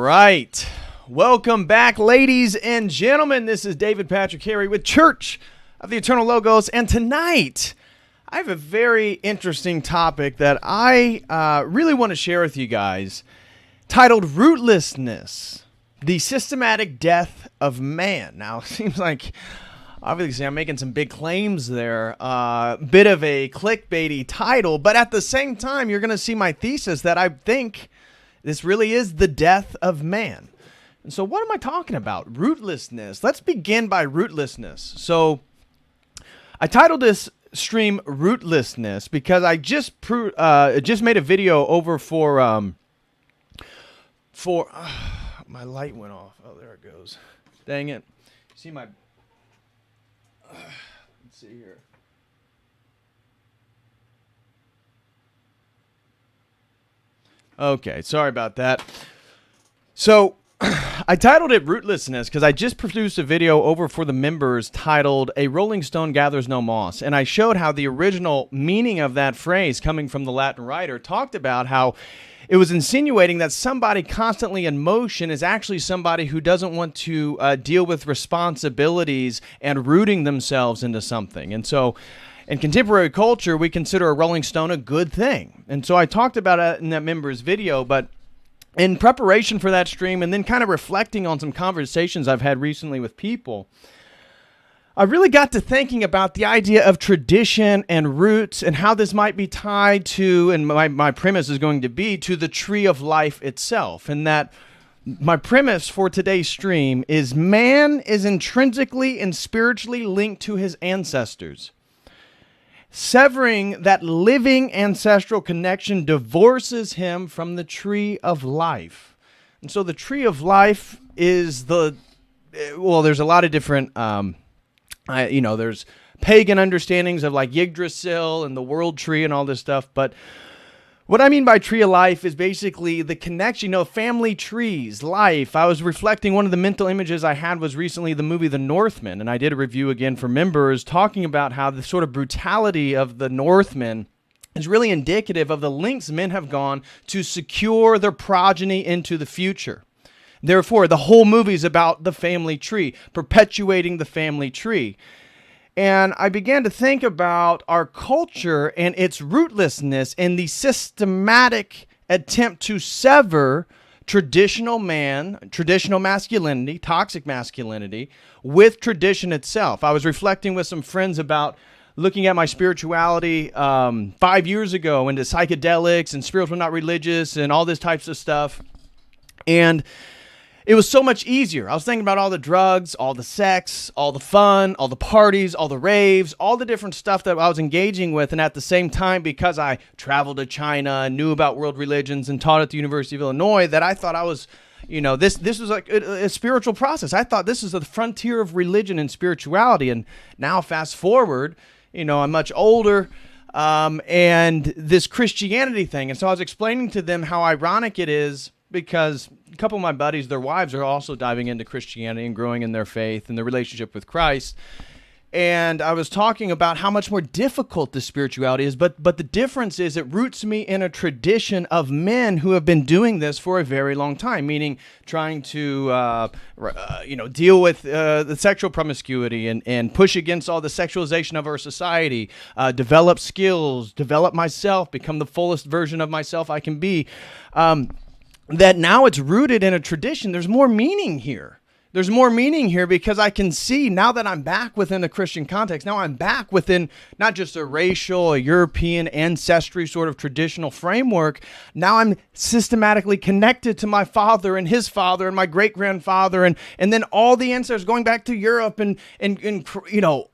right. Welcome back, ladies and gentlemen. This is David Patrick Harry with Church of the Eternal Logos. And tonight, I have a very interesting topic that I really want to share with you guys, titled Rootlessness, the systematic death of man. Now, it seems like, obviously, I'm making some big claims there. Bit of a clickbaity title, but at the same time, you're going to see my thesis that I think this really is the death of man. And so what am I talking about? Rootlessness. Let's begin by rootlessness. So I titled this stream Rootlessness because I just made a video over for my light went off. Oh, there it goes. Dang it. See my let's see here. Okay, sorry about that. So I titled it Rootlessness because I just produced a video over for the members titled A Rolling Stone Gathers No Moss. And I showed how the original meaning of that phrase coming from the Latin writer talked about how it was insinuating that somebody constantly in motion is actually somebody who doesn't want to deal with responsibilities and rooting themselves into something. And so in contemporary culture, we consider a rolling stone a good thing. And so I talked about it in that members video, but in preparation for that stream and then kind of reflecting on some conversations I've had recently with people, I really got to thinking about the idea of tradition and roots and how this might be tied to, and my premise is going to be, to the tree of life itself. And that my premise for today's stream is man is intrinsically and spiritually linked to his ancestors. Severing that living ancestral connection divorces him from the tree of life. And so the tree of life is there's a lot of different, there's pagan understandings of like Yggdrasil and the world tree and all this stuff. But what I mean by tree of life is basically the connection, family trees, life. I was reflecting, one of the mental images I had was recently the movie The Northman, and I did a review again for members talking about how the sort of brutality of the Northmen is really indicative of the lengths men have gone to secure their progeny into the future. Therefore, the whole movie is about the family tree, perpetuating the family tree. And I began to think about our culture and its rootlessness and the systematic attempt to sever traditional masculinity, toxic masculinity, with tradition itself. I was reflecting with some friends about looking at my spirituality 5 years ago into psychedelics and spiritual not religious and all this types of stuff. And it was so much easier. I was thinking about all the drugs, all the sex, all the fun, all the parties, all the raves, all the different stuff that I was engaging with. And at the same time, because I traveled to China and knew about world religions and taught at the University of Illinois, that I thought I was, this was like a spiritual process. I thought this is the frontier of religion and spirituality. And now fast forward, I'm much older, and this Christianity thing. And so I was explaining to them how ironic it is, because a couple of my buddies, their wives are also diving into Christianity and growing in their faith and their relationship with Christ. And I was talking about how much more difficult the spirituality is, but the difference is it roots me in a tradition of men who have been doing this for a very long time, meaning trying to deal with the sexual promiscuity and push against all the sexualization of our society, develop skills, develop myself, become the fullest version of myself I can be. That now it's rooted in a tradition. There's more meaning here. There's more meaning here because I can see now that I'm back within a Christian context. Now I'm back within not just a racial, a European ancestry sort of traditional framework. Now I'm systematically connected to my father and his father and my great-grandfather and then all the ancestors going back to Europe and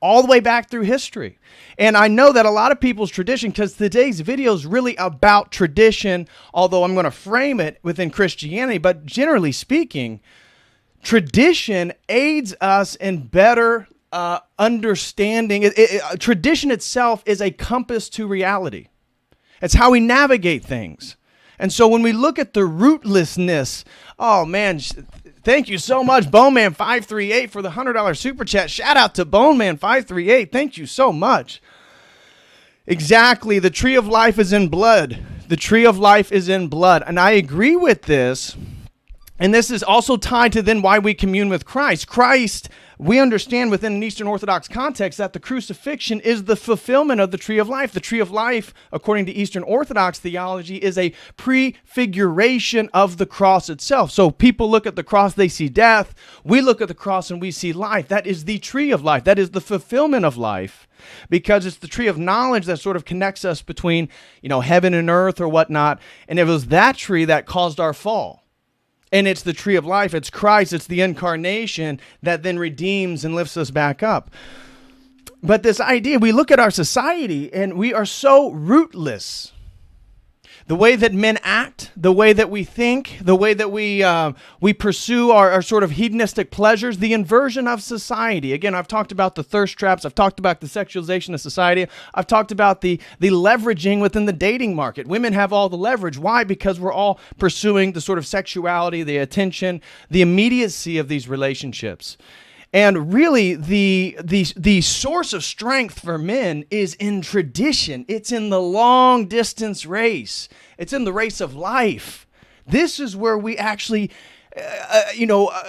all the way back through history. And I know that a lot of people's tradition, because today's video is really about tradition, although I'm going to frame it within Christianity, but generally speaking, tradition aids us in better understanding. Tradition itself is a compass to reality. It's how we navigate things. And so when we look at the rootlessness, oh man, thank you so much, Boneman538, for the $100 super chat. Shout out to Boneman538. Thank you so much. Exactly. The tree of life is in blood. The tree of life is in blood. And I agree with this. And this is also tied to then why we commune with Christ. Christ, we understand within an Eastern Orthodox context that the crucifixion is the fulfillment of the tree of life. The tree of life, according to Eastern Orthodox theology, is a prefiguration of the cross itself. So people look at the cross, they see death. We look at the cross and we see life. That is the tree of life. That is the fulfillment of life, because it's the tree of knowledge that sort of connects us between, heaven and earth or whatnot. And it was that tree that caused our fall. And it's the tree of life, it's Christ, it's the incarnation that then redeems and lifts us back up. But this idea, we look at our society and we are so rootless. The way that men act, the way that we think, the way that we pursue our sort of hedonistic pleasures, the inversion of society. Again, I've talked about the thirst traps. I've talked about the sexualization of society. I've talked about the leveraging within the dating market. Women have all the leverage. Why? Because we're all pursuing the sort of sexuality, the attention, the immediacy of these relationships. And really, the source of strength for men is in tradition. It's in the long distance race. It's in the race of life. This is where we actually,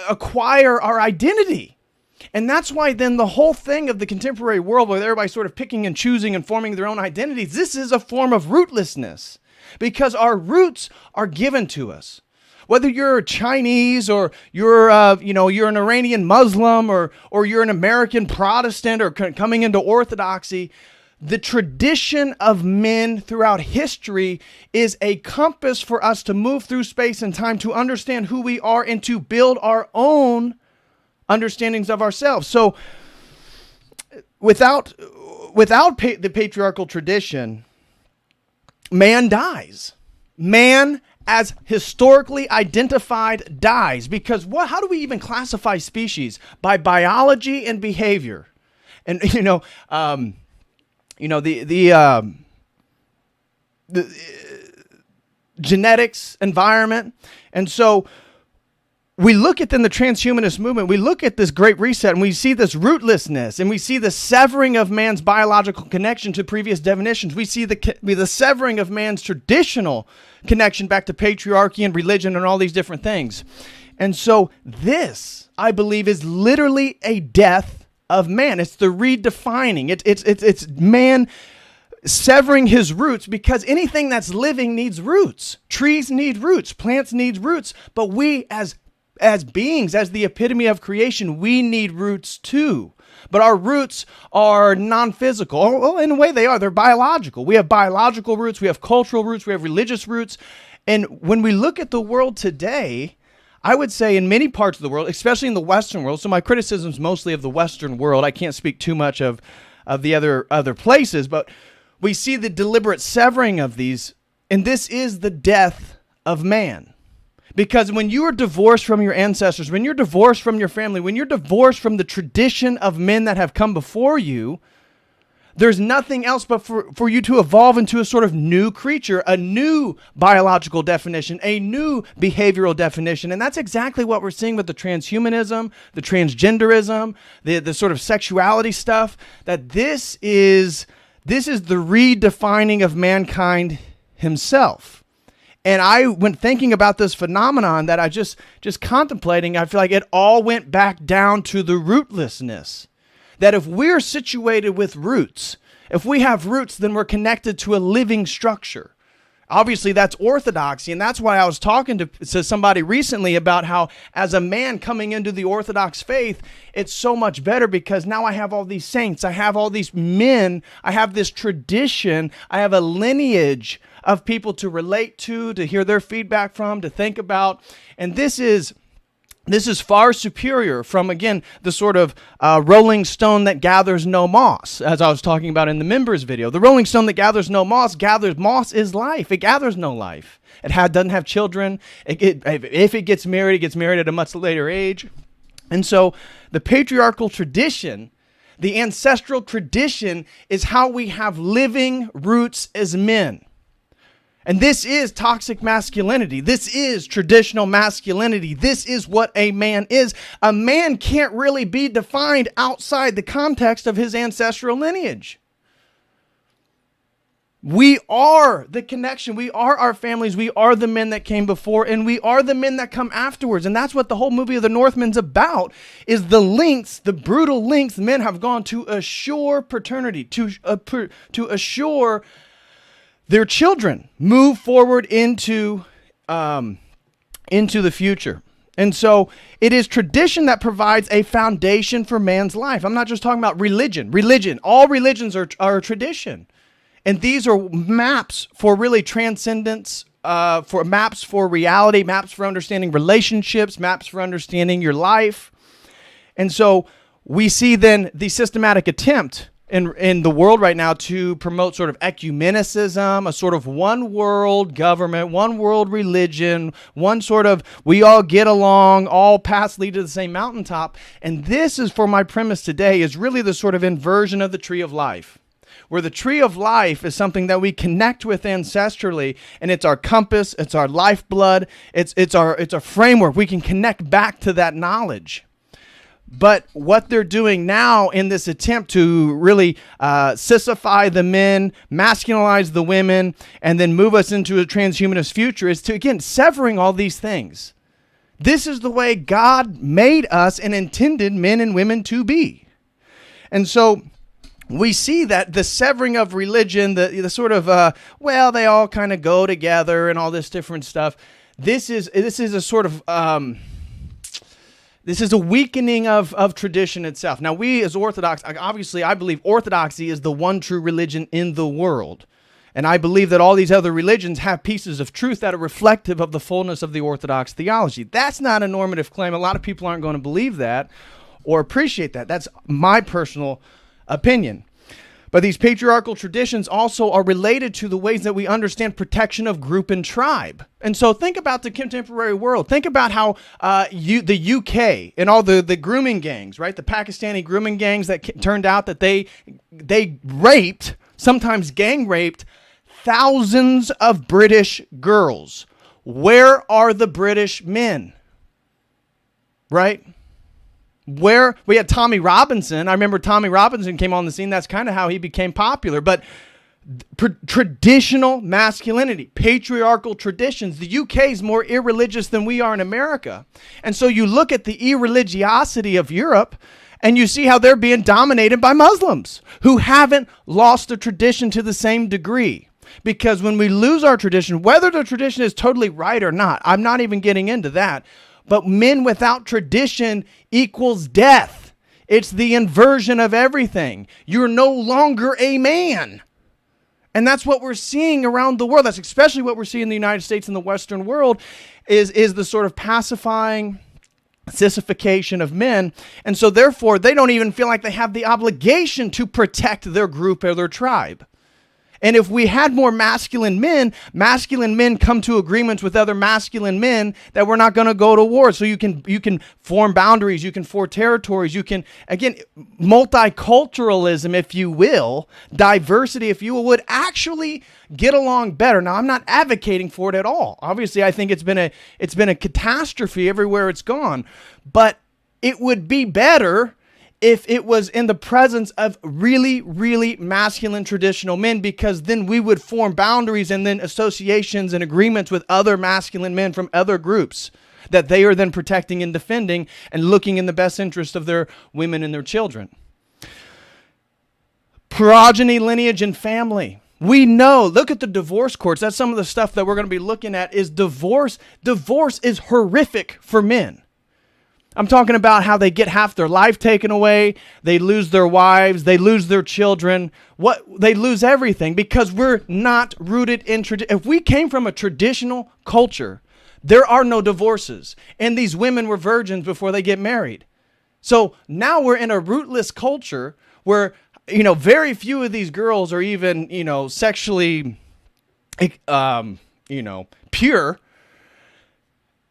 acquire our identity. And that's why then the whole thing of the contemporary world, where everybody's sort of picking and choosing and forming their own identities, this is a form of rootlessness, because our roots are given to us. Whether you're Chinese or you're an Iranian Muslim or you're an American Protestant or coming into Orthodoxy, the tradition of men throughout history is a compass for us to move through space and time to understand who we are and to build our own understandings of ourselves. So without the patriarchal tradition, man dies. Man as historically identified dies, because how do we even classify species? By biology and behavior. And the genetics, environment. And so we look at then the transhumanist movement, we look at this great reset and we see this rootlessness and we see the severing of man's biological connection to previous definitions. We see the severing of man's traditional connection back to patriarchy and religion and all these different things. And so this, I believe, is literally a death of man. It's the redefining. It's man severing his roots, because anything that's living needs roots. Trees need roots. Plants need roots. But we as beings, as the epitome of creation, we need roots too. But our roots are non-physical. Well, in a way they are. They're biological. We have biological roots. We have cultural roots. We have religious roots. And when we look at the world today, I would say in many parts of the world, especially in the Western world, so my criticism is mostly of the Western world. I can't speak too much of the other places, but we see the deliberate severing of these, and this is the death of man. Because when you are divorced from your ancestors, when you're divorced from your family, when you're divorced from the tradition of men that have come before you, there's nothing else but for you to evolve into a sort of new creature, a new biological definition, a new behavioral definition. And that's exactly what we're seeing with the transhumanism, the transgenderism, the sort of sexuality stuff, that this is the redefining of mankind himself. And I went thinking about this phenomenon that I just contemplating, I feel like it all went back down to the rootlessness. That if we're situated with roots, if we have roots, then we're connected to a living structure. Obviously, that's orthodoxy, and that's why I was talking to somebody recently about how, as a man coming into the Orthodox faith, it's so much better because now I have all these saints, I have all these men, I have this tradition, I have a lineage of people to relate to hear their feedback from, to think about, and this is far superior from, again, the sort of rolling stone that gathers no moss, as I was talking about in the members video. The rolling stone that gathers no moss is life. It gathers no life. It doesn't have children. If it gets married at a much later age. And so the patriarchal tradition, the ancestral tradition, is how we have living roots as men. And this is toxic masculinity. This is traditional masculinity. This is what a man is. A man can't really be defined outside the context of his ancestral lineage. We are the connection. We are our families. We are the men that came before, and we are the men that come afterwards. And that's what the whole movie of The Northman's about, is the lengths, the brutal lengths men have gone to assure paternity, to assure their children move forward into the future. And so it is tradition that provides a foundation for man's life. I'm not just talking about religion. All religions are tradition. And these are maps for really transcendence, for maps for reality, maps for understanding relationships, maps for understanding your life. And so we see then the systematic attempt in the world right now to promote sort of ecumenicism, a sort of one world government, one world religion, one sort of we all get along, all paths lead to the same mountaintop. And this is, for my premise today, is really the sort of inversion of the tree of life, where the tree of life is something that we connect with ancestrally, and it's our compass, it's our lifeblood, it's our framework. We can connect back to that knowledge. But what they're doing now in this attempt to really sissify the men, masculinize the women, and then move us into a transhumanist future is to, again, severing all these things. This is the way God made us and intended men and women to be. And so we see that the severing of religion, the sort of, they all kind of go together and all this different stuff. This is a sort of... This is a weakening of tradition itself. Now, we as Orthodox, obviously, I believe Orthodoxy is the one true religion in the world. And I believe that all these other religions have pieces of truth that are reflective of the fullness of the Orthodox theology. That's not a normative claim. A lot of people aren't going to believe that or appreciate that. That's my personal opinion. But these patriarchal traditions also are related to the ways that we understand protection of group and tribe. And so think about the contemporary world. Think about how the UK and all the grooming gangs, right? The Pakistani grooming gangs that turned out that they raped, sometimes gang raped, thousands of British girls. Where are the British men? Right? Where we had Tommy Robinson. I remember Tommy Robinson came on the scene. That's kind of how he became popular. But traditional masculinity, patriarchal traditions. The UK is more irreligious than we are in America. And so you look at the irreligiosity of Europe and you see how they're being dominated by Muslims who haven't lost the tradition to the same degree. Because when we lose our tradition, whether the tradition is totally right or not, I'm not even getting into that. But men without tradition equals death. It's the inversion of everything. You're no longer a man. And that's what we're seeing around the world. That's especially what we're seeing in the United States and the Western world is the sort of pacifying sissification of men. And so therefore, they don't even feel like they have the obligation to protect their group or their tribe. And if we had more masculine men come to agreements with other masculine men that we're not going to go to war. So you can form boundaries, you can form territories, you can, again, multiculturalism, if you will, diversity, if you will, would actually get along better. Now, I'm not advocating for it at all. Obviously, I think it's been a catastrophe everywhere it's gone. But it would be better if it was in the presence of really, really masculine traditional men, because then we would form boundaries and then associations and agreements with other masculine men from other groups that they are then protecting and defending and looking in the best interest of their women and their children. Progeny, lineage, and family. We know, look at the divorce courts. That's some of the stuff that we're going to be looking at is divorce. Divorce is horrific for men. I'm talking about how they get half their life taken away. They lose their wives. They lose their children. They lose everything because we're not rooted in tradition. If we came from a traditional culture, there are no divorces. And these women were virgins before they get married. So now we're in a rootless culture where, very few of these girls are even, sexually, pure.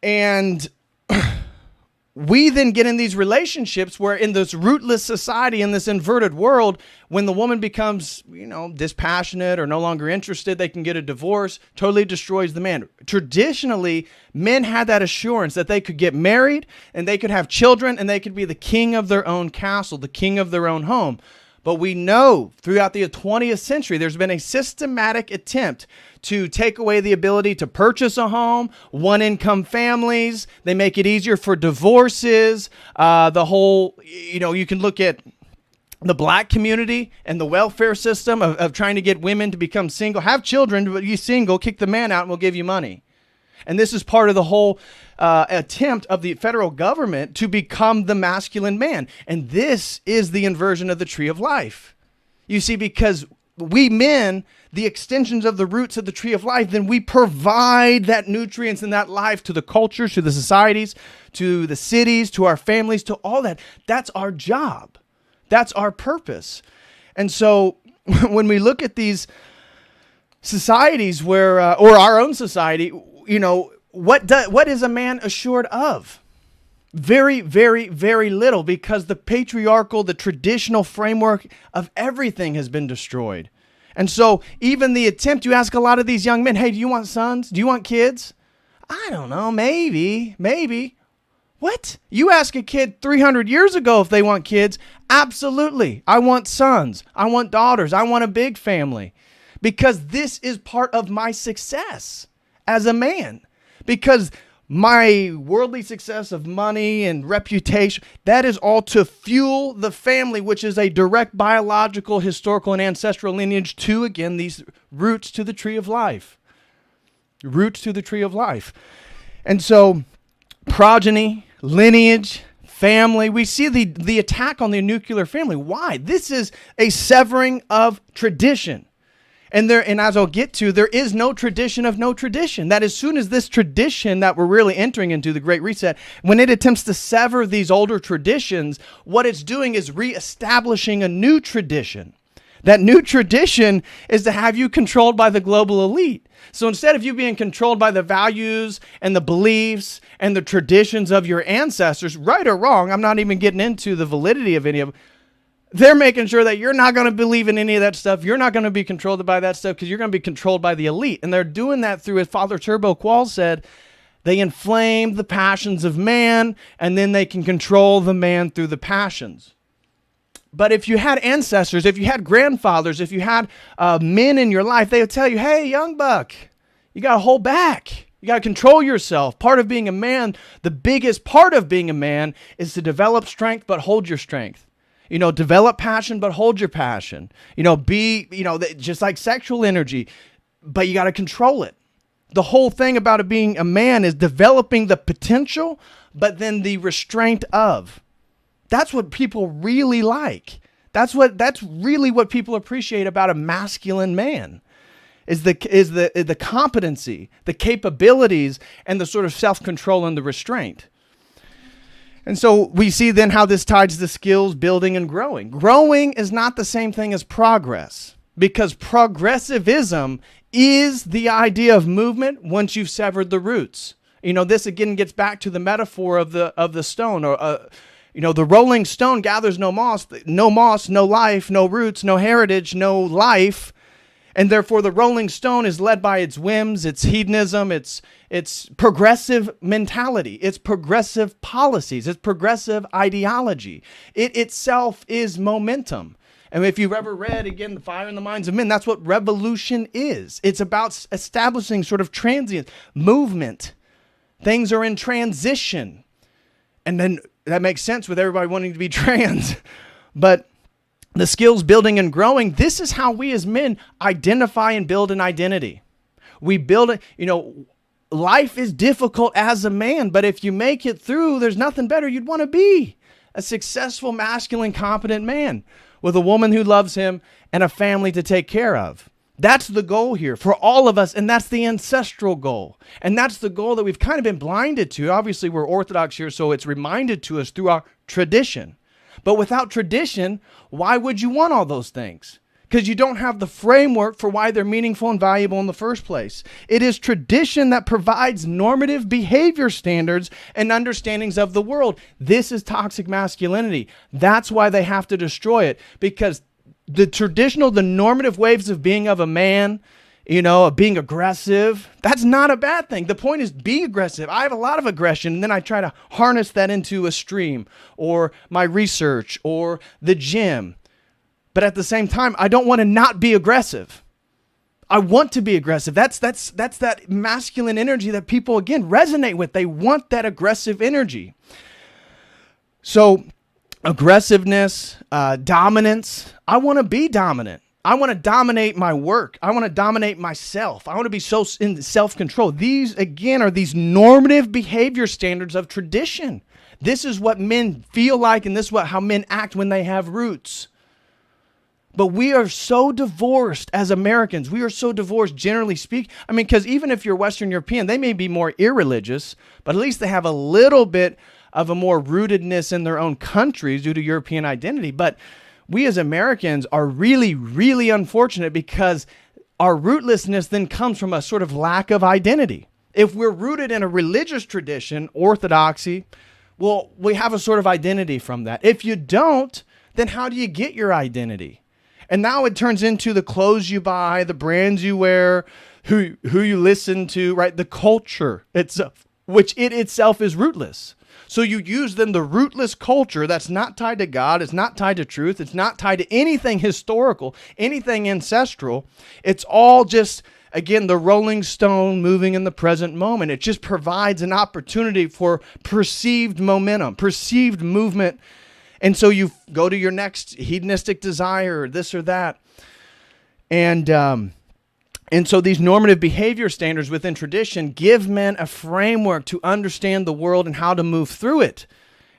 And we then get in these relationships where in this rootless society, in this inverted world, when the woman becomes, dispassionate or no longer interested, they can get a divorce, totally destroys the man. Traditionally, men had that assurance that they could get married and they could have children and they could be the king of their own castle, the king of their own home. But we know throughout the 20th century, there's been a systematic attempt to take away the ability to purchase a home, one-income families. They make it easier for divorces. The whole, you can look at the black community and the welfare system of trying to get women to become single. Have children, but you single, kick the man out and we'll give you money. And this is part of the whole attempt of the federal government to become the masculine man. And this is the inversion of the tree of life. You see, because we men, the extensions of the roots of the tree of life, then we provide that nutrients and that life to the cultures, to the societies, to the cities, to our families, to all that. That's our job. That's our purpose. And so when we look at these societies where, or our own society, what is a man assured of? Very, very, very little, because the patriarchal, the traditional framework of everything has been destroyed. And so even the attempt, you ask a lot of these young men, hey, do you want sons? Do you want kids? I don't know, maybe. What? You ask a kid 300 years ago if they want kids. Absolutely. I want sons. I want daughters. I want a big family, because this is part of my success as a man. Because my worldly success of money and reputation, that is all to fuel the family, which is a direct biological, historical, and ancestral lineage to, again, these roots to the tree of life. Roots to the tree of life. And so progeny, lineage, family, we see the attack on the nuclear family. Why? This is a severing of tradition. And as I'll get to, there is no tradition of no tradition. That as soon as this tradition that we're really entering into, the Great Reset, when it attempts to sever these older traditions, what it's doing is reestablishing a new tradition. That new tradition is to have you controlled by the global elite. So instead of you being controlled by the values and the beliefs and the traditions of your ancestors, right or wrong, I'm not even getting into the validity of any of them, they're making sure that you're not going to believe in any of that stuff. You're not going to be controlled by that stuff, because you're going to be controlled by the elite. And they're doing that through, as Father Turbo Qual said, they inflame the passions of man, and then they can control the man through the passions. But if you had ancestors, if you had grandfathers, if you had men in your life, they would tell you, hey, young buck, you got to hold back. You got to control yourself. Part of being a man, the biggest part of being a man, is to develop strength, but hold your strength. Develop passion, but hold your passion. Just like sexual energy, but you got to control it. The whole thing about it being a man is developing the potential, but then the restraint of. That's what people really like. That's really what people appreciate about a masculine man, is the competency, the capabilities, and the sort of self-control and the restraint. And so we see then how this ties to skills, building, and growing. Growing is not the same thing as progress, because progressivism is the idea of movement once you've severed the roots. This again gets back to the metaphor of the stone, or the rolling stone gathers no moss, no life, no roots, no heritage, no life. And therefore the rolling stone is led by its whims, its hedonism, its progressive mentality, its progressive policies, its progressive ideology. It itself is momentum. And if you've ever read, again, The Fire in the Minds of Men, that's what revolution is. It's about establishing sort of transient movement. Things are in transition. And then that makes sense with everybody wanting to be trans. But the skills, building, and growing, this is how we as men identify and build an identity. We build it, life is difficult as a man, but if you make it through, there's nothing better you'd want to be. A successful, masculine, competent man with a woman who loves him and a family to take care of. That's the goal here for all of us, and that's the ancestral goal. And that's the goal that we've kind of been blinded to. Obviously, we're Orthodox here, so it's reminded to us through our tradition. But without tradition, why would you want all those things? Because you don't have the framework for why they're meaningful and valuable in the first place. It is tradition that provides normative behavior standards and understandings of the world. This is toxic masculinity. That's why they have to destroy it, because the normative ways of being of a man, of being aggressive, that's not a bad thing. The point is, be aggressive. I have a lot of aggression, and then I try to harness that into a stream or my research or the gym. But at the same time, I don't want to not be aggressive. I want to be aggressive. That's that masculine energy that people, again, resonate with. They want that aggressive energy. So aggressiveness, dominance, I want to be dominant. I want to dominate my work. I want to dominate myself. I want to be so in self-control. These, again, are these normative behavior standards of tradition. This is what men feel like, and this is how men act when they have roots. But we are so divorced as Americans. We are so divorced, generally speaking. I mean, because even if you're Western European, they may be more irreligious, but at least they have a little bit of a more rootedness in their own countries due to European identity. But we as Americans are really, really unfortunate because our rootlessness then comes from a sort of lack of identity. If we're rooted in a religious tradition, orthodoxy, well, we have a sort of identity from that. If you don't, then how do you get your identity? And now it turns into the clothes you buy, the brands you wear, who you listen to, right? The culture itself, which it itself is rootless. So you use then the rootless culture that's not tied to God, it's not tied to truth, it's not tied to anything historical, anything ancestral. It's all just, again, the rolling stone moving in the present moment. It just provides an opportunity for perceived momentum, perceived movement. And so you go to your next hedonistic desire, or this or that. And so these normative behavior standards within tradition give men a framework to understand the world and how to move through it.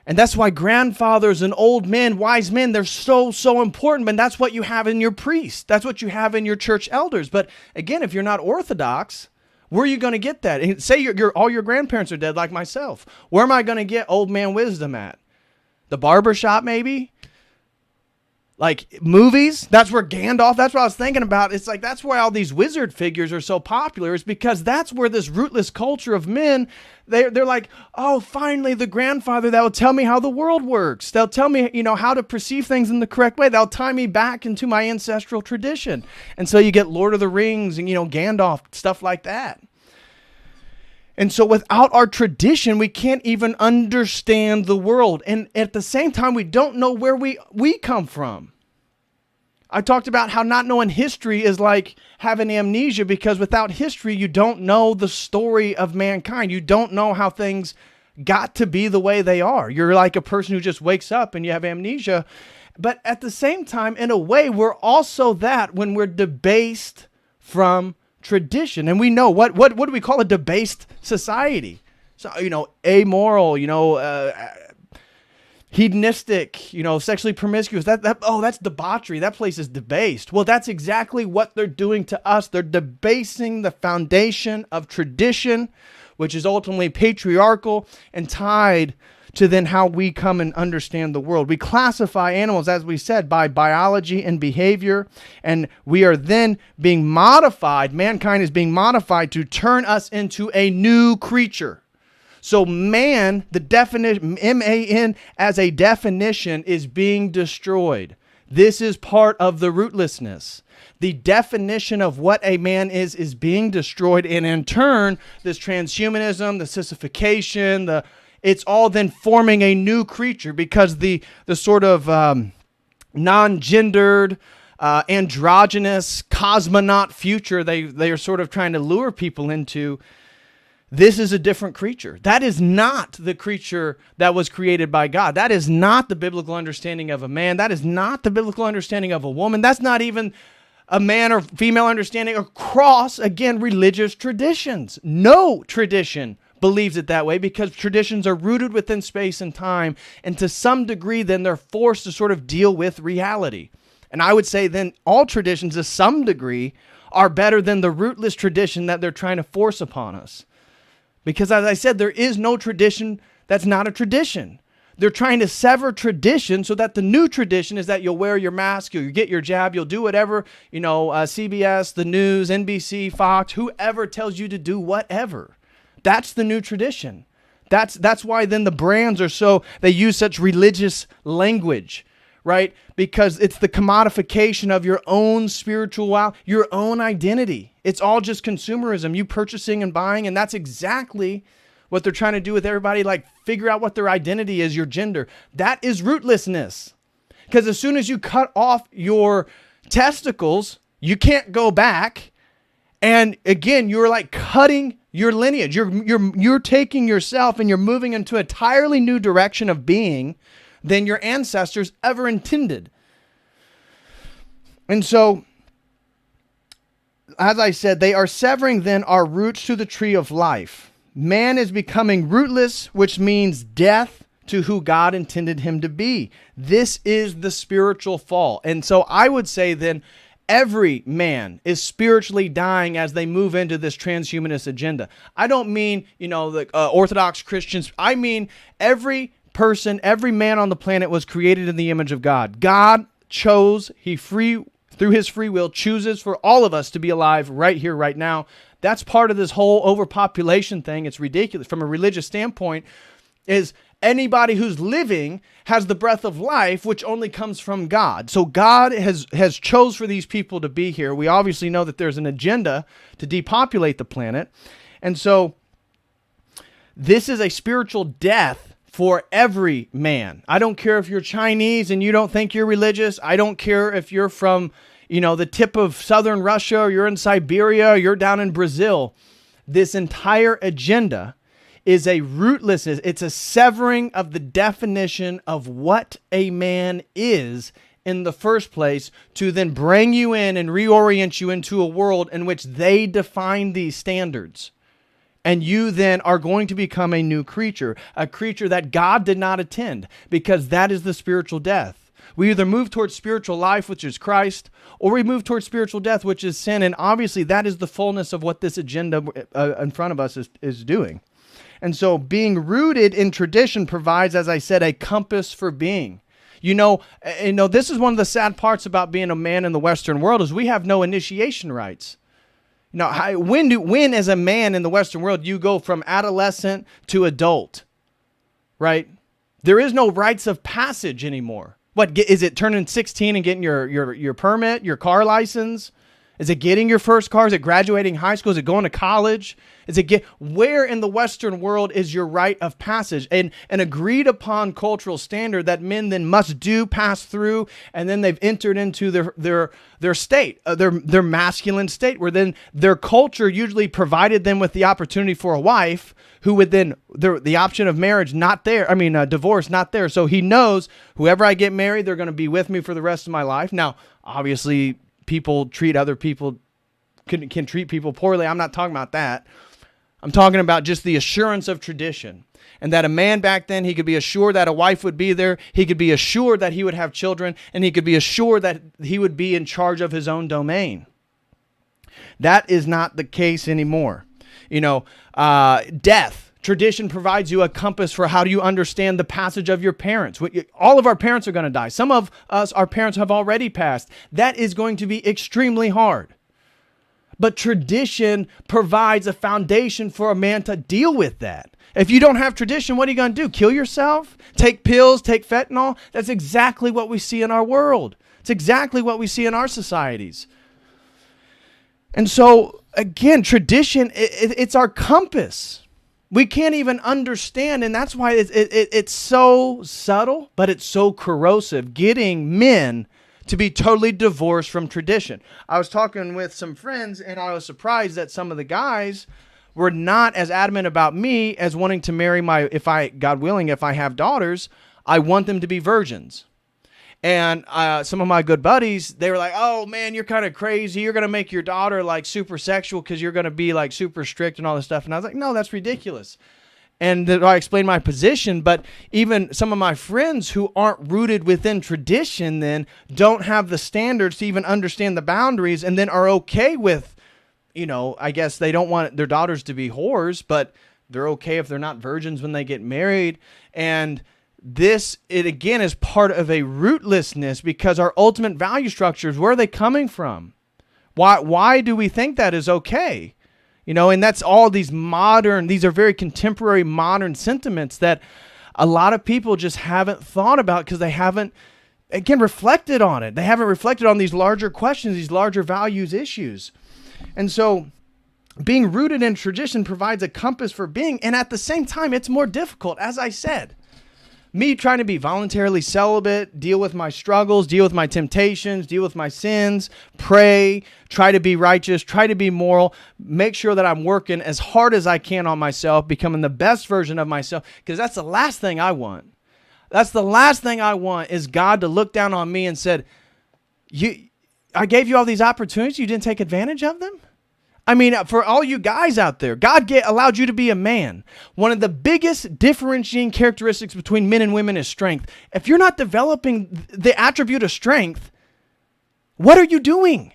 And that's why grandfathers and old men, wise men, they're so, so important. But that's what you have in your priests. That's what you have in your church elders. But again, if you're not Orthodox, where are you going to get that? And say all your grandparents are dead like myself. Where am I going to get old man wisdom at? The barbershop, maybe? Like movies, that's where Gandalf, that's what I was thinking about. It's like, that's why all these wizard figures are so popular, is because that's where this rootless culture of men, they're like, oh, finally the grandfather that will tell me how the world works. They'll tell me, how to perceive things in the correct way. They'll tie me back into my ancestral tradition. And so you get Lord of the Rings and, Gandalf, stuff like that. And so without our tradition, we can't even understand the world. And at the same time, we don't know where we come from. I talked about how not knowing history is like having amnesia, because without history, you don't know the story of mankind. You don't know how things got to be the way they are. You're like a person who just wakes up and you have amnesia. But at the same time, in a way, we're also that when we're debased from tradition. And we know what do we call a debased society? So, amoral, hedonistic, sexually promiscuous. That's debauchery. That place is debased. Well, that's exactly what they're doing to us. They're debasing the foundation of tradition, which is ultimately patriarchal and tied to then how we come and understand the world. We classify animals, as we said, by biology and behavior, and we are then being modified. Mankind is being modified to turn us into a new creature. So man, the definition, M-A-N, as a definition, is being destroyed. This is part of the rootlessness. The definition of what a man is being destroyed, and in turn, this transhumanism, the sissification, it's all then forming a new creature, because the sort of non-gendered, androgynous, cosmonaut future they are sort of trying to lure people into, this is a different creature. That is not the creature that was created by God. That is not the biblical understanding of a man. That is not the biblical understanding of a woman. That's not even a man or female understanding across, again, religious traditions. No tradition believes it that way, because traditions are rooted within space and time, and to some degree then they're forced to sort of deal with reality. And I would say then all traditions to some degree are better than the rootless tradition that they're trying to force upon us. Because as I said, there is no tradition that's not a tradition. They're trying to sever tradition so that the new tradition is that you'll wear your mask, you'll get your jab, you'll do whatever, CBS, the news, NBC, Fox, whoever tells you to do whatever. That's the new tradition. That's why then the brands they use such religious language, right? Because it's the commodification of your own spiritual, your own identity. It's all just consumerism, you purchasing and buying, and that's exactly what they're trying to do with everybody, like figure out what their identity is, your gender. That is rootlessness. Because as soon as you cut off your testicles, you can't go back. And again, you're like cutting your lineage. You're taking yourself and you're moving into an entirely new direction of being than your ancestors ever intended. And so, as I said, they are severing then our roots to the tree of life. Man is becoming rootless, which means death to who God intended him to be. This is the spiritual fall. And so I would say then every man is spiritually dying as they move into this transhumanist agenda. I don't mean, the Orthodox Christians. I mean every person, every man on the planet was created in the image of God. God chose, through his free will, chooses for all of us to be alive right here, right now. That's part of this whole overpopulation thing. It's ridiculous. From a religious standpoint, is anybody who's living has the breath of life, which only comes from God. So God has chose for these people to be here. We obviously know that there's an agenda to depopulate the planet. And so this is a spiritual death for every man. I don't care if you're Chinese and you don't think you're religious. I don't care if you're from, the tip of southern Russia, or you're in Siberia, or you're down in Brazil. This entire agenda is a rootlessness. It's a severing of the definition of what a man is in the first place, to then bring you in and reorient you into a world in which they define these standards. And you then are going to become a new creature, a creature that God did not intend, because that is the spiritual death. We either move towards spiritual life, which is Christ, or we move towards spiritual death, which is sin. And obviously that is the fullness of what this agenda in front of us is doing. And so being rooted in tradition provides, as I said, a compass for being. This is one of the sad parts about being a man in the Western world, is we have no initiation rites. Now, when as a man in the Western world, you go from adolescent to adult, right? There is no rites of passage anymore. What is it? Turning 16 and getting your permit, your car license? Is it getting your first car? Is it graduating high school? Is it going to college? Where in the Western world is your rite of passage? And an agreed upon cultural standard that men then must pass through, and then they've entered into their state, their masculine state, where then their culture usually provided them with the opportunity for a wife who would then, the option of marriage not there, divorce not there. So he knows whoever I get married, they're going to be with me for the rest of my life. Now, obviously, people treat other people, can treat people poorly. I'm not talking about that. I'm talking about just the assurance of tradition. And that a man back then, he could be assured that a wife would be there. He could be assured that he would have children. And he could be assured that he would be in charge of his own domain. That is not the case anymore. Death. Tradition provides you a compass for how do you understand the passage of your parents. All of our parents are going to die. Some of us, our parents have already passed. That is going to be extremely hard. But tradition provides a foundation for a man to deal with that. If you don't have tradition, what are you going to do? Kill yourself? Take pills? Take fentanyl? That's exactly what we see in our world. It's exactly what we see in our societies. And so, again, tradition, it's our compass. We can't even understand, and that's why it's so subtle, but it's so corrosive, getting men to be totally divorced from tradition. I was talking with some friends, and I was surprised that some of the guys were not as adamant about me as wanting to marry God willing, if I have daughters, I want them to be virgins. And some of my good buddies, they were like, oh man, you're kind of crazy. You're going to make your daughter like super sexual because you're going to be like super strict and all this stuff. And I was like, no, that's ridiculous. And then I explained my position, but even some of my friends who aren't rooted within tradition then don't have the standards to even understand the boundaries, and then are okay with, I guess they don't want their daughters to be whores, but they're okay if they're not virgins when they get married. And it again is part of a rootlessness, because our ultimate value structures, where are they coming from? Why do we think that is okay? And that's all these are very contemporary modern sentiments that a lot of people just haven't thought about, because they haven't, again, reflected on it. They haven't reflected on these larger questions, these larger values issues. And so being rooted in tradition provides a compass for being, and at the same time, it's more difficult. As I said, me trying to be voluntarily celibate, deal with my struggles, deal with my temptations, deal with my sins, pray, try to be righteous, try to be moral, make sure that I'm working as hard as I can on myself, becoming the best version of myself, because that's the last thing I want. That's the last thing I want, is God to look down on me and said, I gave you all these opportunities, you didn't take advantage of them? I mean, for all you guys out there, God allowed you to be a man. One of the biggest differentiating characteristics between men and women is strength. If you're not developing the attribute of strength, what are you doing?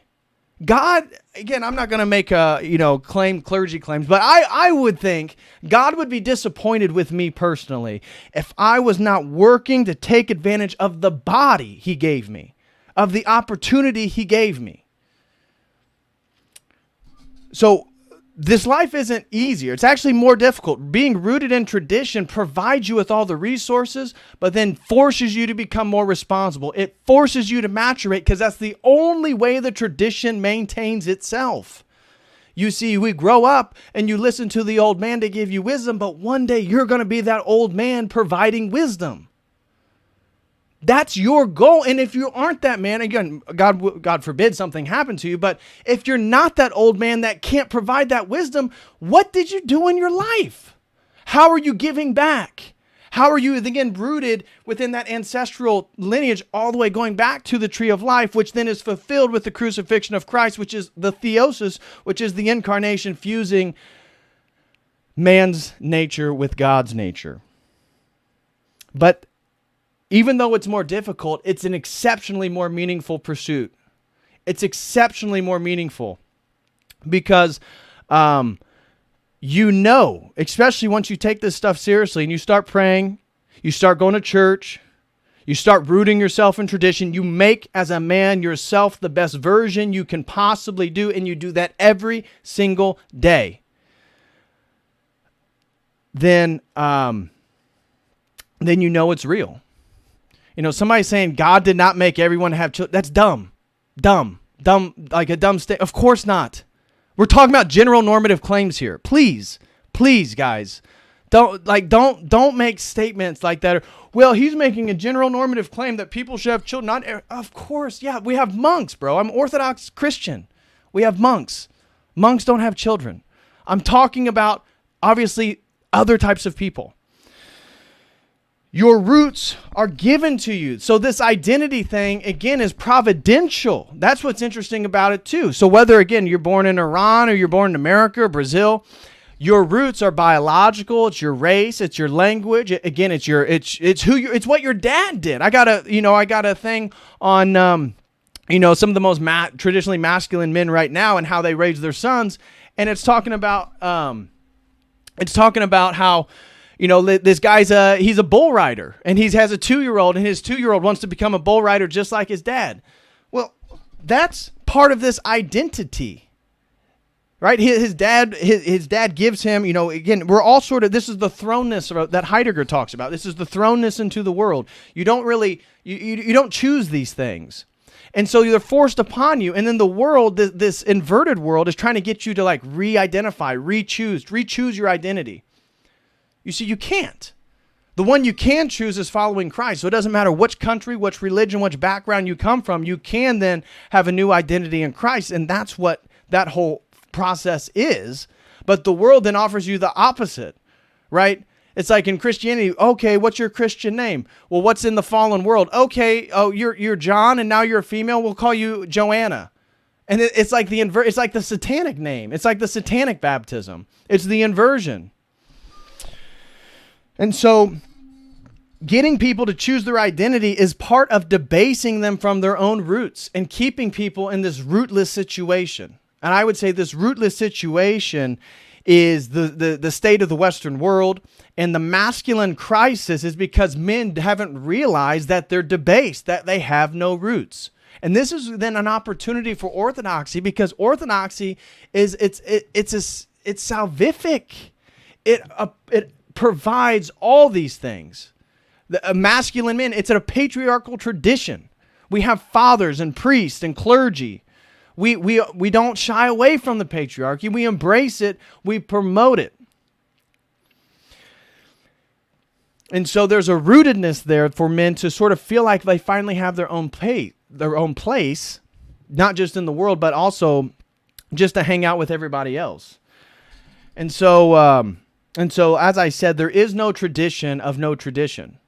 God, again, I'm not going to make clergy claims, but I would think God would be disappointed with me personally if I was not working to take advantage of the body he gave me, of the opportunity he gave me. So this life isn't easier. It's actually more difficult. Being rooted in tradition provides you with all the resources, but then forces you to become more responsible. It forces you to maturate, because that's the only way the tradition maintains itself. You see, we grow up and you listen to the old man to give you wisdom, but one day you're going to be that old man providing wisdom. That's your goal. And if you aren't that man, again, God forbid something happened to you, but if you're not that old man that can't provide that wisdom, what did you do in your life? How are you giving back? How are you, again, rooted within that ancestral lineage all the way going back to the tree of life, which then is fulfilled with the crucifixion of Christ, which is the theosis, which is the incarnation fusing man's nature with God's nature. But even though it's more difficult, it's an exceptionally more meaningful pursuit. It's exceptionally more meaningful because, especially once you take this stuff seriously and you start praying, you start going to church, you start rooting yourself in tradition, you make as a man yourself the best version you can possibly do, and you do that every single day. Then you know it's real. Somebody saying God did not make everyone have children. That's dumb, like a dumb state. Of course not. We're talking about general normative claims here. Please, guys, don't make statements like that. Well, he's making a general normative claim that people should have children. Of course, yeah, we have monks, bro. I'm Orthodox Christian. We have monks. Monks don't have children. I'm talking about, obviously, other types of people. Your roots are given to you. So this identity thing, again, is providential. That's what's interesting about it, too. So whether, again, you're born in Iran or you're born in America or Brazil, your roots are biological. It's your race. It's your language. Again, it's what your dad did. I got a thing on, some of the most traditionally masculine men right now and how they raise their sons. And it's talking about how, this guy's he's a bull rider, and he has a 2-year-old, and his 2-year-old wants to become a bull rider just like his dad. Well, that's part of this identity, right? His dad gives him, again, we're all sort of, this is the thrownness that Heidegger talks about. This is the thrownness into the world. You don't really, you don't choose these things. And so they're forced upon you. And then the world, this inverted world, is trying to get you to re-identify, re-choose your identity. You see, you can't. The one you can choose is following Christ. So it doesn't matter which country, which religion, which background you come from. You can then have a new identity in Christ. And that's what that whole process is. But the world then offers you the opposite, right? It's like in Christianity, okay, what's your Christian name? Well, what's in the fallen world? Okay, oh, you're John, and now you're a female. We'll call you Joanna. And it's like it's like the satanic name. It's like the satanic baptism. It's the inversion. And so getting people to choose their identity is part of debasing them from their own roots and keeping people in this rootless situation. And I would say this rootless situation is the state of the Western world, and the masculine crisis is because men haven't realized that they're debased, that they have no roots. And this is then an opportunity for orthodoxy, because orthodoxy is it's salvific. It provides all these things. The masculine men, it's a patriarchal tradition. We have fathers and priests and clergy. We don't shy away from the patriarchy. We embrace it. We promote it. And so there's a rootedness there for men to sort of feel like they finally have their own place, not just in the world, but also just to hang out with everybody else. And so, as I said, there is no tradition of no tradition.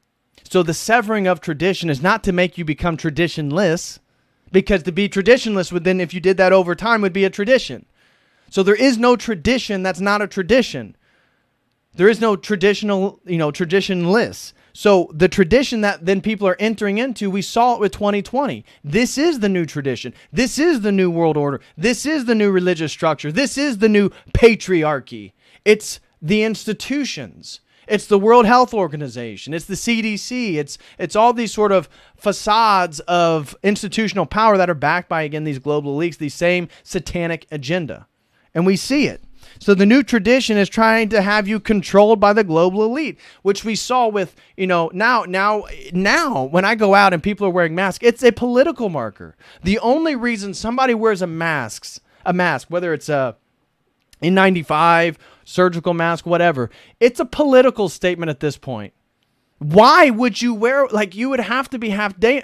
So the severing of tradition is not to make you become traditionless, because to be traditionless would then, if you did that over time, would be a tradition. So there is no tradition that's not a tradition. There is no traditionless. So the tradition that then people are entering into, we saw it with 2020. This is the new tradition. This is the new world order. This is the new religious structure. This is the new patriarchy. It's the institutions. It's the World Health Organization. It's the CDC. It's all these sort of facades of institutional power that are backed by, again, these global elites, the same satanic agenda. And we see it. So the new tradition is trying to have you controlled by the global elite, which we saw with, now when I go out and people are wearing masks, it's a political marker. The only reason somebody wears a mask, whether it's a N95, surgical mask, whatever, it's a political statement at this point. Why would you wear, you would have to be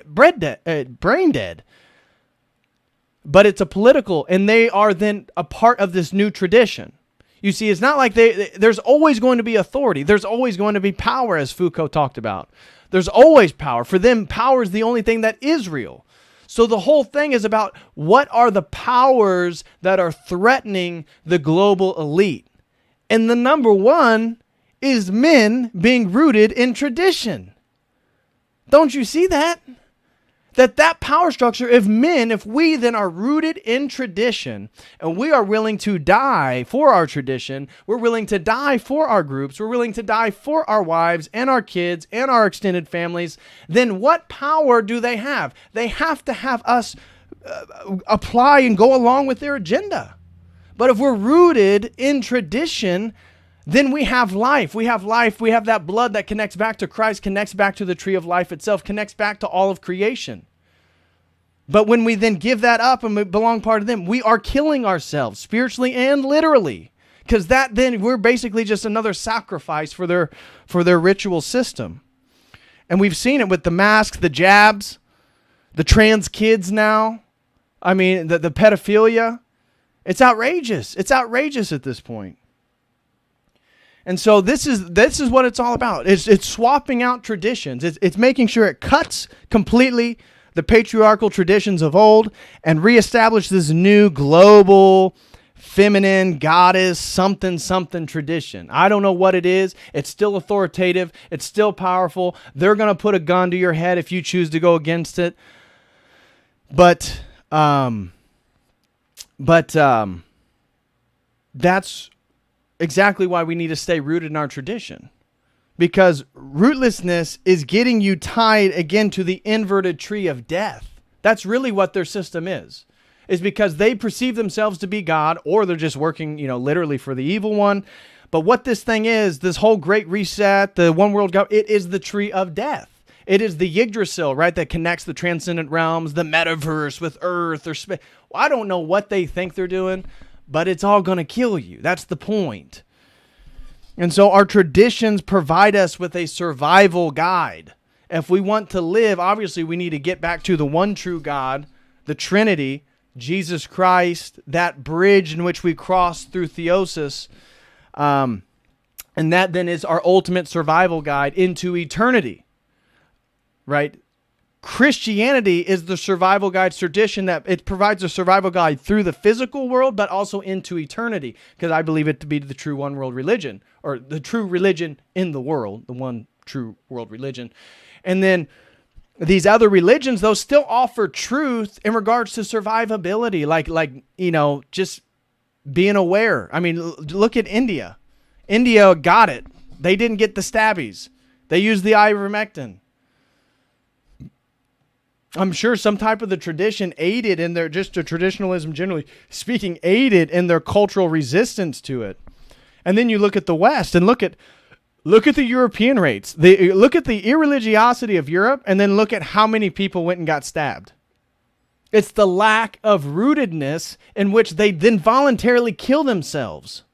brain dead. But it's a political, and they are then a part of this new tradition. You see, it's not like there's always going to be authority. There's always going to be power, as Foucault talked about. There's always power. For them, power is the only thing that is real. So the whole thing is about what are the powers that are threatening the global elite. And the number one is men being rooted in tradition. Don't you see that? That power structure of men, if we then are rooted in tradition and we are willing to die for our tradition, we're willing to die for our groups, we're willing to die for our wives and our kids and our extended families, then what power do they have? They have to have us apply and go along with their agenda. But if we're rooted in tradition, then we have life. We have life. We have that blood that connects back to Christ, connects back to the tree of life itself, connects back to all of creation. But when we then give that up and we belong part of them, we are killing ourselves spiritually and literally, because that then we're basically just another sacrifice for their ritual system. And we've seen it with the masks, the jabs, the trans kids now. I mean, the pedophilia. It's outrageous. It's outrageous at this point. And so this is what it's all about. It's swapping out traditions. It's making sure it cuts completely the patriarchal traditions of old and reestablish this new global feminine goddess something tradition. I don't know what it is. It's still authoritative. It's still powerful. They're going to put a gun to your head if you choose to go against it. But that's exactly why we need to stay rooted in our tradition. Because rootlessness is getting you tied again to the inverted tree of death. That's really what their system is because they perceive themselves to be God, or they're just working, literally for the evil one. But what this thing is, this whole great reset, the one world government, it is the tree of death. It is the Yggdrasil, right, that connects the transcendent realms, the metaverse with Earth or space. Well, I don't know what they think they're doing, but it's all going to kill you. That's the point. And so our traditions provide us with a survival guide. If we want to live, obviously we need to get back to the one true God, the Trinity, Jesus Christ, that bridge in which we cross through theosis. And that then is our ultimate survival guide into eternity, right? Christianity is the survival guide tradition that it provides a survival guide through the physical world, but also into eternity, because I believe it to be the true one world religion, or the true religion in the world, the one true world religion. And then these other religions, though, still offer truth in regards to survivability, like just being aware. I mean, look at India. India got it. They didn't get the stabbies. They used the ivermectin. I'm sure some type of the tradition aided in their, just to traditionalism generally speaking, aided in their cultural resistance to it. And then you look at the West and look at the European rates. Look at the irreligiosity of Europe, and then look at how many people went and got stabbed. It's the lack of rootedness in which they then voluntarily kill themselves.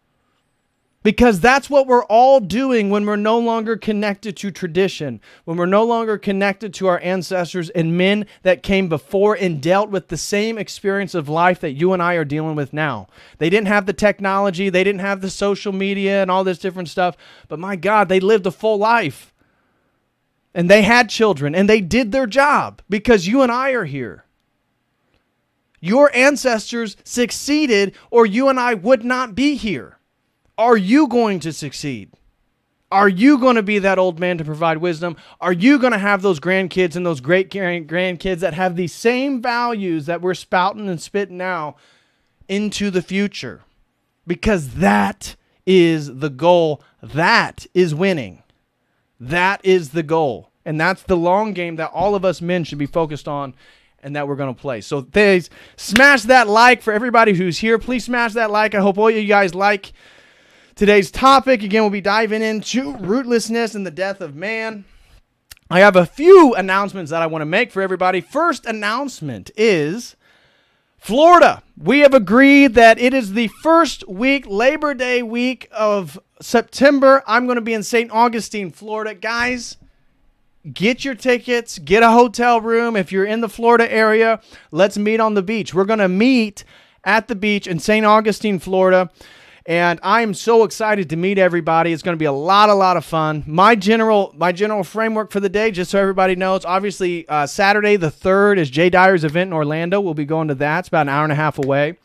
Because that's what we're all doing when we're no longer connected to tradition, when we're no longer connected to our ancestors and men that came before and dealt with the same experience of life that you and I are dealing with now. They didn't have the technology, they didn't have the social media and all this different stuff, but my God, they lived a full life. And they had children, and they did their job because you and I are here. Your ancestors succeeded, or you and I would not be here. Are you going to succeed? Are you going to be that old man to provide wisdom? Are you going to have those grandkids and those great grandkids that have the same values that we're spouting and spitting now into the future? Because that is the goal. That is winning. That is the goal. And that's the long game that all of us men should be focused on and that we're going to play. So please smash that like for everybody who's here. Please smash that like. I hope all you guys like today's topic. Again, we'll be diving into rootlessness and the death of man. I have a few announcements that I want to make for everybody. First announcement is Florida. We have agreed that it is the first week, Labor Day week of September. I'm going to be in St. Augustine, Florida. Guys, get your tickets, get a hotel room. If you're in the Florida area, let's meet on the beach. We're going to meet at the beach in St. Augustine, Florida. And I'm so excited to meet everybody. It's going to be a lot of fun. My general framework for the day, just so everybody knows, obviously Saturday the 3rd is Jay Dyer's event in Orlando. We'll be going to that. It's about an hour and a half away.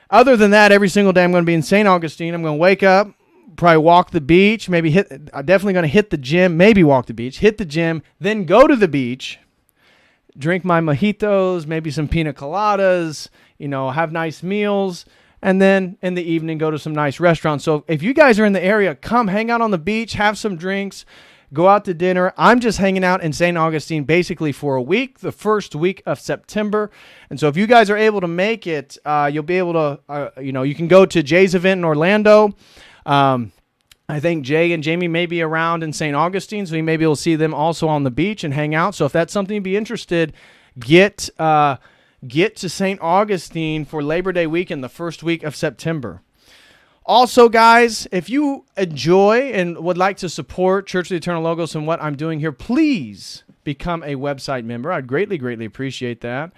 Other than that, every single day I'm going to be in St. Augustine. I'm going to wake up, probably walk the beach, I'm definitely going to hit the gym, maybe walk the beach, hit the gym, then go to the beach, drink my mojitos, maybe some pina coladas, have nice meals. And then in the evening, go to some nice restaurants. So if you guys are in the area, come hang out on the beach, have some drinks, go out to dinner. I'm just hanging out in St. Augustine basically for a week, the first week of September. And so if you guys are able to make it, you'll be able to, you can go to Jay's event in Orlando. I think Jay and Jamie may be around in St. Augustine, so you may be able to see them also on the beach and hang out. So if that's something you'd be interested, get to St. Augustine for Labor Day weekend, the first week of September. Also, guys, if you enjoy and would like to support Church of the Eternal Logos and what I'm doing here, please become a website member. I'd greatly appreciate that.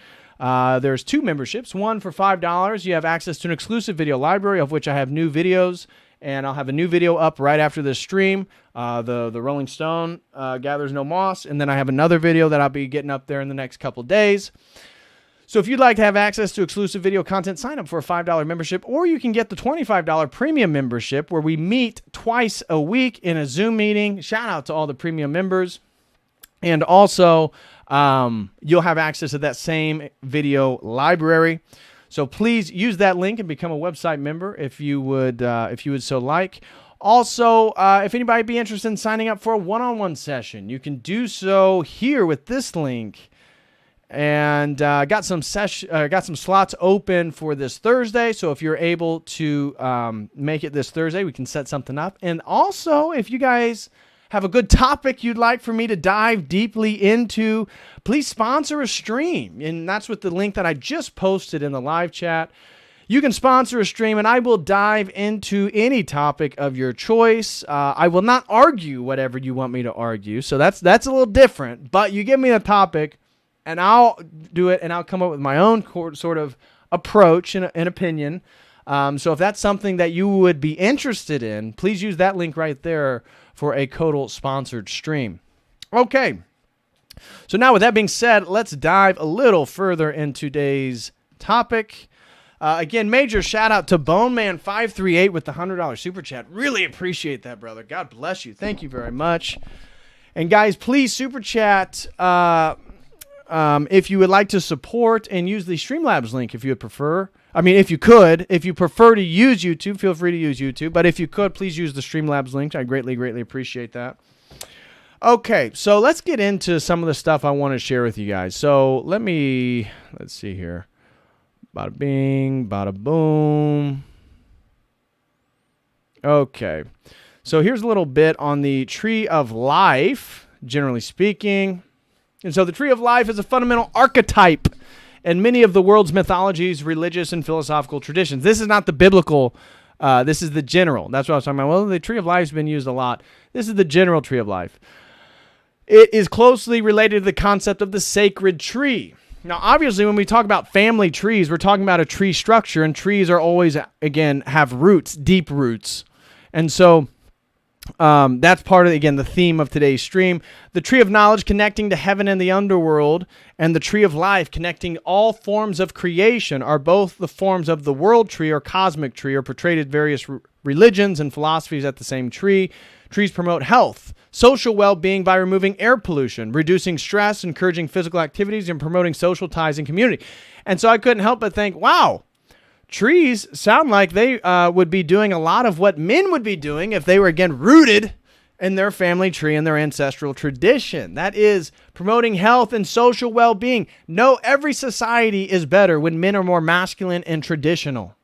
There's 2 memberships, one for $5. You have access to an exclusive video library of which I have new videos, and I'll have a new video up right after this stream. The Rolling Stone Gathers No Moss, and then I have another video that I'll be getting up there in the next couple days. So if you'd like to have access to exclusive video content, sign up for a $5 membership, or you can get the $25 premium membership where we meet twice a week in a Zoom meeting. Shout out to all the premium members. And also, you'll have access to that same video library. So please use that link and become a website member if you would so like. Also, if anybody be interested in signing up for a one-on-one session, you can do so here with this link. And got some slots open for this Thursday. So if you're able to make it this Thursday, we can set something up. And also, if you guys have a good topic you'd like for me to dive deeply into, please sponsor a stream. And that's with the link that I just posted in the live chat. You can sponsor a stream, and I will dive into any topic of your choice. I will not argue whatever you want me to argue. So that's a little different. But you give me a topic, and I'll do it, and I'll come up with my own sort of approach and opinion. So if that's something that you would be interested in, please use that link right there for a COTEL sponsored stream. Okay. So now with that being said, let's dive a little further into today's topic. Again, major shout out to BoneMan538 with the $100 super chat. Really appreciate that, brother. God bless you. Thank you very much. And guys, please super chat if you would like to support and use the Streamlabs link if you would prefer. If you could. If you prefer to use YouTube, feel free to use YouTube. But if you could, please use the Streamlabs link. I greatly appreciate that. Okay, so let's get into some of the stuff I want to share with you guys. So let's see here. Bada bing, bada boom. Okay, so here's a little bit on the Tree of Life, generally speaking. And so the Tree of Life is a fundamental archetype in many of the world's mythologies, religious, and philosophical traditions. This is not the biblical This is the general. That's what I was talking about. Well, the tree of life has been used a lot. This is the general tree of life. It is closely related to the concept of the sacred tree. Now, obviously, when we talk about family trees, we're talking about a tree structure, and trees are always, again, have roots, deep roots. And so that's part of, again, the theme of today's stream. The tree of knowledge connecting to heaven and the underworld, and the tree of life connecting all forms of creation are both the forms of the world tree or cosmic tree, or portrayed in various religions and philosophies at the same tree. Trees promote health, social well-being by removing air pollution, reducing stress, encouraging physical activities, and promoting social ties and community. And so I couldn't help but think, wow, trees sound like they would be doing a lot of what men would be doing if they were, again, rooted in their family tree and their ancestral tradition. That is promoting health and social well-being. No, every society is better when men are more masculine and traditional.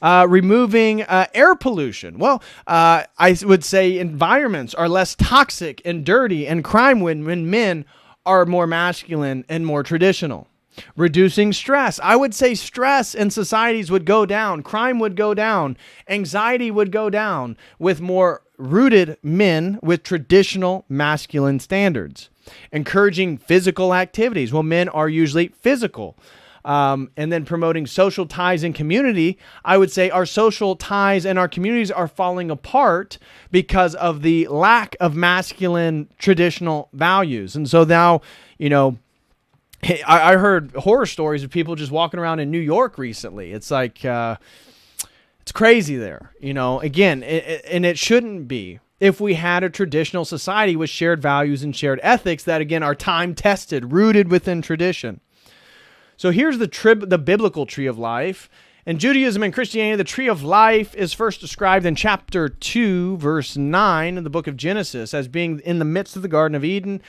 Removing air pollution. Well, I would say environments are less toxic and dirty and crime when men are more masculine and more traditional. Reducing stress. I would say stress in societies would go down. Crime would go down. Anxiety would go down with more rooted men with traditional masculine standards. Encouraging physical activities. Well, men are usually physical. And then promoting social ties and community. I would say our social ties and our communities are falling apart because of the lack of masculine traditional values. And so now, I heard horror stories of people just walking around in New York recently. It's like, it's crazy there, again, and it shouldn't be. If we had a traditional society with shared values and shared ethics that, again, are time-tested, rooted within tradition. So here's the biblical tree of life. In Judaism and Christianity, the tree of life is first described in chapter 2, verse 9 in the book of Genesis as being in the midst of the Garden of Eden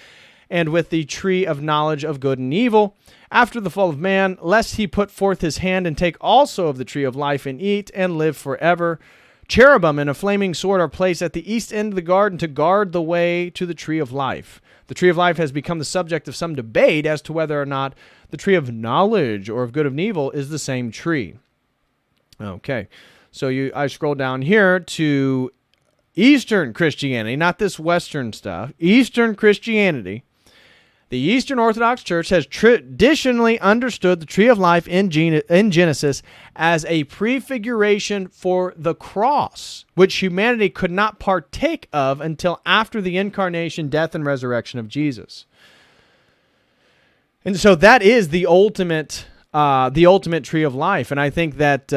and with the tree of knowledge of good and evil. After the fall of man, lest he put forth his hand and take also of the tree of life and eat and live forever. Cherubim and a flaming sword are placed at the east end of the garden to guard the way to the tree of life. The tree of life has become the subject of some debate as to whether or not the tree of knowledge or of good and evil is the same tree. Okay, so I scroll down here to Eastern Christianity, not this Western stuff. Eastern Christianity. The Eastern Orthodox Church has traditionally understood the tree of life in Genesis as a prefiguration for the cross, which humanity could not partake of until after the incarnation, death, and resurrection of Jesus. And so that is the ultimate tree of life. And I think that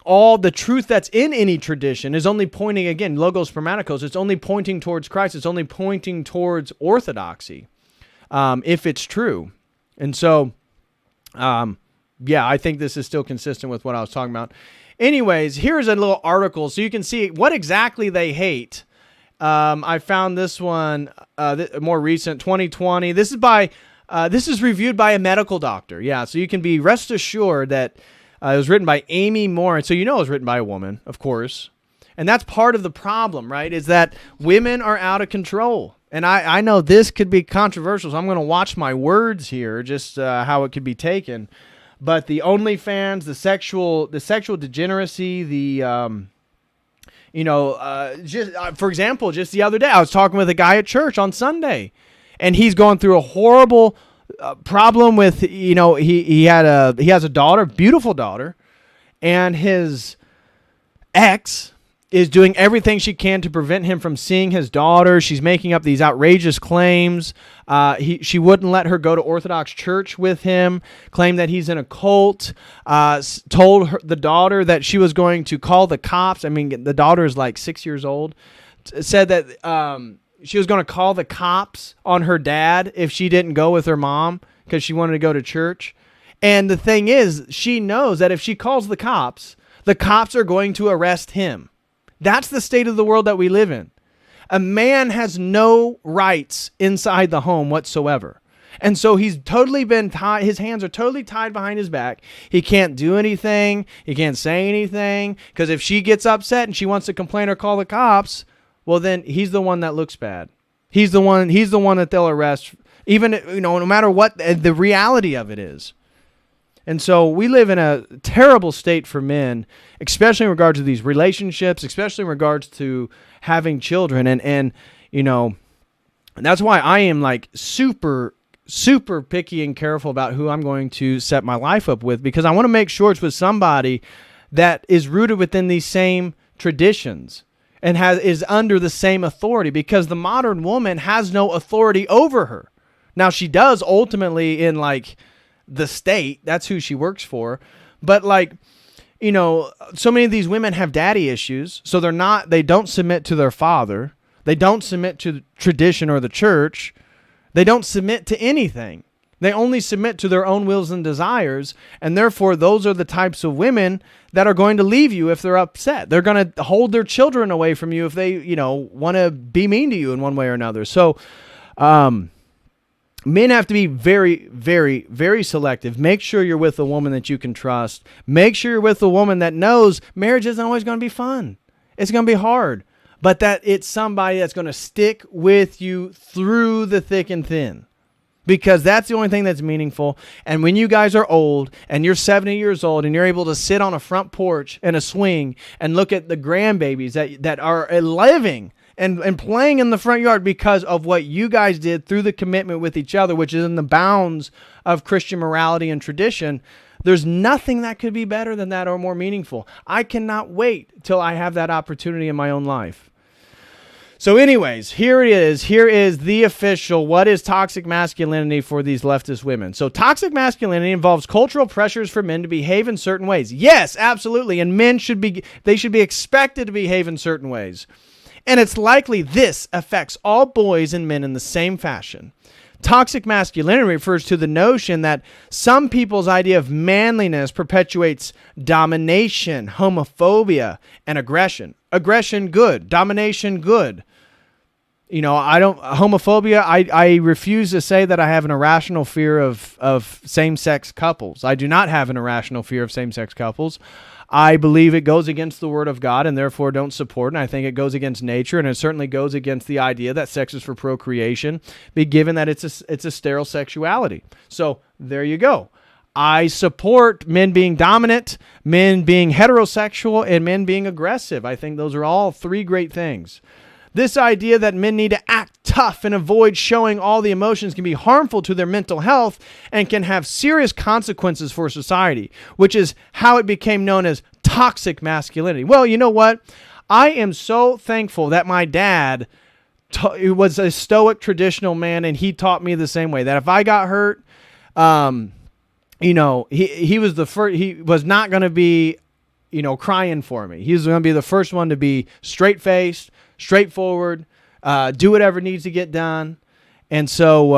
all the truth that's in any tradition is only pointing, again, logos spermaticos, it's only pointing towards Christ. It's only pointing towards orthodoxy, if it's true. And so, I think this is still consistent with what I was talking about. Anyways, here's a little article so you can see what exactly they hate. I found this one more recent, 2020. This is reviewed by a medical doctor. Yeah, so you can be rest assured that it was written by Amy Moore. And so it was written by a woman, of course. And that's part of the problem, right, is that women are out of control. And I know this could be controversial, so I'm going to watch my words here, just how it could be taken. But the OnlyFans, the sexual degeneracy, for example, just the other day, I was talking with a guy at church on Sunday, and he's going through a horrible problem with, he has a daughter, beautiful daughter, and his ex is doing everything she can to prevent him from seeing his daughter. She's making up these outrageous claims. She wouldn't let her go to Orthodox church with him, claimed that he's in a cult, told the daughter that she was going to call the cops. I mean, the daughter is like 6 years old. Said that she was going to call the cops on her dad if she didn't go with her mom because she wanted to go to church. And the thing is, she knows that if she calls the cops are going to arrest him. That's the state of the world that we live in. A man has no rights inside the home whatsoever. And so he's totally been tied. His hands are totally tied behind his back. He can't do anything. He can't say anything. Because if she gets upset and she wants to complain or call the cops, well, then he's the one that looks bad. He's the one that they'll arrest, even, no matter what the reality of it is. And so we live in a terrible state for men, especially in regards to these relationships, especially in regards to having children. And you know, that's why I am like super picky and careful about who I'm going to set my life up with, because I want to make sure it's with somebody that is rooted within these same traditions and is under the same authority, because the modern woman has no authority over her. Now, she does ultimately in like the state. That's who she works for. But like, you know, so many of these women have daddy issues. So they don't submit to their father. They don't submit to tradition or the church. They don't submit to anything. They only submit to their own wills and desires. And therefore, those are the types of women that are going to leave you if they're upset. They're going to hold their children away from you if they, you know, want to be mean to you in one way or another. So, men have to be very, very, very selective. Make sure you're with a woman that you can trust. Make sure you're with a woman that knows marriage isn't always going to be fun. It's going to be hard. But that it's somebody that's going to stick with you through the thick and thin. Because that's the only thing that's meaningful. And when you guys are old and you're 70 years old and you're able to sit on a front porch and a swing and look at the grandbabies that are living and playing in the front yard because of what you guys did through the commitment with each other, which is in the bounds of Christian morality and tradition, there's nothing that could be better than that or more meaningful. I cannot wait till I have that opportunity in my own life. So anyways, here it is. Here is the official, what is toxic masculinity for these leftist women? So toxic masculinity involves cultural pressures for men to behave in certain ways. Yes, absolutely. And men should be expected to behave in certain ways. And it's likely this affects all boys and men in the same fashion. Toxic masculinity refers to the notion that some people's idea of manliness perpetuates domination, homophobia, and aggression. Aggression, good. Domination, good. You know, homophobia, I refuse to say that I have an irrational fear of same-sex couples. I do not have an irrational fear of same-sex couples. I believe it goes against the word of God and therefore don't support it. And I think it goes against nature, and it certainly goes against the idea that sex is for procreation, given that it's a sterile sexuality. So there you go. I support men being dominant, men being heterosexual, and men being aggressive. I think those are all three great things. This idea that men need to act tough and avoid showing all the emotions can be harmful to their mental health and can have serious consequences for society, which is how it became known as toxic masculinity. Well, you know what? I am so thankful that my dad was a stoic, traditional man, and he taught me the same way, that if I got hurt, you know, he was the first. He was not going to be, you know, crying for me. He was going to be the first one to be straight-faced, straightforward, do whatever needs to get done. And so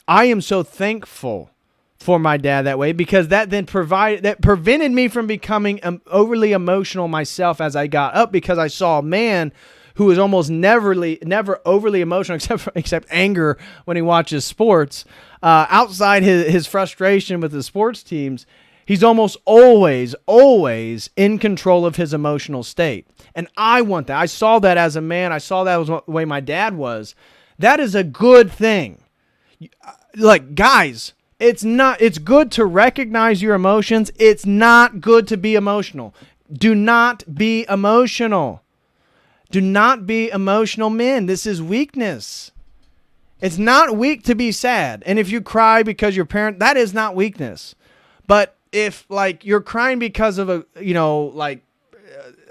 I am so thankful for my dad that way, because that then prevented me from becoming overly emotional myself as I got up, because I saw a man who was almost never overly emotional except anger when he watches sports. Outside his frustration with the sports teams, he's almost always in control of his emotional state. And I want that. I saw that as a man. I saw that was the way my dad was. That is a good thing. Like, guys, it's good to recognize your emotions. It's not good to be emotional. Do not be emotional. Do not be emotional men. This is weakness. It's not weak to be sad. And if you cry because your parent, that is not weakness. But if like you're crying because of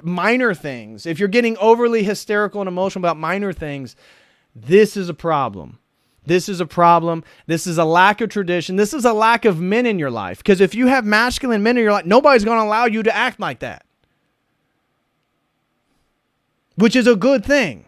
minor things, if you're getting overly hysterical and emotional about minor things, this is a problem. This is a problem. This is a lack of tradition. This is a lack of men in your life. Because if you have masculine men in your life, nobody's going to allow you to act like that, which is a good thing.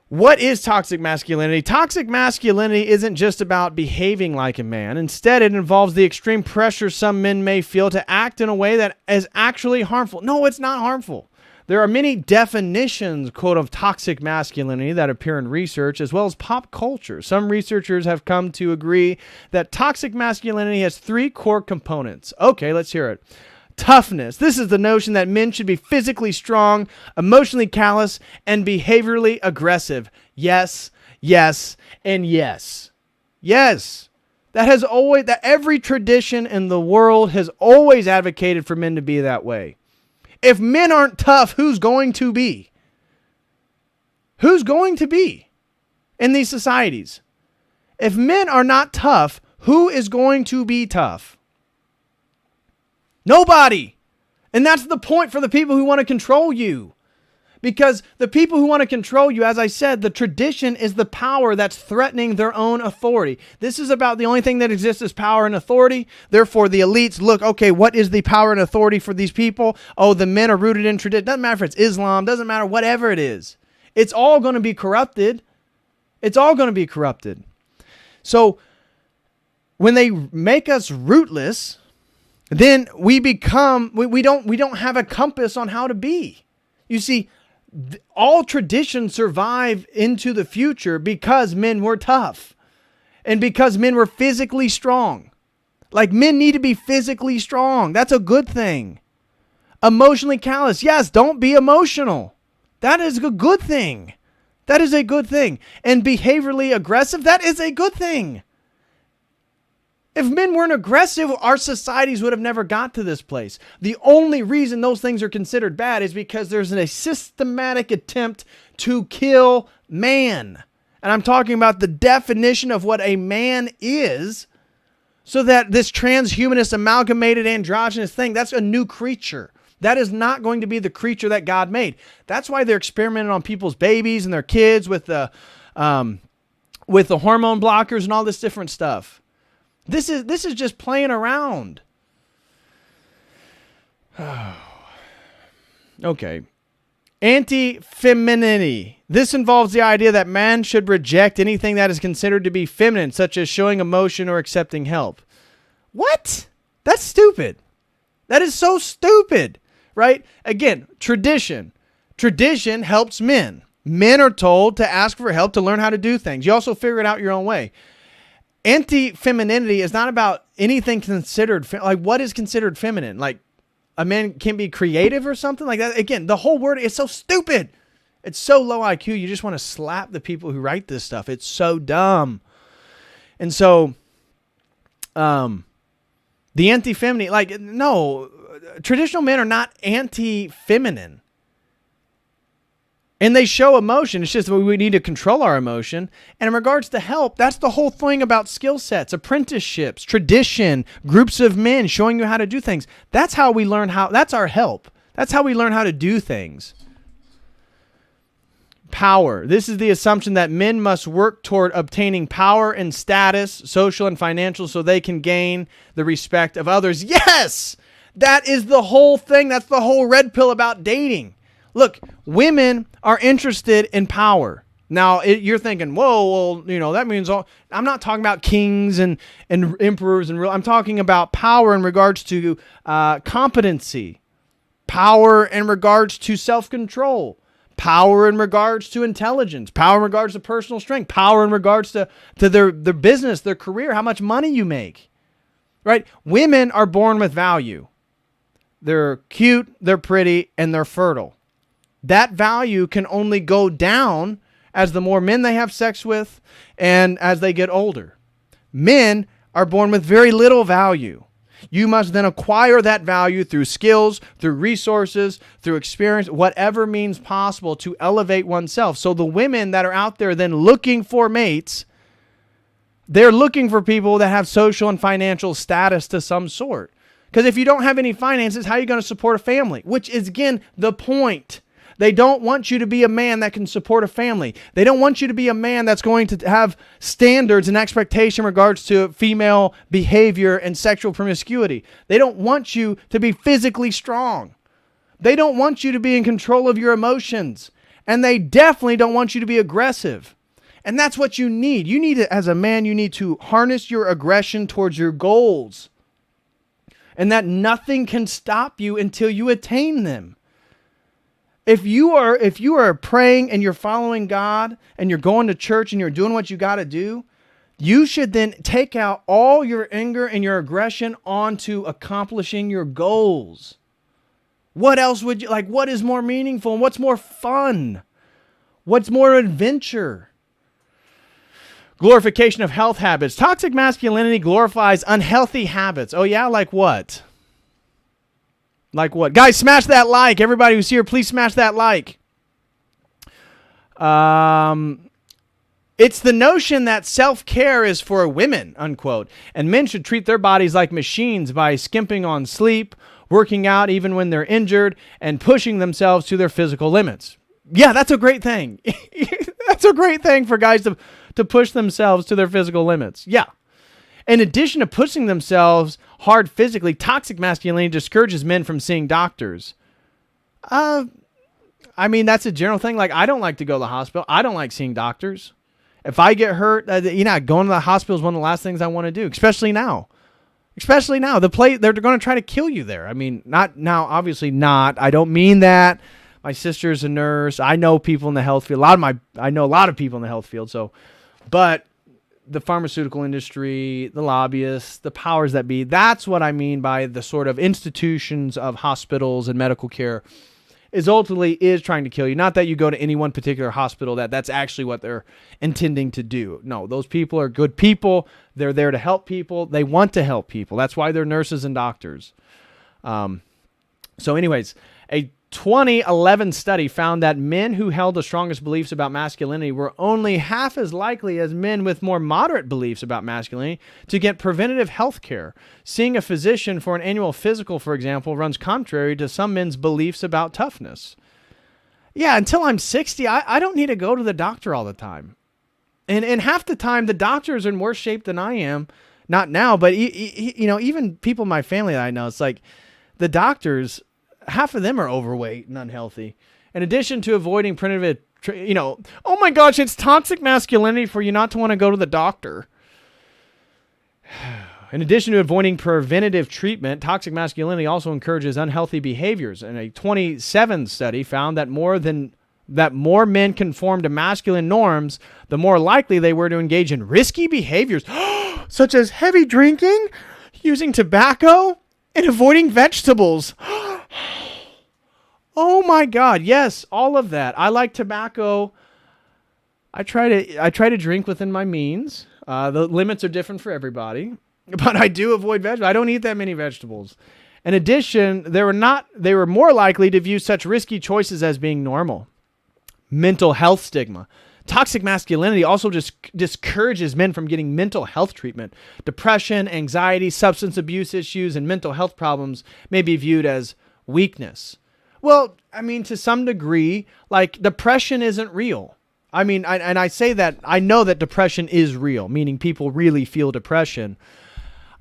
What is toxic masculinity? Toxic masculinity isn't just about behaving like a man. Instead, it involves the extreme pressure some men may feel to act in a way that is actually harmful. No, it's not harmful. There are many definitions, quote, of toxic masculinity that appear in research as well as pop culture. Some researchers have come to agree that toxic masculinity has three core components. Okay, let's hear it. Toughness. This is the notion that men should be physically strong, emotionally callous, and behaviorally aggressive. Yes, yes, and yes. Yes. That every tradition in the world has always advocated for men to be that way. If men aren't tough, who's going to be? Who's going to be in these societies? If men are not tough, who is going to be tough? Nobody. And that's the point for the people who want to control you. Because the people who want to control you, as I said, the tradition is the power that's threatening their own authority. This is about the only thing that exists is power and authority. Therefore, the elites look, okay, what is the power and authority for these people? Oh, the men are rooted in tradition. Doesn't matter if it's Islam. Doesn't matter whatever it is. It's all going to be corrupted. It's all going to be corrupted. So when they make us rootless, then we become, we don't have a compass on how to be. You see, all traditions survive into the future because men were tough and because men were physically strong. Like, men need to be physically strong. That's a good thing. Emotionally callous. Yes, don't be emotional. That is a good thing. That is a good thing. And behaviorally aggressive, that is a good thing. If men weren't aggressive, our societies would have never got to this place. The only reason those things are considered bad is because there's a systematic attempt to kill man. And I'm talking about the definition of what a man is, so that this transhumanist amalgamated androgynous thing, that's a new creature. That is not going to be the creature that God made. That's why they're experimenting on people's babies and their kids with the hormone blockers and all this different stuff. This is just playing around. Okay. Anti-Femininity. This involves the idea that man should reject anything that is considered to be feminine, such as showing emotion or accepting help. What? That's stupid. That is so stupid, right? Again, tradition. Tradition helps men. Men are told to ask for help to learn how to do things. You also figure it out your own way. Anti-femininity is not about anything considered, like, what is considered feminine? Like, a man can be creative or something like that. Again, the whole word is so stupid. It's so low IQ. You just want to slap the people who write this stuff. It's so dumb. And so, the anti-feminine, like, no, traditional men are not anti-feminine. And they show emotion. It's just that we need to control our emotion. And in regards to help, that's the whole thing about skill sets, apprenticeships, tradition, groups of men showing you how to do things. That's how we learn how, that's our help. That's how we learn how to do things. Power. This is the assumption that men must work toward obtaining power and status, social and financial, so they can gain the respect of others. Yes! That is the whole thing. That's the whole red pill about dating. Look, women are interested in power. Now, you're thinking, whoa, well, that means all. I'm not talking about kings and emperors and real. I'm talking about power in regards to competency, power in regards to self-control, power in regards to intelligence, power in regards to personal strength, power in regards to their business, their career, how much money you make, right? Women are born with value. They're cute, they're pretty, and they're fertile. That value can only go down as the more men they have sex with and as they get older. Men are born with very little value. You must then acquire that value through skills, through resources, through experience, whatever means possible to elevate oneself. So the women that are out there then looking for mates, they're looking for people that have social and financial status to some sort. Because if you don't have any finances, how are you going to support a family? Which is, again, the point. They don't want you to be a man that can support a family. They don't want you to be a man that's going to have standards and expectation in regards to female behavior and sexual promiscuity. They don't want you to be physically strong. They don't want you to be in control of your emotions. And they definitely don't want you to be aggressive. And that's what you need. You need to, as a man, you need to harness your aggression towards your goals. And that nothing can stop you until you attain them. If you are praying and you're following God and you're going to church and you're doing what you got to do, you should then take out all your anger and your aggression onto accomplishing your goals. What else would you like? What is more meaningful and what's more fun? What's more adventure? Glorification of health habits. Toxic masculinity glorifies unhealthy habits. Oh yeah, like what? Like what? Guys, smash that like. Everybody who's here, please smash that like. It's the notion that self-care is for women, unquote, and men should treat their bodies like machines by skimping on sleep, working out even when they're injured, and pushing themselves to their physical limits. Yeah, that's a great thing. That's a great thing for guys to push themselves to their physical limits. Yeah. In addition to pushing themselves hard physically, toxic masculinity discourages men from seeing doctors. I mean, that's a general thing. Like, I don't like to go to the hospital. I don't like seeing doctors. If I get hurt, going to the hospital is one of the last things I want to do, especially now. Especially now. They're going to try to kill you there. I mean, not now, obviously not. I don't mean that. My sister's a nurse. I know people in the health field. I know a lot of people in the health field. But the pharmaceutical industry, the lobbyists, the powers that be, that's what I mean by the sort of institutions of hospitals and medical care is ultimately trying to kill you. Not that you go to any one particular hospital, that's actually what they're intending to do. No, those people are good people. They're there to help people. They want to help people. That's why they're nurses and doctors. So anyways, a 2011 study found that men who held the strongest beliefs about masculinity were only half as likely as men with more moderate beliefs about masculinity to get preventative health care. Seeing a physician for an annual physical, for example, runs contrary to some men's beliefs about toughness. Yeah, until I'm 60, I don't need to go to the doctor all the time. And half the time, the doctors are in worse shape than I am. Not now, but even people in my family that I know, it's like the doctors, half of them are overweight and unhealthy. In addition to avoiding preventative, oh my gosh, it's toxic masculinity for you not to want to go to the doctor. In addition to avoiding preventative treatment, toxic masculinity also encourages unhealthy behaviors. And a 2017 study found that more men conform to masculine norms, the more likely they were to engage in risky behaviors, such as heavy drinking, using tobacco, and avoiding vegetables. Oh my God. Yes, all of that. I like tobacco. I try to drink within my means. The limits are different for everybody, but I do avoid vegetables. I don't eat that many vegetables. In addition, they were more likely to view such risky choices as being normal. Mental health stigma. Toxic masculinity also just discourages men from getting mental health treatment. Depression, anxiety, substance abuse issues, and mental health problems may be viewed as weakness. Well, I mean, to some degree, like, depression isn't real. I mean, I say that, I know that depression is real, meaning people really feel depression.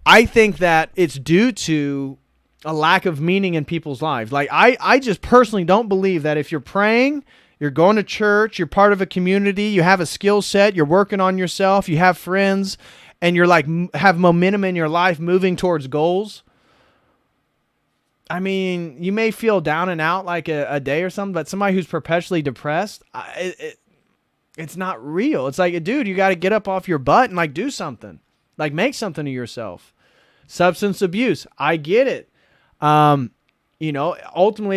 I think that it's due to a lack of meaning in people's lives. Like, I just personally don't believe that if you're praying, you're going to church, you're part of a community, you have a skill set, you're working on yourself, you have friends, and you're like, have momentum in your life moving towards goals. I mean, you may feel down and out like a day or something, but somebody who's perpetually depressed, it's not real. It's like, dude, you got to get up off your butt and like do something, like make something of yourself. Substance abuse, I get it. Ultimately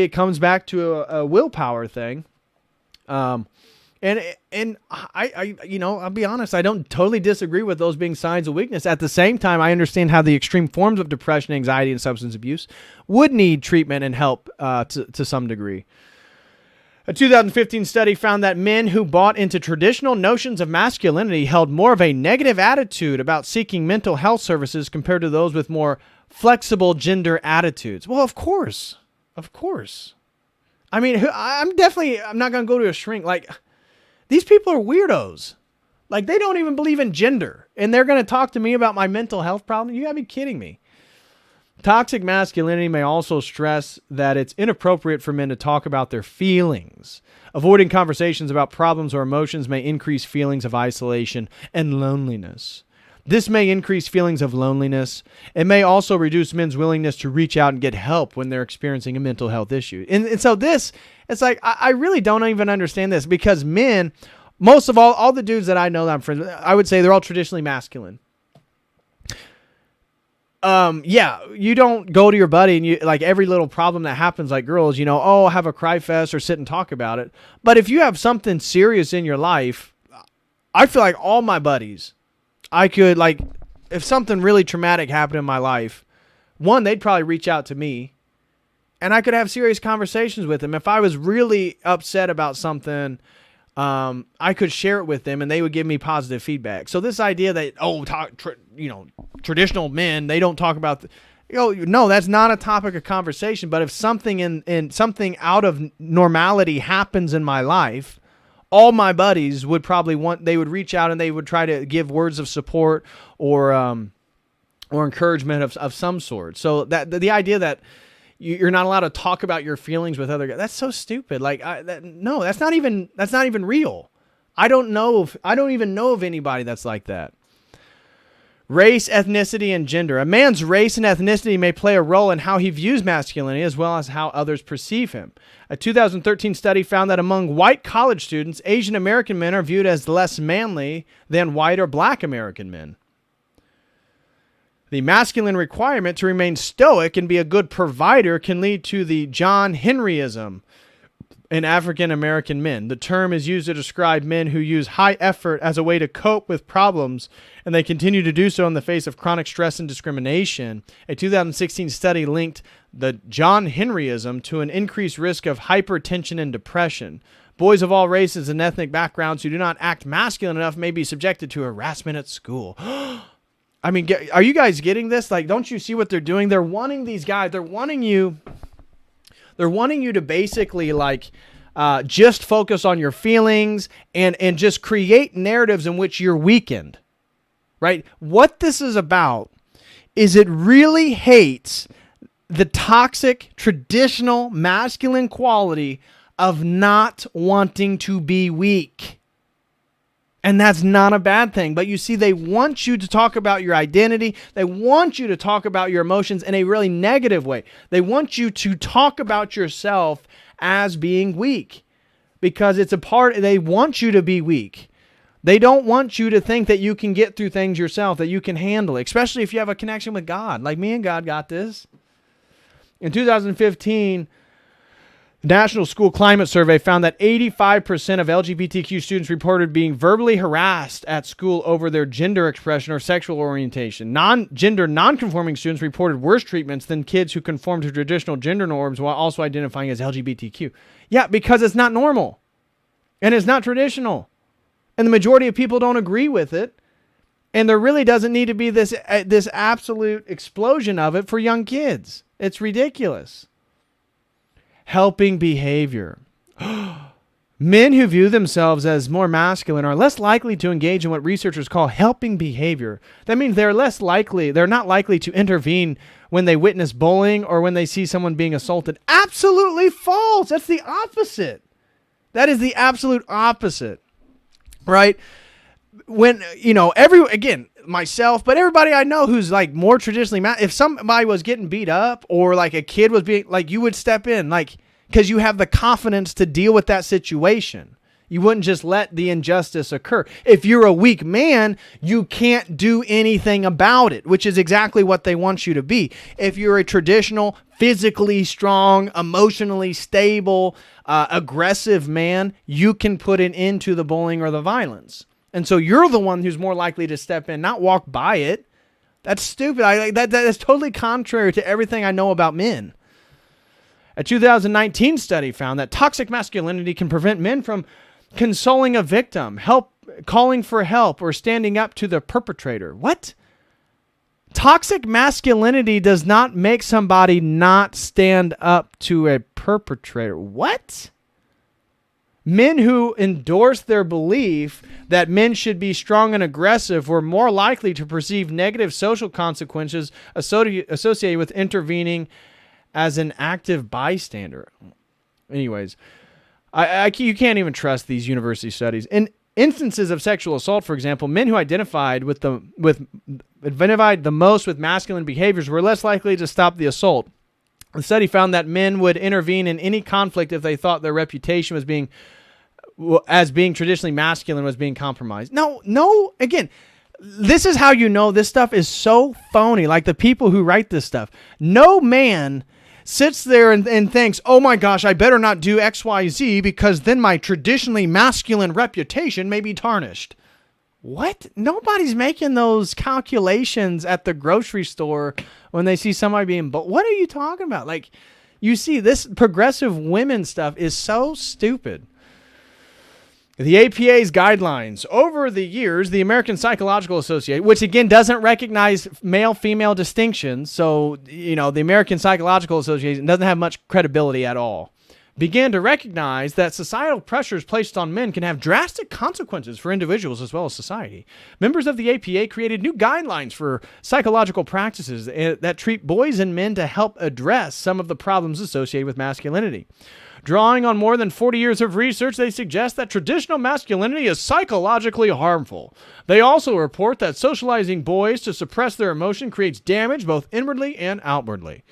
it comes back to a willpower thing. And I'll be honest, I don't totally disagree with those being signs of weakness. At the same time, I understand how the extreme forms of depression, anxiety, and substance abuse would need treatment and help to some degree. A 2015 study found that men who bought into traditional notions of masculinity held more of a negative attitude about seeking mental health services compared to those with more flexible gender attitudes. Well, of course. I mean, I'm not going to go to a shrink. Like, these people are weirdos. Like, they don't even believe in gender. And they're going to talk to me about my mental health problem? You got to be kidding me. Toxic masculinity may also stress that it's inappropriate for men to talk about their feelings. Avoiding conversations about problems or emotions may increase feelings of isolation and loneliness. This may increase feelings of loneliness. It may also reduce men's willingness to reach out and get help when they're experiencing a mental health issue. And so it's like, I really don't even understand this, because men, most of all the dudes that I know that I'm friends with, I would say they're all traditionally masculine. You don't go to your buddy and you, like, every little problem that happens, like girls, have a cry fest or sit and talk about it. But if you have something serious in your life, I feel like all my buddies, I could, like, if something really traumatic happened in my life, one, they'd probably reach out to me, and I could have serious conversations with them. If I was really upset about something, I could share it with them, and they would give me positive feedback. So this idea that, traditional men, they don't talk about, no, that's not a topic of conversation. But if something in something out of normality happens in my life, all my buddies would probably they would reach out and they would try to give words of support or encouragement of some sort. So that the idea that you're not allowed to talk about your feelings with other guys, that's so stupid. Like, no, that's not even real. I don't even know of anybody that's like that. Race, ethnicity, and gender. A man's race and ethnicity may play a role in how he views masculinity as well as how others perceive him. A 2013 study found that among white college students, Asian American men are viewed as less manly than white or black American men. The masculine requirement to remain stoic and be a good provider can lead to the John Henryism in African American men. The term is used to describe men who use high effort as a way to cope with problems, and they continue to do so in the face of chronic stress and discrimination. A 2016 study linked the John Henryism to an increased risk of hypertension and depression. Boys of all races and ethnic backgrounds who do not act masculine enough may be subjected to harassment at school. I mean, are you guys getting this? Like, don't you see what they're doing? They're wanting these guys. They're wanting you to basically, like, just focus on your feelings and just create narratives in which you're weakened, right? What this is about is it really hates the toxic, traditional, masculine quality of not wanting to be weak. And that's not a bad thing. But you see, they want you to talk about your identity. They want you to talk about your emotions in a really negative way. They want you to talk about yourself as being weak because they want you to be weak. They don't want you to think that you can get through things yourself, that you can handle it, especially if you have a connection with God. Like, me and God got this. In 2015, the National School Climate Survey found that 85% of LGBTQ students reported being verbally harassed at school over their gender expression or sexual orientation. Non-conforming students reported worse treatments than kids who conform to traditional gender norms while also identifying as LGBTQ. Yeah, because it's not normal. And it's not traditional. And the majority of people don't agree with it. And there really doesn't need to be this absolute explosion of it for young kids. It's ridiculous. Helping behavior. Men who view themselves as more masculine are less likely to engage in what researchers call helping behavior. That means they're not likely to intervene when they witness bullying or when they see someone being assaulted. Absolutely false. That's the opposite. That is the absolute opposite. Right? When, myself, but everybody I know who's like more traditionally, if somebody was getting beat up or like a kid was being, like, you would step in, like, because you have the confidence to deal with that situation. You wouldn't just let the injustice occur. If you're a weak man, you can't do anything about it, which is exactly what they want you to be. If you're a traditional, physically strong, emotionally stable, aggressive man, you can put an end to the bullying or the violence. And so you're the one who's more likely to step in, not walk by it. That's stupid. That is totally contrary to everything I know about men. A 2019 study found that toxic masculinity can prevent men from consoling a victim, calling for help, or standing up to the perpetrator. What? Toxic masculinity does not make somebody not stand up to a perpetrator. What? Men who endorse their belief that men should be strong and aggressive were more likely to perceive negative social consequences associated with intervening as an active bystander. Anyways, you can't even trust these university studies. In instances of sexual assault, for example, men who identified the most with masculine behaviors were less likely to stop the assault. The study found that men would intervene in any conflict if they thought their reputation was being traditionally masculine was being compromised. No, again, this is how you know this stuff is so phony. Like, the people who write this stuff. No man sits there and thinks, oh my gosh, I better not do XYZ because then my traditionally masculine reputation may be tarnished. What? Nobody's making those calculations at the grocery store when they see somebody being, but what are you talking about? Like, you see, this progressive women stuff is so stupid. The APA's guidelines. Over the years, the American Psychological Association, which again doesn't recognize male-female distinctions, so, the American Psychological Association doesn't have much credibility at all, began to recognize that societal pressures placed on men can have drastic consequences for individuals as well as society. Members of the APA created new guidelines for psychological practices that treat boys and men to help address some of the problems associated with masculinity. Drawing on more than 40 years of research, they suggest that traditional masculinity is psychologically harmful. They also report that socializing boys to suppress their emotion creates damage both inwardly and outwardly.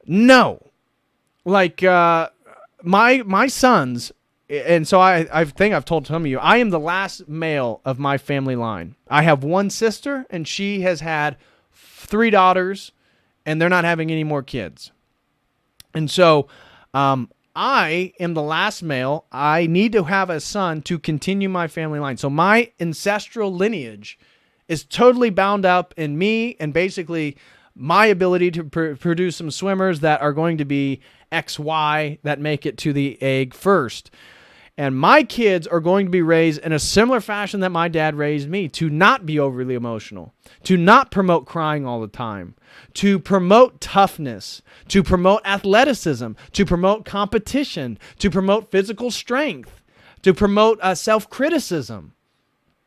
No. Like, my sons, and so I think I've told some of you, I am the last male of my family line. I have one sister, and she has had 3 daughters, and they're not having any more kids. And so I am the last male. I need to have a son to continue my family line. So my ancestral lineage is totally bound up in me and basically my ability to produce some swimmers that are going to be XY that make it to the egg first. And my kids are going to be raised in a similar fashion that my dad raised me, to not be overly emotional, to not promote crying all the time, to promote toughness, to promote athleticism, to promote competition, to promote physical strength, to promote self-criticism.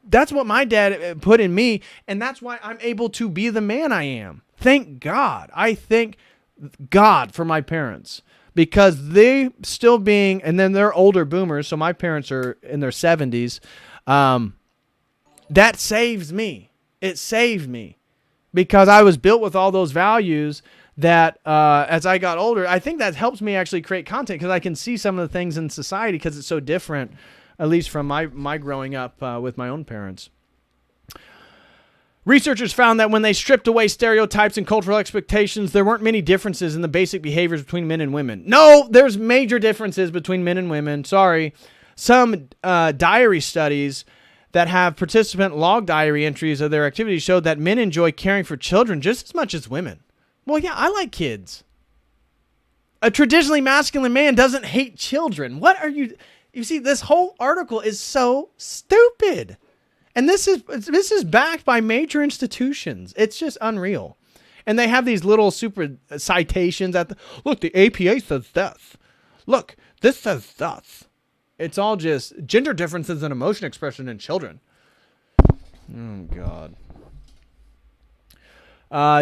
That's what my dad put in me, and that's why I'm able to be the man I am. Thank God. I thank God for my parents, because they still being, and then they're older boomers, so my parents are in their 70s. That saves me. It saved me because I was built with all those values that as I got older, I think that helps me actually create content because I can see some of the things in society because it's so different, at least from my growing up with my own parents. Researchers found that when they stripped away stereotypes and cultural expectations, there weren't many differences in the basic behaviors between men and women. No, there's major differences between men and women. Sorry. Some diary studies that have participant log diary entries of their activities showed that men enjoy caring for children just as much as women. Well, yeah, I like kids. A traditionally masculine man doesn't hate children. What are you... You see, this whole article is so stupid. And this is backed by major institutions. It's just unreal. And they have these little super citations at look, the APA says this. Look, this says this. It's all just gender differences in emotion expression in children. Oh, God.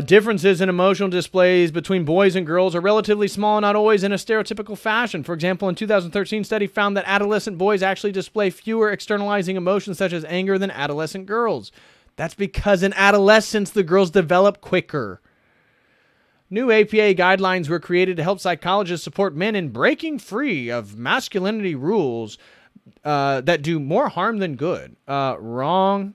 Differences in emotional displays between boys and girls are relatively small, not always in a stereotypical fashion. For example, in 2013 study found that adolescent boys actually display fewer externalizing emotions such as anger than adolescent girls. That's because in adolescence, the girls develop quicker. New APA guidelines were created to help psychologists support men in breaking free of masculinity rules that do more harm than good. Wrong.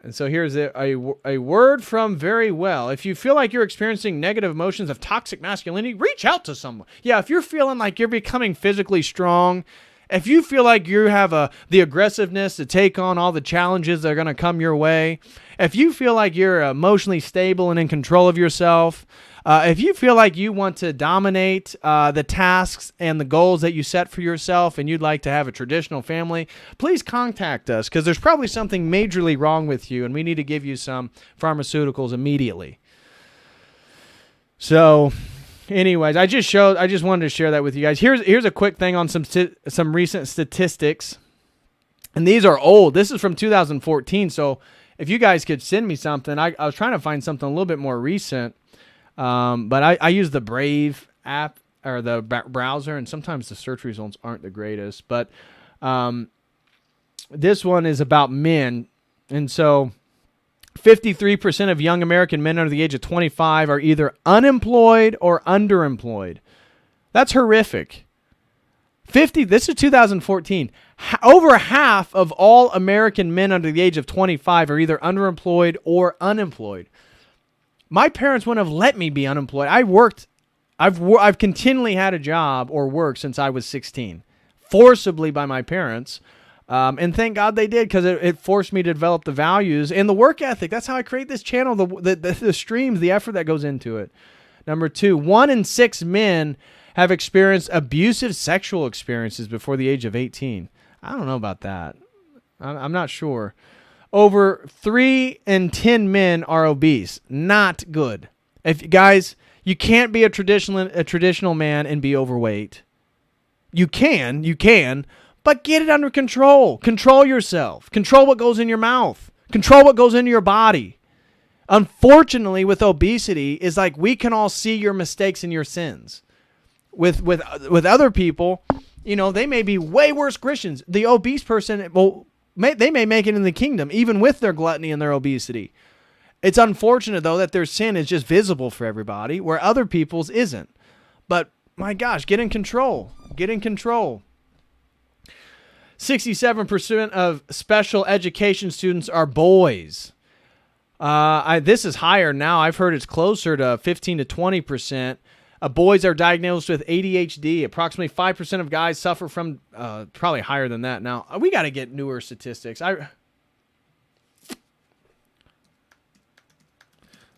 And so here's a word from Very Well. If you feel like you're experiencing negative emotions of toxic masculinity, reach out to someone. Yeah, if you're feeling like you're becoming physically strong, if you feel like you have the aggressiveness to take on all the challenges that are going to come your way, if you feel like you're emotionally stable and in control of yourself, if you feel like you want to dominate the tasks and the goals that you set for yourself and you'd like to have a traditional family, please contact us because there's probably something majorly wrong with you and we need to give you some pharmaceuticals immediately. So anyways, I just wanted to share that with you guys. Here's a quick thing on some recent statistics. And these are old. This is from 2014. So if you guys could send me something, I was trying to find something a little bit more recent. But I use the Brave app or the browser, and sometimes the search results aren't the greatest. But this one is about men. And so 53% of young American men under the age of 25 are either unemployed or underemployed. That's horrific. This is 2014. Over half of all American men under the age of 25 are either underemployed or unemployed. My parents wouldn't have let me be unemployed. I've continually had a job or work since I was 16, forcibly by my parents. And thank God they did, because it forced me to develop the values and the work ethic. That's how I create this channel, the streams, the effort that goes into it. Number 2, 1 in 6 men have experienced abusive sexual experiences before the age of 18. I don't know about that. I'm not sure. Over 3 in 10 men are obese. Not good. Guys, you can't be a traditional man and be overweight. You can, but get it under control. Control yourself. Control what goes in your mouth. Control what goes into your body. Unfortunately, with obesity, is like we can all see your mistakes and your sins. With other people, they may be way worse Christians. The obese person, they may make it in the kingdom, even with their gluttony and their obesity. It's unfortunate, though, that their sin is just visible for everybody, where other people's isn't. But, my gosh, get in control. Get in control. 67% of special education students are boys. This is higher now. I've heard it's closer to 15 to 20%. Boys are diagnosed with ADHD. Approximately 5% of guys suffer from, probably higher than that now. We got to get newer statistics.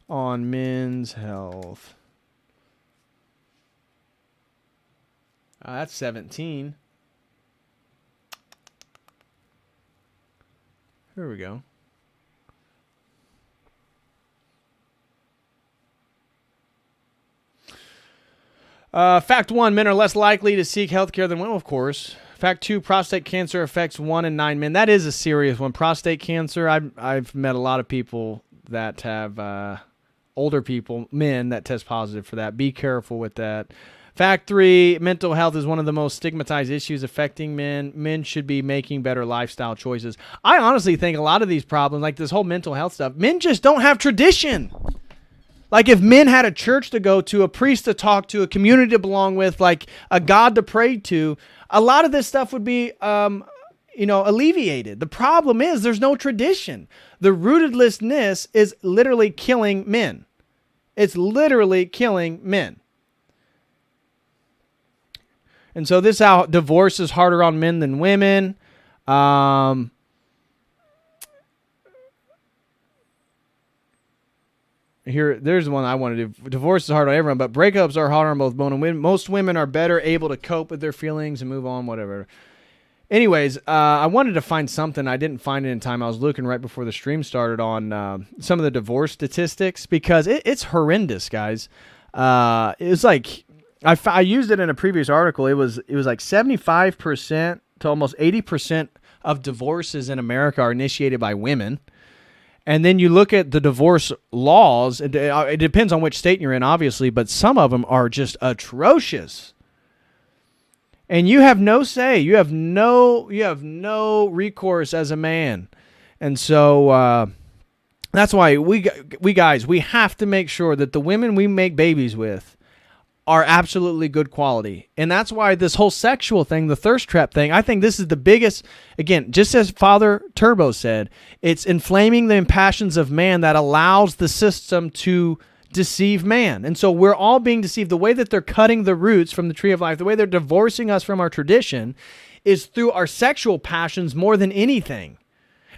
On men's health. That's 17. Here we go. Fact 1, men are less likely to seek health care than women, of course. Fact 2, prostate cancer affects 1 in 9 men. That is a serious one. Prostate cancer, I've met a lot of people that have, older people, men, that test positive for that. Be careful with that. Fact 3, mental health is one of the most stigmatized issues affecting men. Men should be making better lifestyle choices. I honestly think a lot of these problems, like this whole mental health stuff, men just don't have tradition. Like if men had a church to go to, a priest to talk to, a community to belong with, like a God to pray to, a lot of this stuff would be, alleviated. The problem is there's no tradition. The rootlessness is literally killing men. It's literally killing men. And so this is how divorce is harder on men than women. There's the one I want to do. Divorce is hard on everyone, but breakups are harder on both men and women. Most women are better able to cope with their feelings and move on, whatever. Anyways, I wanted to find something. I didn't find it in time. I was looking right before the stream started on some of the divorce statistics, because it's horrendous, guys. It's like I used it in a previous article. It was like 75% to almost 80% of divorces in America are initiated by women. And then you look at the divorce laws. It depends on which state you're in, obviously, but some of them are just atrocious. And you have no say. You have no recourse as a man. And so that's why we guys, we have to make sure that the women we make babies with are absolutely good quality. And that's why this whole sexual thing, the thirst trap thing, I think this is the biggest, again, just as Father Turbo said, it's inflaming the passions of man that allows the system to deceive man. And so we're all being deceived. The way that they're cutting the roots from the tree of life, the way they're divorcing us from our tradition is through our sexual passions more than anything.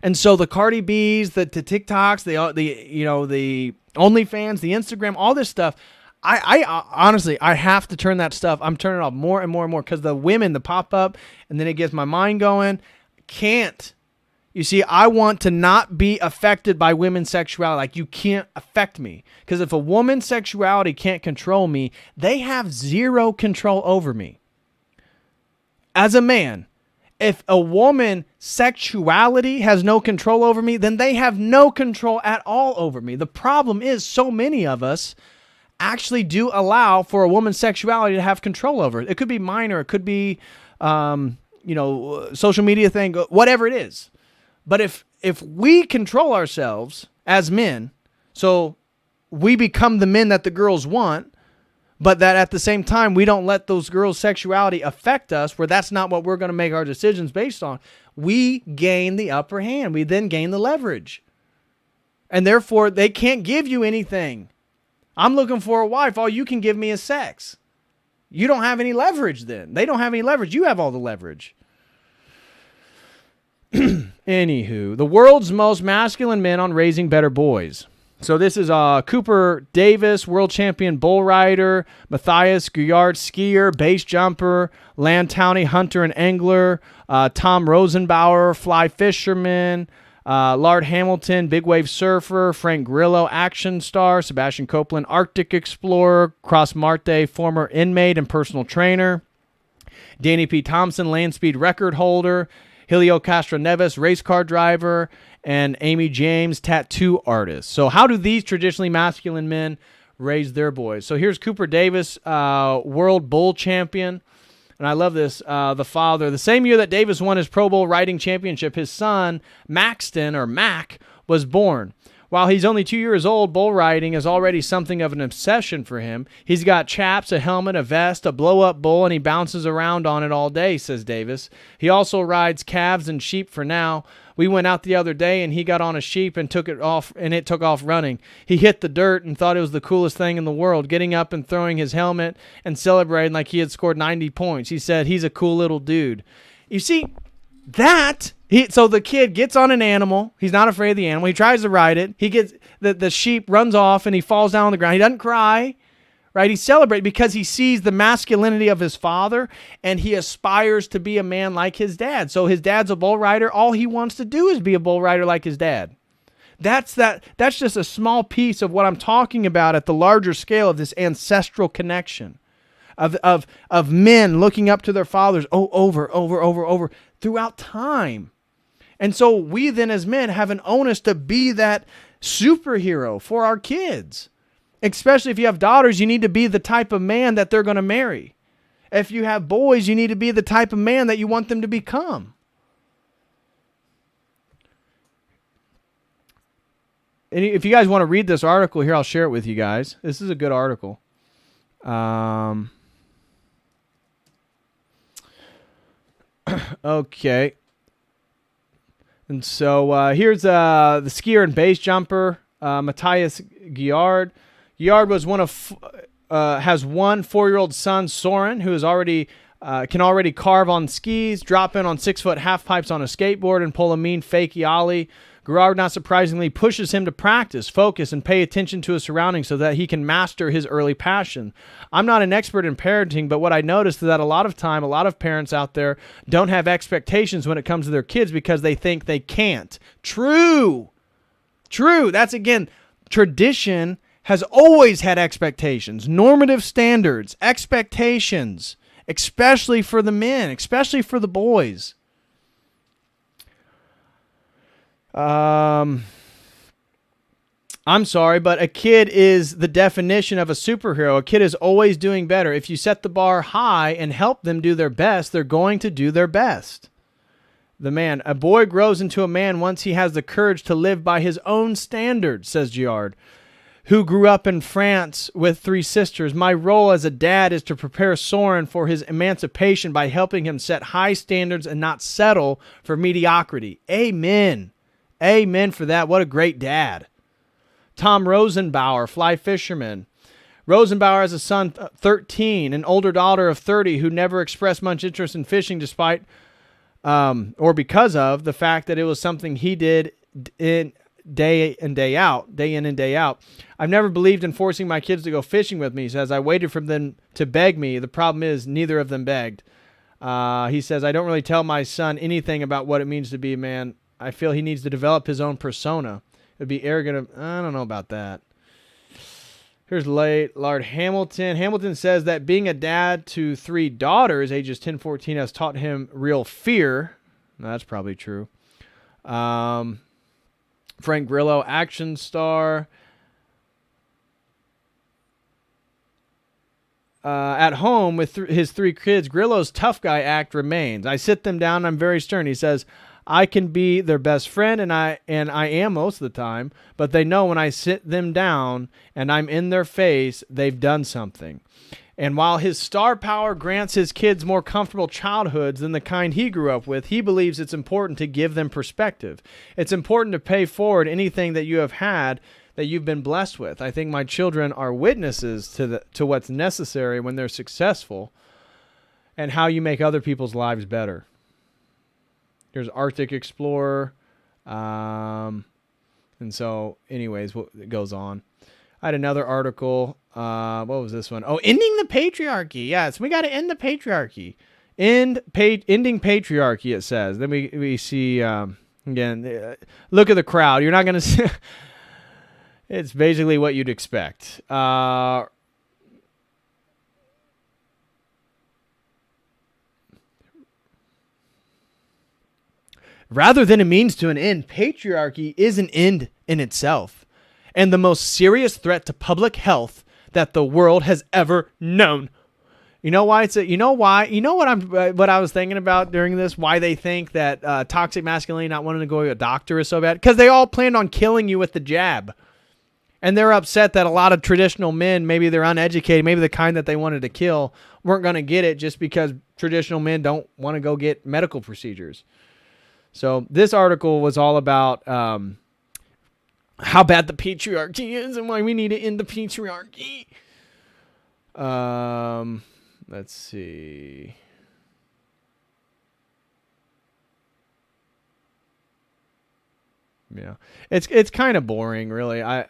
And so the Cardi B's, the TikToks, the OnlyFans, the Instagram, all this stuff, I honestly, I have to turn that stuff. I'm turning it off more and more and more because the women, the pop up, and then it gets my mind going. Can't. You see, I want to not be affected by women's sexuality. Like, you can't affect me. Because if a woman's sexuality can't control me, they have zero control over me. As a man, if a woman's sexuality has no control over me, then they have no control at all over me. The problem is so many of us actually do allow for a woman's sexuality to have control over it. It could be minor. It could be, social media thing, whatever it is. But if we control ourselves as men, so we become the men that the girls want, but that at the same time we don't let those girls' sexuality affect us, where that's not what we're going to make our decisions based on, we gain the upper hand. We then gain the leverage. And therefore, they can't give you anything. I'm looking for a wife. All you can give me is sex. You don't have any leverage then. They don't have any leverage. You have all the leverage. Anywho, the world's most masculine men on raising better boys. So this is Cooper Davis, world champion bull rider, Matthias Guyard, skier, base jumper, Landtowney hunter and angler, Tom Rosenbauer, fly fisherman, Lard Hamilton, big wave surfer, Frank Grillo, action star, Sebastian Copeland, Arctic explorer, Cross Marte, former inmate and personal trainer, Danny P. Thompson, land speed record holder, Helio Castro Neves, race car driver, and Amy James, tattoo artist. So how do these traditionally masculine men raise their boys? So here's Cooper Davis, world bull champion. And I love this, the father. The same year that Davis won his Pro Bowl riding championship, his son, Maxton, or Mac, was born. While he's only 2 years old, bull riding is already something of an obsession for him. He's got chaps, a helmet, a vest, a blow-up bull, and he bounces around on it all day, says Davis. He also rides calves and sheep for now. We went out the other day, and he got on a sheep and took it off running. He hit the dirt and thought it was the coolest thing in the world, getting up and throwing his helmet and celebrating like he had scored 90 points. He said he's a cool little dude. You see, so the kid gets on an animal. He's not afraid of the animal. He tries to ride it. He gets the sheep runs off and he falls down on the ground. He doesn't cry, right? He celebrates because he sees the masculinity of his father and he aspires to be a man like his dad. So his dad's a bull rider. All he wants to do is be a bull rider like his dad. That's just a small piece of what I'm talking about at the larger scale of this ancestral connection of men looking up to their fathers over throughout time. And so we then as men have an onus to be that superhero for our kids. Especially if you have daughters, you need to be the type of man that they're going to marry. If you have boys, you need to be the type of man that you want them to become. And if you guys want to read this article here, I'll share it with you guys. This is a good article. Okay. And so here's the skier and base jumper, Matthias Guyard. Guyard was has one 4-year-old son, Soren, who is can already carve on skis, drop in on 6-foot half pipes on a skateboard, and pull a mean fakey ollie. Guyard, not surprisingly, pushes him to practice, focus, and pay attention to his surroundings so that he can master his early passion. I'm not an expert in parenting, but what I noticed is that a lot of parents out there don't have expectations when it comes to their kids because they think they can't. True. That's, again, tradition has always had expectations, normative standards, expectations, especially for the men, especially for the boys. I'm sorry, but a kid is the definition of a superhero. A kid is always doing better. If you set the bar high and help them do their best, they're going to do their best. The man, a boy grows into a man once he has the courage to live by his own standards, says Giard, who grew up in France with 3 sisters. My role as a dad is to prepare Soren for his emancipation by helping him set high standards and not settle for mediocrity. Amen. Amen for that. What a great dad. Tom Rosenbauer, fly fisherman. Rosenbauer has a son, 13, an older daughter of 30, who never expressed much interest in fishing despite or because of the fact that it was something he did day in and day out. I've never believed in forcing my kids to go fishing with me. He says, I waited for them to beg me. The problem is neither of them begged. He says, I don't really tell my son anything about what it means to be a man. I feel he needs to develop his own persona. It would be arrogant. I don't know about that. Here's Lard Hamilton. Hamilton says that being a dad to 3 daughters, ages 10, 14, has taught him real fear. That's probably true. Frank Grillo, action star. At home with his 3 kids, Grillo's tough guy act remains. I sit them down. I'm very stern. He says, I can be their best friend, and I am most of the time, but they know when I sit them down and I'm in their face, they've done something. And while his star power grants his kids more comfortable childhoods than the kind he grew up with, he believes it's important to give them perspective. It's important to pay forward anything that you have had that you've been blessed with. I think my children are witnesses to what's necessary when they're successful and how you make other people's lives better. There's Arctic Explorer. And so, anyways, it goes on. I had another article. What was this one? Oh, ending the patriarchy. Yes, we got to end the patriarchy. Ending patriarchy, it says. Then we see, again, look at the crowd. You're not going to see... It's basically what you'd expect. Rather than a means to an end, patriarchy is an end in itself, and the most serious threat to public health that the world has ever known. You know why you know what I was thinking about during this? Why they think that toxic masculinity, not wanting to go to a doctor, is so bad? Because they all planned on killing you with the jab. And they're upset that a lot of traditional men, maybe they're uneducated, maybe the kind that they wanted to kill, weren't going to get it just because traditional men don't want to go get medical procedures. So this article was all about how bad the patriarchy is and why we need to end the patriarchy. Let's see. Yeah, it's kind of boring, really. I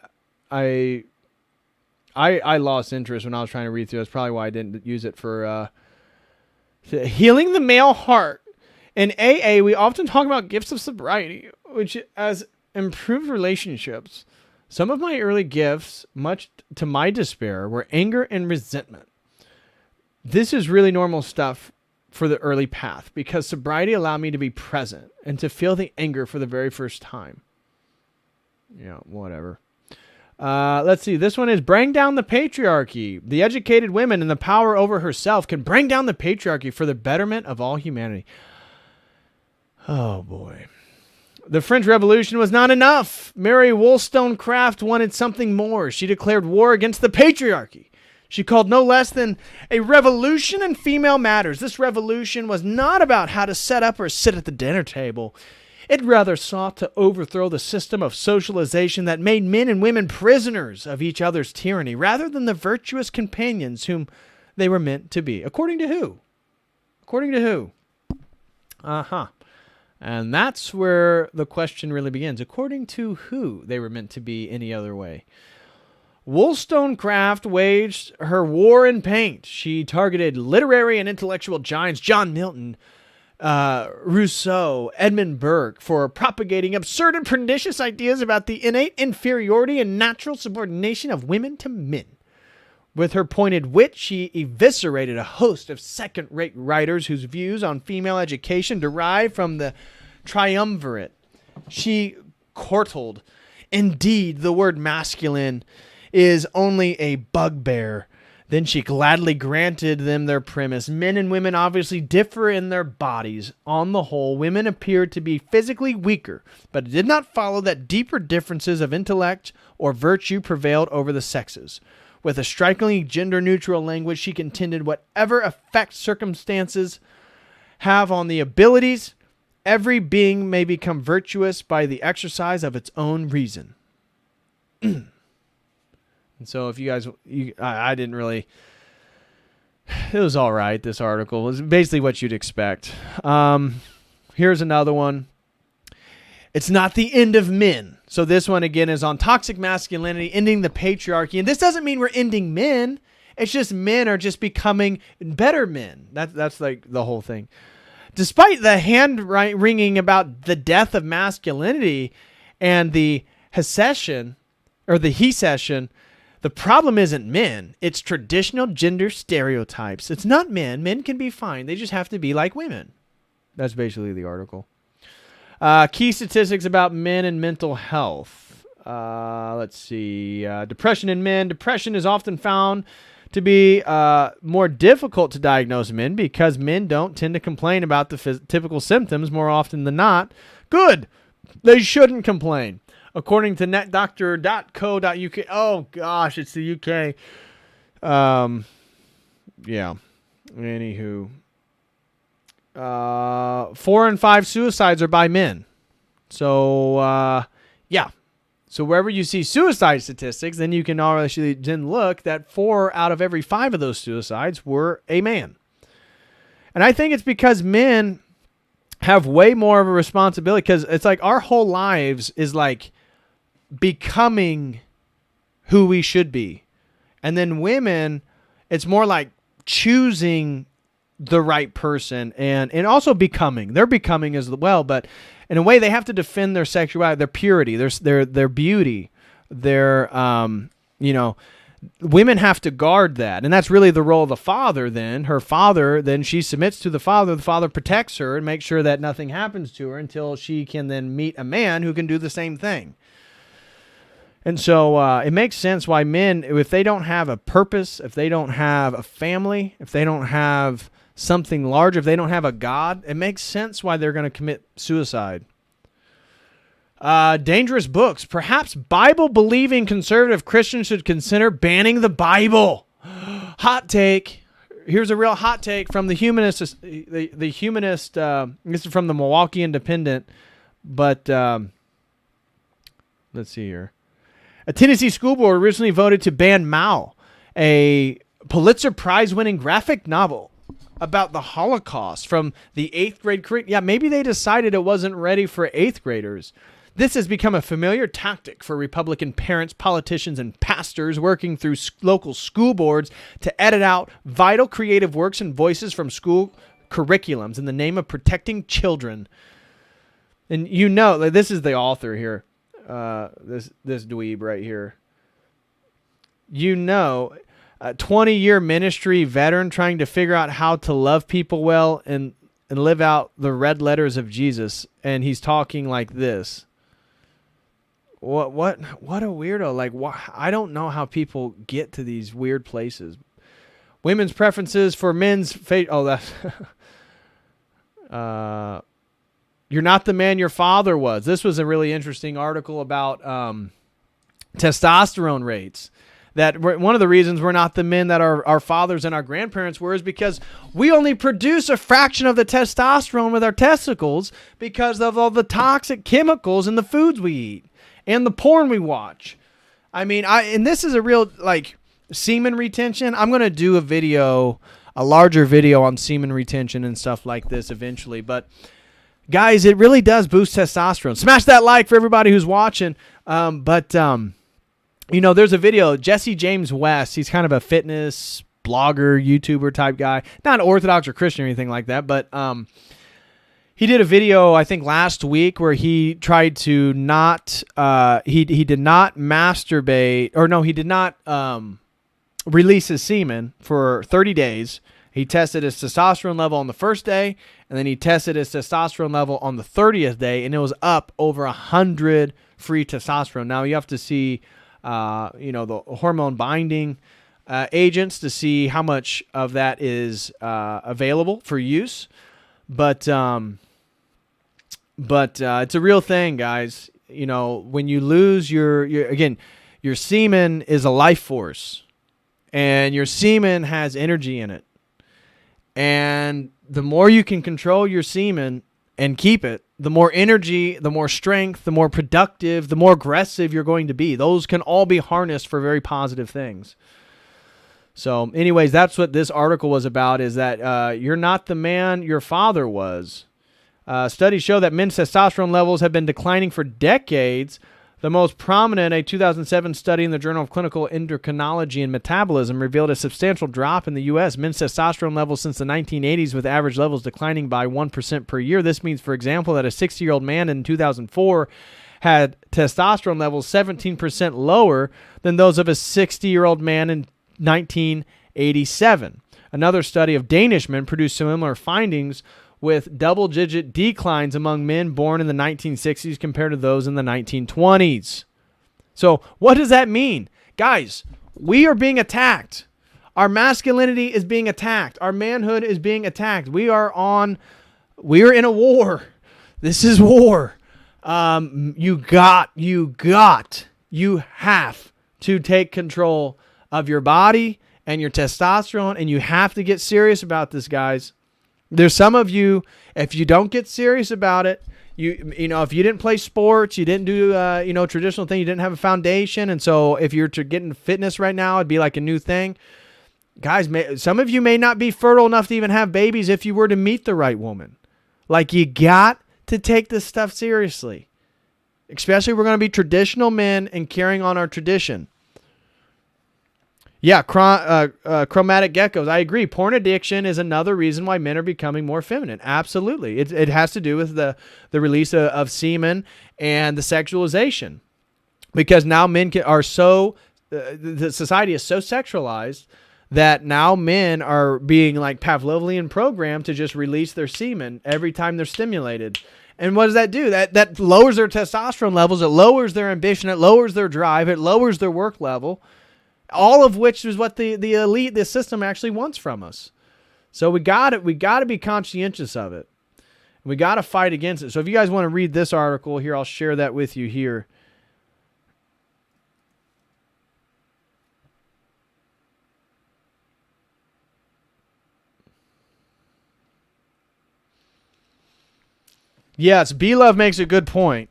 lost interest when I was trying to read through. That's probably why I didn't use it for healing the male heart. In AA, we often talk about gifts of sobriety, which as improved relationships. Some of my early gifts, much to my despair, were anger and resentment. This is really normal stuff for the early path because sobriety allowed me to be present and to feel the anger for the very first time. Yeah, whatever. Let's see. This one is bring down the patriarchy. The educated woman and the power over herself can bring down the patriarchy for the betterment of all humanity. Oh, boy. The French Revolution was not enough. Mary Wollstonecraft wanted something more. She declared war against the patriarchy. She called no less than a revolution in female matters. This revolution was not about how to set up or sit at the dinner table. It rather sought to overthrow the system of socialization that made men and women prisoners of each other's tyranny, rather than the virtuous companions whom they were meant to be. According to who? According to who? Uh-huh. And that's where the question really begins. According to who they were meant to be any other way? Wollstonecraft waged her war in paint. She targeted literary and intellectual giants John Milton, Rousseau, Edmund Burke for propagating absurd and pernicious ideas about the innate inferiority and natural subordination of women to men. With her pointed wit, she eviscerated a host of second-rate writers whose views on female education derived from the triumvirate. She courtled. Indeed, the word masculine is only a bugbear. Then she gladly granted them their premise. Men and women obviously differ in their bodies. On the whole, women appeared to be physically weaker, but it did not follow that deeper differences of intellect or virtue prevailed over the sexes. With a strikingly gender-neutral language, she contended whatever effect circumstances have on the abilities, every being may become virtuous by the exercise of its own reason. And so if you guys, I didn't really, it was all right, this article. It was basically what you'd expect. Here's another one. It's not the end of men. So this one, again, is on toxic masculinity, ending the patriarchy. And this doesn't mean we're ending men. It's just men are just becoming better men. That's like the whole thing. Despite the hand-wringing about the death of masculinity and the secession, or the he-cession, the problem isn't men. It's traditional gender stereotypes. It's not men. Men can be fine. They just have to be like women. That's basically the article. Key statistics about men and mental health. Let's see. Depression in men. Depression is often found to be more difficult to diagnose in men because men don't tend to complain about the typical symptoms more often than not. Good. They shouldn't complain. According to netdoctor.co.uk. Oh, gosh, it's the UK. Yeah. Anywho. 4 in 5 suicides are by men. So, yeah. So wherever you see suicide statistics, then you can already then look that 4 out of every 5 of those suicides were a man. And I think it's because men have way more of a responsibility, because it's like our whole lives is like becoming who we should be. And then women, it's more like choosing the right person and also becoming. They're becoming as well, but in a way they have to defend their sexuality, their purity, their beauty, women have to guard that. And that's really the role of the father then. Her father, then she submits to the father protects her and makes sure that nothing happens to her until she can then meet a man who can do the same thing. And so it makes sense why men, if they don't have a purpose, if they don't have a family, if they don't have something large, if they don't have a God, it makes sense why they're going to commit suicide. Dangerous books. Perhaps Bible-believing conservative Christians should consider banning the Bible. Hot take. Here's a real hot take from the humanist. The humanist. This is from the Milwaukee Independent. But let's see here. A Tennessee school board recently voted to ban Mao, a Pulitzer Prize-winning graphic novel about the Holocaust from the 8th grade curriculum. Yeah, maybe they decided it wasn't ready for 8th graders. This has become a familiar tactic for Republican parents, politicians, and pastors working through local school boards to edit out vital creative works and voices from school curriculums in the name of protecting children. And this is the author here. This dweeb right here. A 20-year ministry veteran trying to figure out how to love people well and live out the red letters of Jesus. And he's talking like this. What a weirdo. Like, I don't know how people get to these weird places. Women's preferences for men's fate. Oh, that's you're not the man your father was. This was a really interesting article about testosterone rates. That one of the reasons we're not the men that our fathers and our grandparents were is because we only produce a fraction of the testosterone with our testicles because of all the toxic chemicals in the foods we eat and the porn we watch. I mean, and this is a real, like, semen retention. I'm going to do a larger video on semen retention and stuff like this eventually. But, guys, it really does boost testosterone. Smash that like for everybody who's watching. There's a video, Jesse James West. He's kind of a fitness blogger, YouTuber type guy. Not Orthodox or Christian or anything like that, but he did a video, I think, last week where he tried to not, he did not masturbate, or no, he did not release his semen for 30 days. He tested his testosterone level on the first day, and then he tested his testosterone level on the 30th day, and it was up over 100 free testosterone. Now, you have to see the hormone binding agents to see how much of that is available for use. But it's a real thing, guys. When you lose your semen is a life force, and your semen has energy in it. And the more you can control your semen and keep it, the more energy, the more strength, the more productive, the more aggressive you're going to be. Those can all be harnessed for very positive things. So anyways, that's what this article was about, is that you're not the man your father was. Studies show that men's testosterone levels have been declining for decades. The most prominent, a 2007 study in the Journal of Clinical Endocrinology and Metabolism, revealed a substantial drop in the U.S. men's testosterone levels since the 1980s, with average levels declining by 1% per year. This means, for example, that a 60-year-old man in 2004 had testosterone levels 17% lower than those of a 60-year-old man in 1987. Another study of Danish men produced similar findings, with double-digit declines among men born in the 1960s compared to those in the 1920s. So what does that mean? Guys, we are being attacked. Our masculinity is being attacked. Our manhood is being attacked. We are in a war. This is war. You have to take control of your body and your testosterone, and you have to get serious about this, guys. There's some of you, if you don't get serious about it, if you didn't play sports, you didn't do, traditional thing, you didn't have a foundation. And so if you're getting fitness right now, it'd be like a new thing. Guys, some of you may not be fertile enough to even have babies if you were to meet the right woman. Like, you got to take this stuff seriously. Especially if we're going to be traditional men and carrying on our tradition. Yeah, chromatic geckos. I agree. Porn addiction is another reason why men are becoming more feminine. Absolutely. It has to do with the release of semen and the sexualization. Because now men are so, the society is so sexualized that now men are being like Pavlovian programmed to just release their semen every time they're stimulated. And what does that do? That lowers their testosterone levels. It lowers their ambition. It lowers their drive. It lowers their work level. All of which is what the elite, the system actually wants from us. So we got to be conscientious of it. We got to fight against it. So if you guys want to read this article here, I'll share that with you here. Yes, B-Love makes a good point.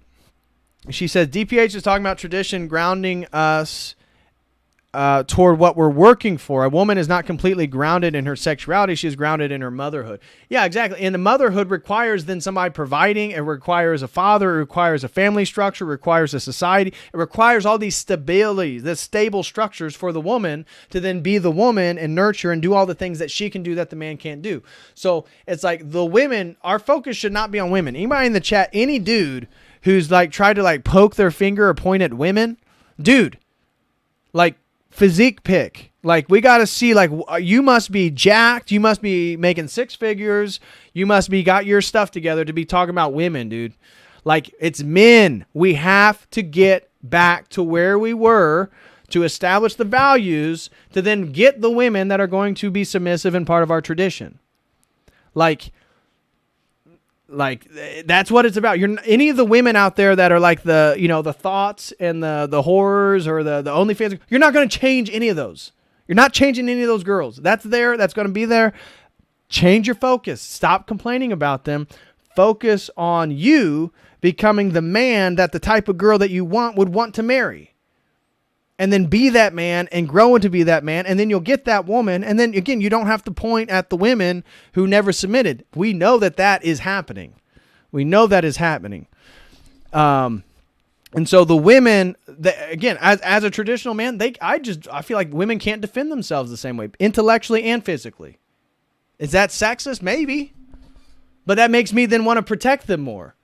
She says, DPH is talking about tradition grounding us toward what we're working for. A woman is not completely grounded in her sexuality. She is grounded in her motherhood. Yeah, exactly. And the motherhood requires then somebody providing. It requires a father. It requires a family structure. It requires a society. It requires all these stabilities, the stable structures for the woman to then be the woman and nurture and do all the things that she can do that the man can't do. So it's like the women, our focus should not be on women. Anybody in the chat, any dude who's like tried to like poke their finger or point at women, dude, like, physique pick. Like, we got to see, like, you must be jacked. You must be making six figures. You must be got your stuff together to be talking about women, dude. Like, it's men. We have to get back to where we were to establish the values to then get the women that are going to be submissive and part of our tradition. Like that's what it's about. You're any of the women out there that are like the, you know, the thoughts and the horrors or the OnlyFans. You're not going to change any of those. You're not changing any of those girls. That's there. That's going to be there. Change your focus. Stop complaining about them. Focus on you becoming the man that the type of girl that you would want to marry. And then be that man and grow into be that man. And then you'll get that woman. And then again, you don't have to point at the women who never submitted. We know that that is happening. We know that is happening. And so the women, again, as a traditional man, I feel like women can't defend themselves the same way, intellectually and physically. Is that sexist? Maybe. But that makes me then want to protect them more.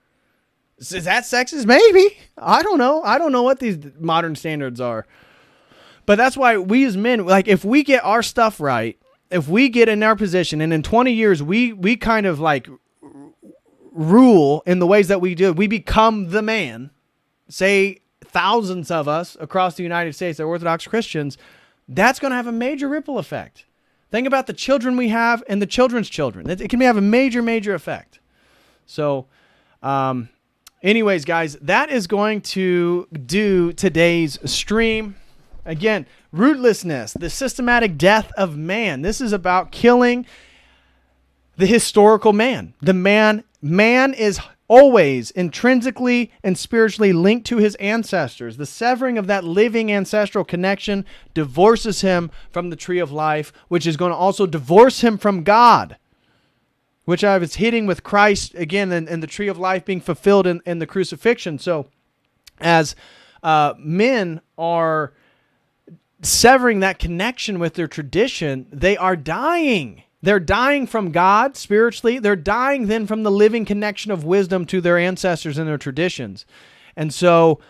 Is that sexist? Maybe. I don't know. I don't know what these modern standards are. But that's why we as men, like, if we get our stuff right, if we get in our position and in 20 years we kind of like rule in the ways that we do, we become the man, say thousands of us across the United States are Orthodox Christians, that's going to have a major ripple effect. Think about the children we have and the children's children. It can have a major, major effect. So, anyways, guys, that is going to do today's stream. Again, rootlessness, the systematic death of man. This is about killing the historical man. The man is always intrinsically and spiritually linked to his ancestors. The severing of that living ancestral connection divorces him from the tree of life, which is going to also divorce him from God, which I was hitting with Christ again and the tree of life being fulfilled in the crucifixion. So as men are severing that connection with their tradition, they are dying. They're dying from God spiritually. They're dying then from the living connection of wisdom to their ancestors and their traditions. And so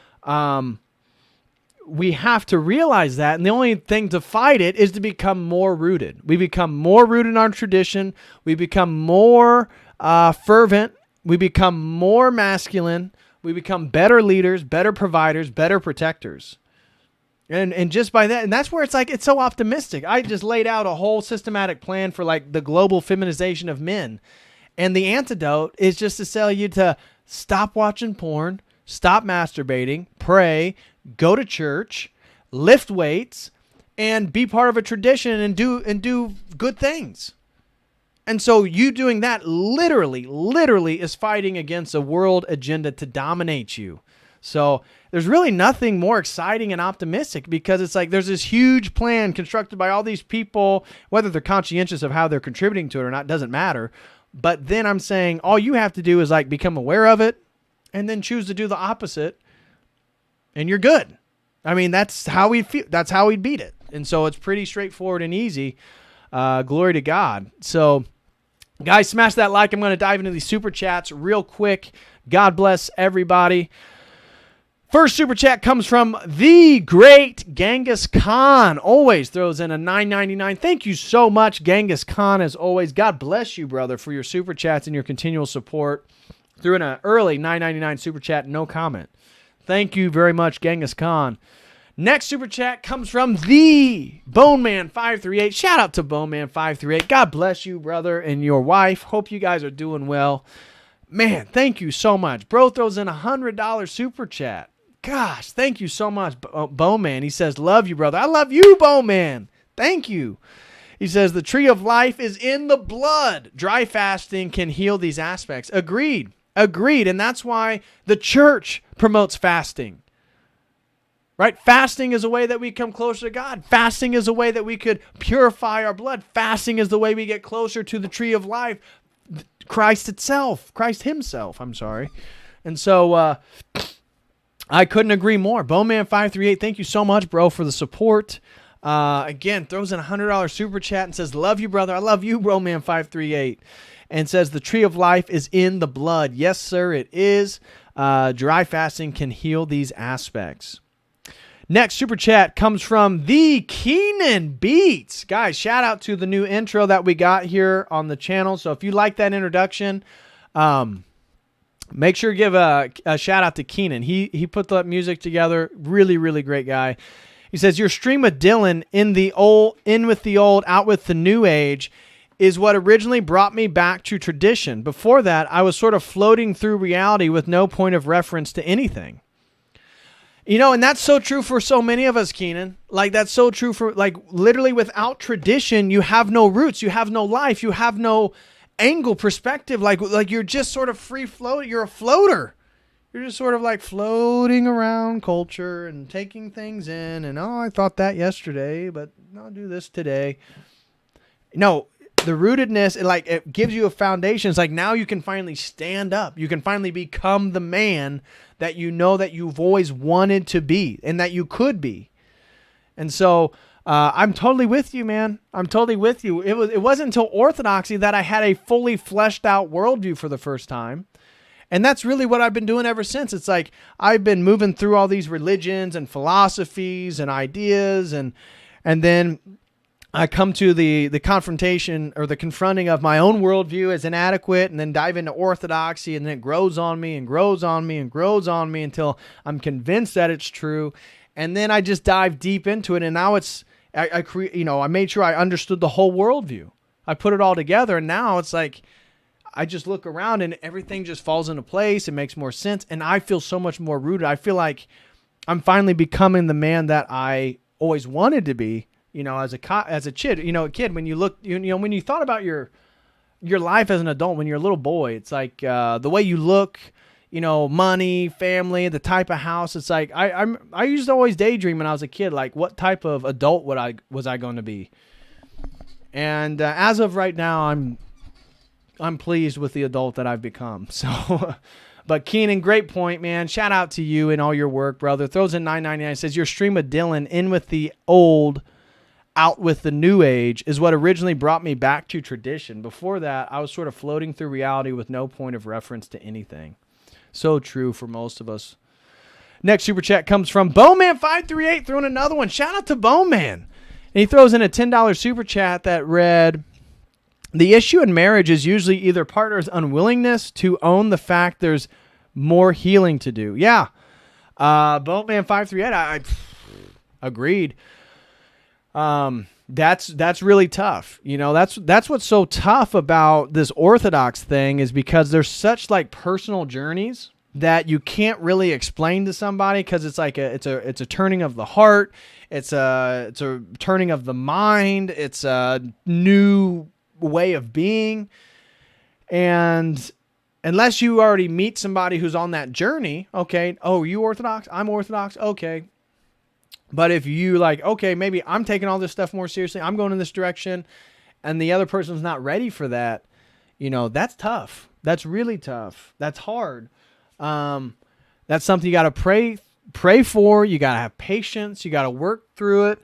we have to realize that. And the only thing to fight it is to become more rooted. We become more rooted in our tradition. We become more fervent. We become more masculine. We become better leaders, better providers, better protectors. And just by that, and that's where it's like, it's so optimistic. I just laid out a whole systematic plan for like the global feminization of men. And the antidote is just to tell you to stop watching porn, stop masturbating, pray, go to church, lift weights, and be part of a tradition and do good things. And so you doing that literally is fighting against a world agenda to dominate you. So there's really nothing more exciting and optimistic, because it's like there's this huge plan constructed by all these people, whether they're conscientious of how they're contributing to it or not, doesn't matter. But then I'm saying all you have to do is like become aware of it and then choose to do the opposite and you're good. I mean, that's how we feel. That's how we'd beat it. And so it's pretty straightforward and easy. Glory to God. So guys, smash that like. I'm going to dive into these super chats real quick. God bless everybody. First super chat comes from the great Genghis Khan. Always throws in a $9.99. Thank you so much, Genghis Khan, as always. God bless you, brother, for your super chats and your continual support. Threw in an early $9.99 super chat, no comment. Thank you very much, Genghis Khan. Next super chat comes from the Boneman538. Shout out to Boneman538. God bless you, brother, and your wife. Hope you guys are doing well. Man, thank you so much. Bro throws in a $100 super chat. Gosh, thank you so much, Bowman. He says, love you, brother. I love you, Bowman. Thank you. He says, the tree of life is in the blood. Dry fasting can heal these aspects. Agreed. And that's why the church promotes fasting. Right? Fasting is a way that we come closer to God. Fasting is a way that we could purify our blood. Fasting is the way we get closer to the tree of life. Christ himself. And so, I couldn't agree more. Bowman538, thank you so much, bro, for the support. Again, throws in a $100 super chat and says, love you, brother. I love you, Bowman538. And says, the tree of life is in the blood. Yes, sir, it is. Dry fasting can heal these aspects. Next super chat comes from the Keenan Beats. Guys, shout out to the new intro that we got here on the channel. So if you like that introduction, make sure to give a shout out to Keenan. He put that music together. Really, really great guy. He says, your stream with Dylan in with the old, out with the new age is what originally brought me back to tradition. Before that, I was sort of floating through reality with no point of reference to anything. You know, and that's so true for so many of us, Keenan. Like, that's so true for, like, literally without tradition, you have no roots, you have no life, you have no angle perspective. Like you're just sort of free floating. You're a floater. You're just sort of like floating around culture and taking things in. And, oh, I thought that yesterday, but I'll do this today. No, the rootedness, it gives you a foundation. It's like now you can finally stand up. You can finally become the man that you know that you've always wanted to be and that you could be. And so I'm totally with you, man. I'm totally with you. It wasn't until Orthodoxy that I had a fully fleshed out worldview for the first time. And that's really what I've been doing ever since. It's like I've been moving through all these religions and philosophies and ideas, and then I come to the confrontation or the confronting of my own worldview as inadequate, and then dive into orthodoxy, and then it grows on me and grows on me and grows on me until I'm convinced that it's true. And then I just dive deep into it, and now I made sure I understood the whole worldview. I put it all together, and now it's like I just look around and everything just falls into place. It makes more sense, and I feel so much more rooted. I feel like I'm finally becoming the man that I always wanted to be. You know, as a kid, when you look, when you thought about your life as an adult, when you're a little boy, it's like the way you look, money, family, the type of house. It's like I used to always daydream when I was a kid, like what type of adult was I going to be? And as of right now, I'm pleased with the adult that I've become. So, but Keenan, great point, man. Shout out to you and all your work, brother. Throws in $9.99. Says your stream of Dylan in with the old, out with the new age is what originally brought me back to tradition. Before that, I was sort of floating through reality with no point of reference to anything. So true for most of us. Next super chat comes from Bowman538, throwing another one. Shout out to Bowman. And he throws in a $10 super chat that read, the issue in marriage is usually either partner's unwillingness to own the fact there's more healing to do. Yeah. Bowman538, I agreed. That's really tough. That's what's so tough about this Orthodox thing is because there's such like personal journeys that you can't really explain to somebody because it's like it's a turning of the heart. It's a turning of the mind. It's a new way of being. And unless you already meet somebody who's on that journey, okay, oh, you Orthodox? I'm Orthodox? Okay. But if you like, okay, maybe I'm taking all this stuff more seriously, I'm going in this direction, and the other person's not ready for that, That's tough. That's really tough. That's hard. That's something you got to pray for. You got to have patience. You got to work through it.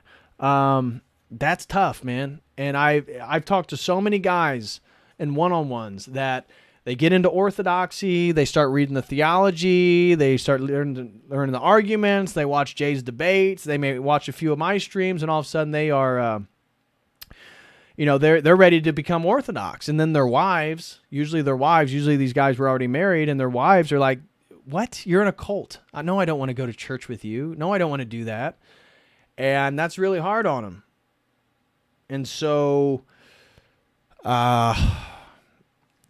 That's tough, man. And I've talked to so many guys in one-on-ones that they get into orthodoxy. They start reading the theology. They start learning the arguments. They watch Jay's debates. They may watch a few of my streams, and all of a sudden they are, they're ready to become orthodox. And then their wives, usually these guys were already married, and their wives are like, "What? You're in a cult? No, I don't want to go to church with you. No, I don't want to do that." And that's really hard on them. And so,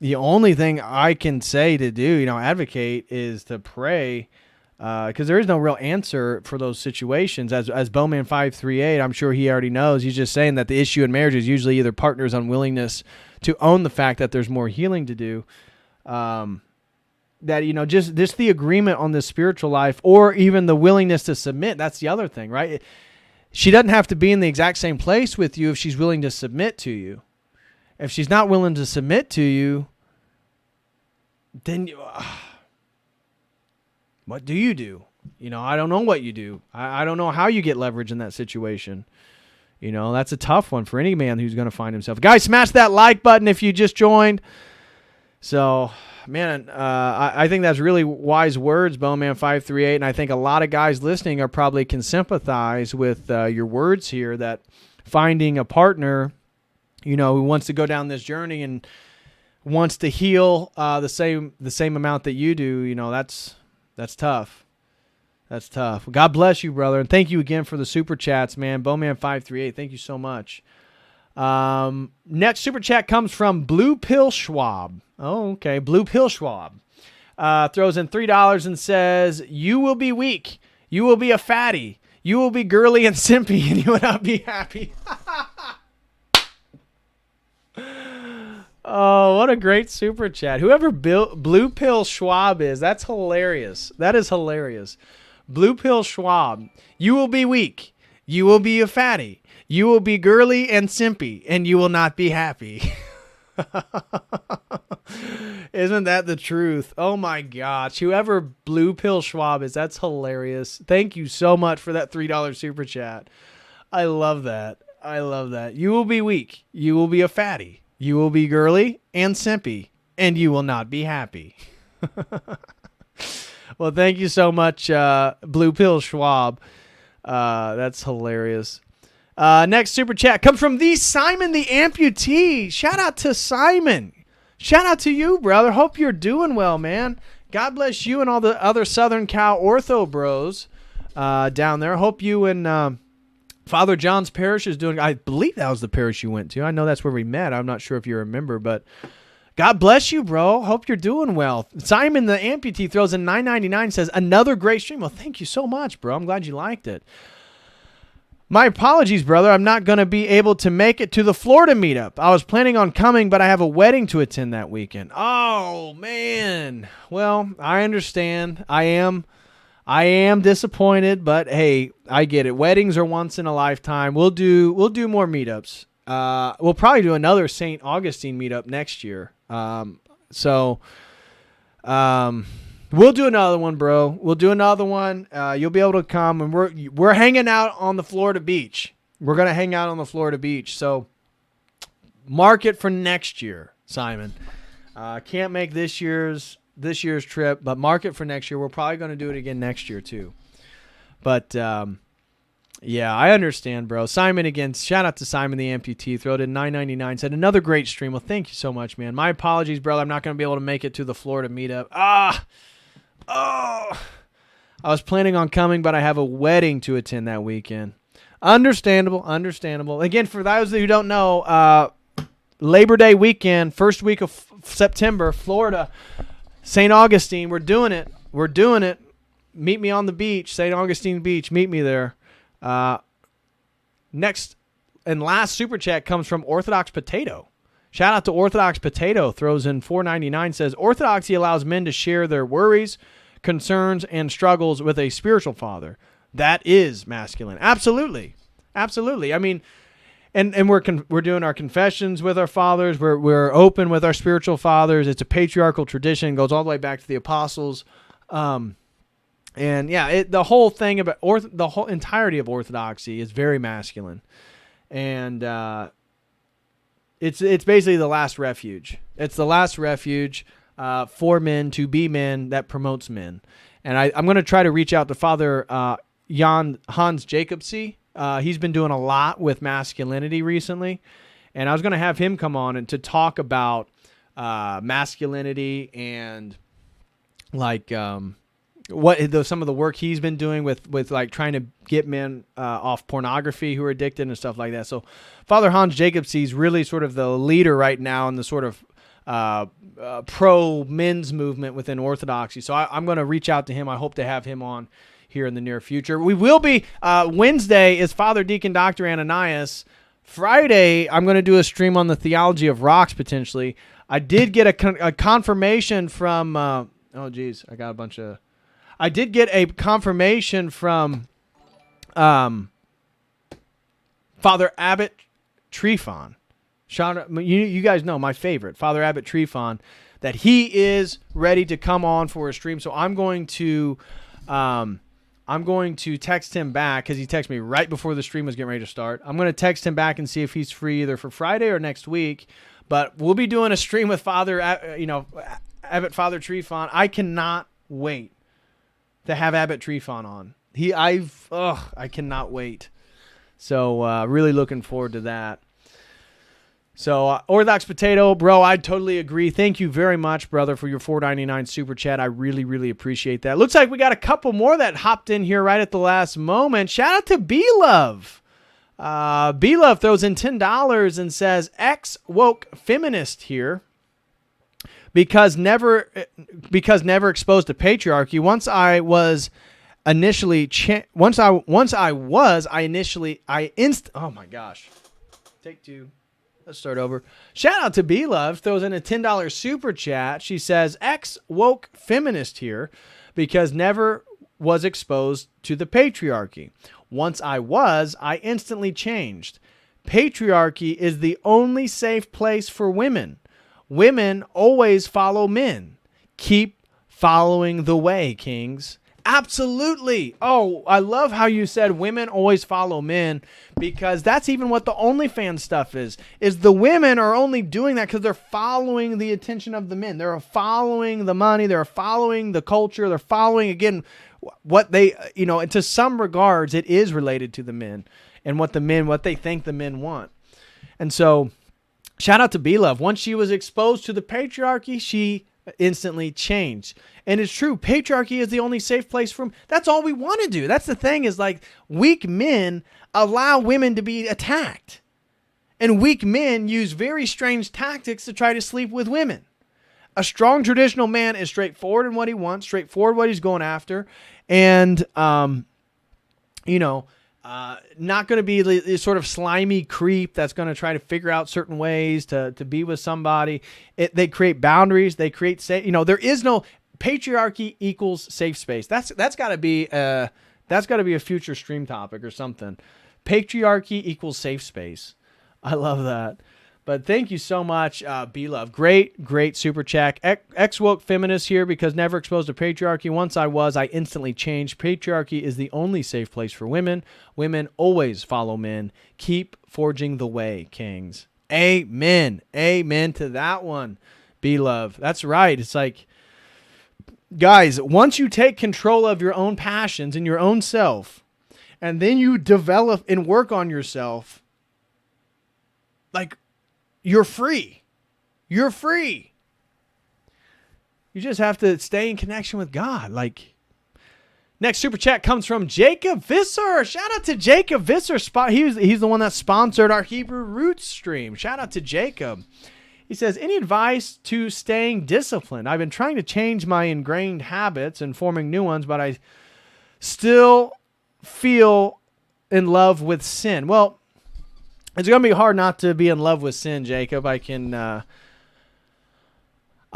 the only thing I can say to do, advocate, is to pray, because there is no real answer for those situations. As Bowman 538, I'm sure he already knows. He's just saying that the issue in marriage is usually either partner's unwillingness to own the fact that there's more healing to do. That, just the agreement on this spiritual life, or even the willingness to submit. That's the other thing, right? She doesn't have to be in the exact same place with you if she's willing to submit to you. If she's not willing to submit to you, then what do you do? I don't know what you do. I don't know how you get leverage in that situation. That's a tough one for any man who's going to find himself. Guys, smash that like button if you just joined. So, man, I think that's really wise words, Bowman 538, and I think a lot of guys listening are probably can sympathize with your words here, that finding a partner, who wants to go down this journey and wants to heal the same amount that you do, that's tough. That's tough. Well, God bless you, brother, and thank you again for the super chats, man. Bowman 538, thank you so much. Next super chat comes from Blue Pill Schwab. Oh, okay. Blue Pill Schwab throws in $3 and says, "You will be weak. You will be a fatty. You will be girly and simpy, and you will not be happy." Oh, what a great super chat. Whoever Blue Pill Schwab is, that's hilarious. That is hilarious. Blue Pill Schwab, you will be weak. You will be a fatty. You will be girly and simpy, and you will not be happy. Isn't that the truth? Oh my gosh. Whoever Blue Pill Schwab is, that's hilarious. Thank you so much for that $3 super chat. I love that. I love that. You will be weak. You will be a fatty. You will be girly and simpy, and you will not be happy. Well, thank you so much, Blue Pill Schwab. That's hilarious. Next super chat comes from the Simon the Amputee. Shout out to Simon. Shout out to you, brother. Hope you're doing well, man. God bless you and all the other Southern Cal ortho bros down there. Hope you and Father John's parish is doing. I believe that was the parish you went to. I know that's where we met. I'm not sure if you remember, but God bless you, bro. Hope you're doing well. Simon the Amputee throws in $9.99, says, "Another great stream." Well, thank you so much, bro. I'm glad you liked it. My apologies, brother. I'm not going to be able to make it to the Florida meetup. I was planning on coming, but I have a wedding to attend that weekend. Oh, man. Well, I understand. I am disappointed, but hey, I get it. Weddings are once in a lifetime. We'll do more meetups. We'll probably do another St. Augustine meetup next year. We'll do another one, bro. We'll do another one. You'll be able to come, and we're hanging out on the Florida beach. We're gonna hang out on the Florida beach. So mark it for next year, Simon. Can't make this year's trip, but mark it for next year. We're probably gonna do it again next year too. But yeah, I understand, bro. Simon again. Shout out to Simon the Amputee. Throw it in $9.99. Said another great stream. Well, thank you so much, man. My apologies, brother. I'm not gonna be able to make it to the Florida meetup. I was planning on coming, but I have a wedding to attend that weekend. Understandable. Again, for those who don't know, Labor Day weekend, first week of September, Florida, St. Augustine, we're doing it. Meet me on the beach, St. Augustine Beach. Meet me there. Next and last super chat comes from Orthodox Potato. Shout out to Orthodox Potato. Throws in $4.99. Says, "Orthodoxy allows men to share their worries, concerns, and struggles with a spiritual father. That is masculine." Absolutely. I mean, and we're doing our confessions with our fathers. We're open with our spiritual fathers. It's a patriarchal tradition, goes all the way back to the apostles. And yeah, the whole thing about the whole entirety of Orthodoxy is very masculine, and it's basically the last refuge. It's the last refuge for men to be men that promotes men. And I'm going to try to reach out to Father Hans Jacobsy. He's been doing a lot with masculinity recently, and I was going to have him come on and to talk about masculinity and like some of the work he's been doing with like trying to get men off pornography who are addicted and stuff like that. So Father Hans Jacobsy is really sort of the leader right now in the sort of pro men's movement within Orthodoxy. So I'm going to reach out to him. I hope to have him on here in the near future. We will be, Wednesday is Father Deacon Dr. Ananias. Friday, I'm going to do a stream on the theology of rocks potentially. I did get a confirmation from, I did get a confirmation from Father Abbot Trifon. You guys know my favorite, Father Abbot Trifon, that he is ready to come on for a stream. So I'm going to text him back because he texted me right before the stream was getting ready to start. I'm going to text him back and see if he's free either for Friday or next week. But we'll be doing a stream with Abbot Father Trifon. I cannot wait to have Abbot Trifon on. I cannot wait. So really looking forward to that. So Orthodox Potato, bro, I totally agree. Thank you very much, brother, for your $4.99 super chat. I really, really appreciate that. Looks like we got a couple more that hopped in here right at the last moment. Shout out to B-Love. B-Love throws in $10 and says, ex-woke feminist here. Because never exposed to patriarchy. Oh my gosh. Take two. Let's start over. Shout out to B-Love. Throws in a $10 super chat. She says, ex-woke feminist here because never was exposed to the patriarchy. Once I was, I instantly changed. Patriarchy is the only safe place for women. Women always follow men. Keep following the way, kings. Absolutely. Oh, I love how you said women always follow men, because that's even what the OnlyFans stuff is the women are only doing that because they're following the attention of the men. They're following the money. They're following the culture. They're following, again, what they, and to some regards, it is related to the men and what they think the men want. And so shout out to B-Love. Once she was exposed to the patriarchy, she instantly changed. And it's true. Patriarchy is the only safe place for them. That's all we want to do. That's the thing, is like weak men allow women to be attacked. And weak men use very strange tactics to try to sleep with women. A strong traditional man is straightforward in what he wants, straightforward what he's going after. And, not going to be the sort of slimy creep that's going to try to figure out certain ways to be with somebody. They create boundaries. They create, there is no patriarchy equals safe space. That's got to be a future stream topic or something. Patriarchy equals safe space. I love that. But thank you so much, B-Love. Great super chat. Ex-woke feminist here because never exposed to patriarchy. Once I was, I instantly changed. Patriarchy is the only safe place for women. Women always follow men. Keep forging the way, kings. Amen. Amen to that one, B-Love. That's right. It's like, guys, once you take control of your own passions and your own self, and then you develop and work on yourself, like, you're free. You're free. You just have to stay in connection with God. Like, next super chat comes from Jacob Visser. Shout out to Jacob Visser. He's the one that sponsored our Hebrew Roots stream. Shout out to Jacob. He says, any advice to staying disciplined? I've been trying to change my ingrained habits and forming new ones, but I still feel in love with sin. Well, it's going to be hard not to be in love with sin, Jacob. I can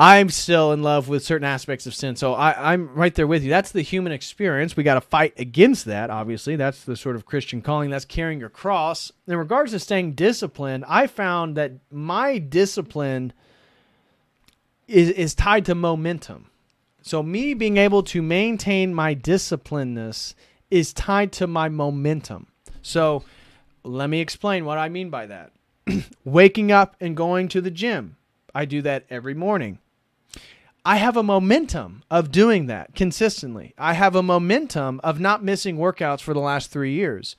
I'm still in love with certain aspects of sin. So I'm right there with you. That's the human experience. We got to fight against that, obviously. That's the sort of Christian calling. That's carrying your cross. In regards to staying disciplined, I found that my discipline is tied to momentum. So me being able to maintain my disciplinedness is tied to my momentum. So let me explain what I mean by that. Waking up and going to the gym. I do that every morning. I have a momentum of doing that consistently. I have a momentum of not missing workouts for the last 3 years.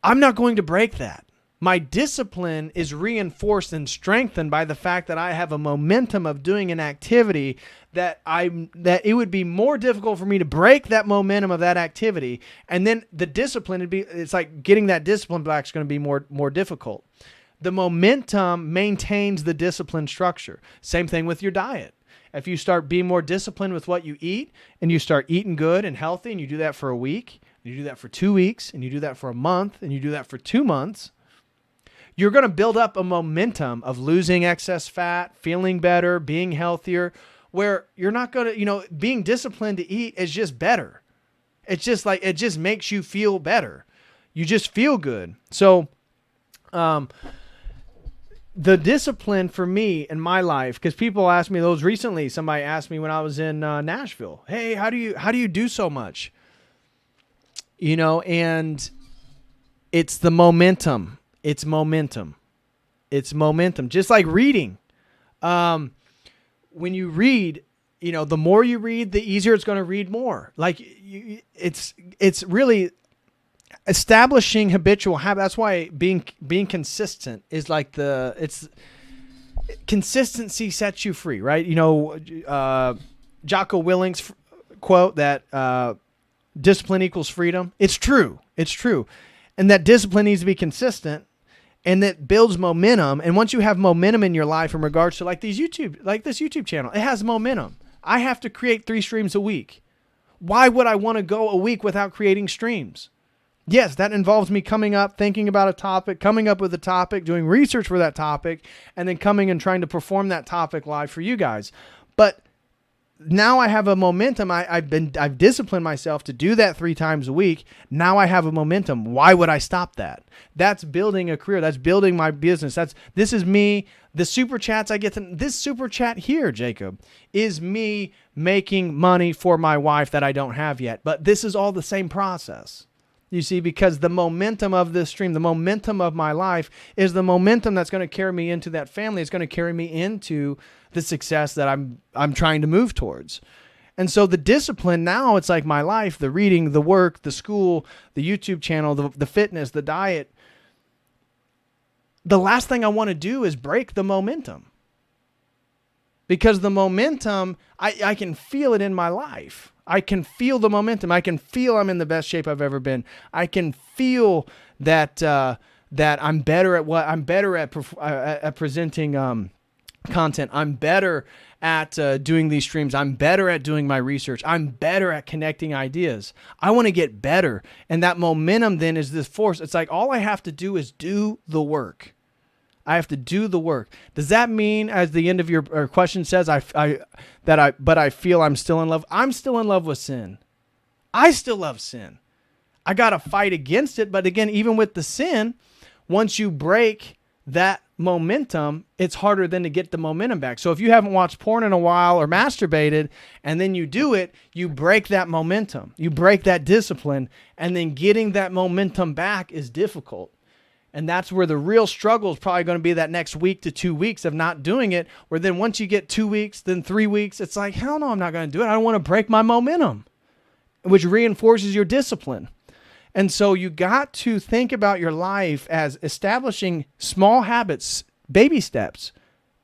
I'm not going to break that. My discipline is reinforced and strengthened by the fact that I have a momentum of doing an activity that it would be more difficult for me to break that momentum of that activity. And then the discipline it's like getting that discipline back is going to be more difficult. The momentum maintains the discipline structure. Same thing with your diet. If you start being more disciplined with what you eat and you start eating good and healthy and you do that for a week, and you do that for 2 weeks, and you do that for a month, and you do that for 2 months, you're going to build up a momentum of losing excess fat, feeling better, being healthier, where you're not going to, being disciplined to eat is just better. It's just like, it just makes you feel better. You just feel good. So, the discipline for me in my life, because people ask me those recently. Somebody asked me when I was in Nashville, "Hey, how do you do so much?" And it's the momentum. It's momentum. It's momentum. Just like reading. When you read, the more you read, the easier it's going to read more. Like it's really establishing habitual habit. That's why being consistent is like consistency sets you free, right? Jocko Willink's quote that discipline equals freedom. It's true. It's true. And that discipline needs to be consistent, and that builds momentum. And once you have momentum in your life in regards to this YouTube channel, it has momentum. I have to create 3 streams a week. Why would I want to go a week without creating streams? Yes, that involves me coming up, thinking about a topic, coming up with a topic, doing research for that topic, and then coming and trying to perform that topic live for you guys. But now I have a momentum. I've disciplined myself to do that 3 times a week. Now I have a momentum. Why would I stop that? That's building a career. That's building my business. This is me. The super chats I get this super chat here, Jacob, is me making money for my wife that I don't have yet. But this is all the same process. You see, because the momentum of this stream, the momentum of my life is the momentum that's going to carry me into that family. It's going to carry me into the success that I'm trying to move towards. And so the discipline now, it's like my life, the reading, the work, the school, the YouTube channel, the fitness, the diet. The last thing I want to do is break the momentum. Because the momentum, I can feel it in my life. I can feel the momentum. I can feel I'm in the best shape I've ever been. I can feel that I'm better at presenting content. I'm better at doing these streams. I'm better at doing my research. I'm better at connecting ideas. I want to get better. And that momentum then is this force. It's like all I have to do is do the work. I have to do the work. Does that mean, as the end of your question says, but I feel I'm still in love? I'm still in love with sin. I still love sin. I got to fight against it. But again, even with the sin, once you break that momentum, it's harder than to get the momentum back. So if you haven't watched porn in a while or masturbated, and then you do it, you break that momentum. You break that discipline, and then getting that momentum back is difficult. And that's where the real struggle is probably going to be that next week to 2 weeks of not doing it, where then once you get 2 weeks, then 3 weeks, it's like, hell no, I'm not going to do it. I don't want to break my momentum, which reinforces your discipline. And so you got to think about your life as establishing small habits, baby steps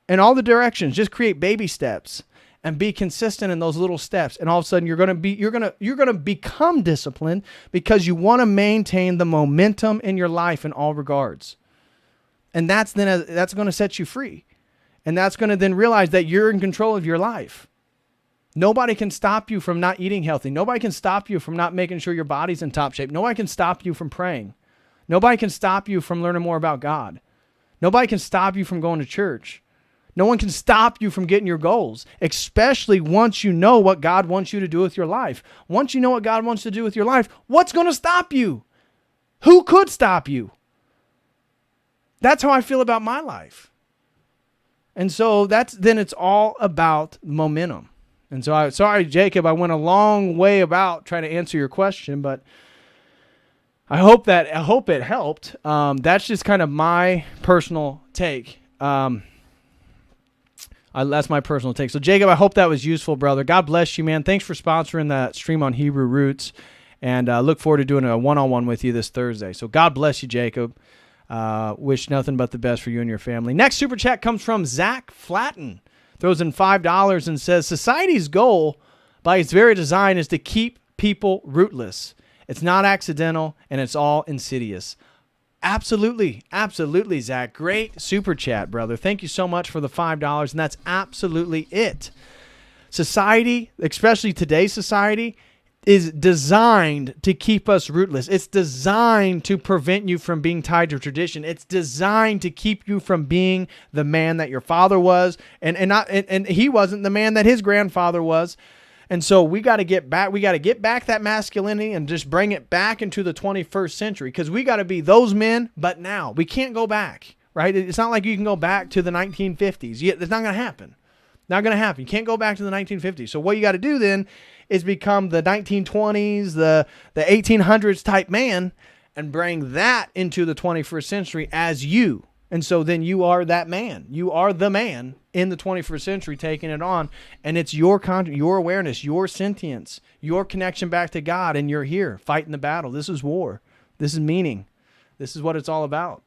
in all the directions. Just create baby steps and be consistent in those little steps. And all of a sudden you're going to become disciplined because you want to maintain the momentum in your life in all regards. And that's going to set you free. And that's going to then realize that you're in control of your life. Nobody can stop you from not eating healthy. Nobody can stop you from not making sure your body's in top shape. Nobody can stop you from praying. Nobody can stop you from learning more about God. Nobody can stop you from going to church. No one can stop you from getting your goals, especially once you know what God wants you to do with your life. Once you know what God wants to do with your life, what's going to stop you? Who could stop you? That's how I feel about my life. And so then it's all about momentum. And so sorry, Jacob, I went a long way about trying to answer your question, but I hope it helped. That's just kind of my personal take. That's my personal take. So, Jacob, I hope that was useful, brother. God bless you, man. Thanks for sponsoring that stream on Hebrew Roots, and look forward to doing a one-on-one with you this Thursday. So, God bless you, Jacob. Wish nothing but the best for you and your family. Next super chat comes from Zach Flatten. Throws in $5 and says, society's goal, by its very design, is to keep people rootless. It's not accidental, and it's all insidious. Absolutely. Absolutely, Zach. Great super chat, brother. Thank you so much for the $5, and that's absolutely it. Society, especially today's society, is designed to keep us rootless. It's designed to prevent you from being tied to tradition. It's designed to keep you from being the man that your father was, and he wasn't the man that his grandfather was. And so we got to get back. We got to get back that masculinity and just bring it back into the 21st century, because we got to be those men. But now we can't go back, right? It's not like you can go back to the 1950s. It's not going to happen. Not going to happen. You can't go back to the 1950s. So what you got to do then is become the 1920s, the 1800s type man, and bring that into the 21st century as you. And so then you are that man. You are the man in the 21st century taking it on. And it's your awareness, your sentience, your connection back to God. And you're here fighting the battle. This is war. This is meaning. This is what it's all about.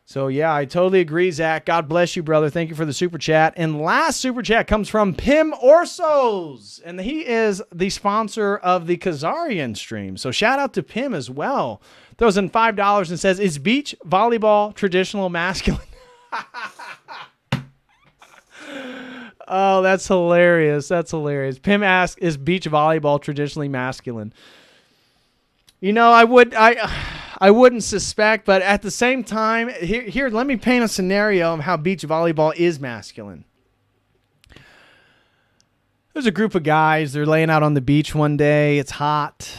So, yeah, I totally agree, Zach. God bless you, brother. Thank you for the super chat. And last super chat comes from Pim Orsos. And he is the sponsor of the Khazarian stream. So shout out to Pim as well. Throws in $5 and says, is beach volleyball traditional masculine? Oh, that's hilarious. That's hilarious. Pim asks, is beach volleyball traditionally masculine? You know, I wouldn't suspect, but at the same time, here, let me paint a scenario of how beach volleyball is masculine. There's a group of guys, they're laying out on the beach one day, it's hot.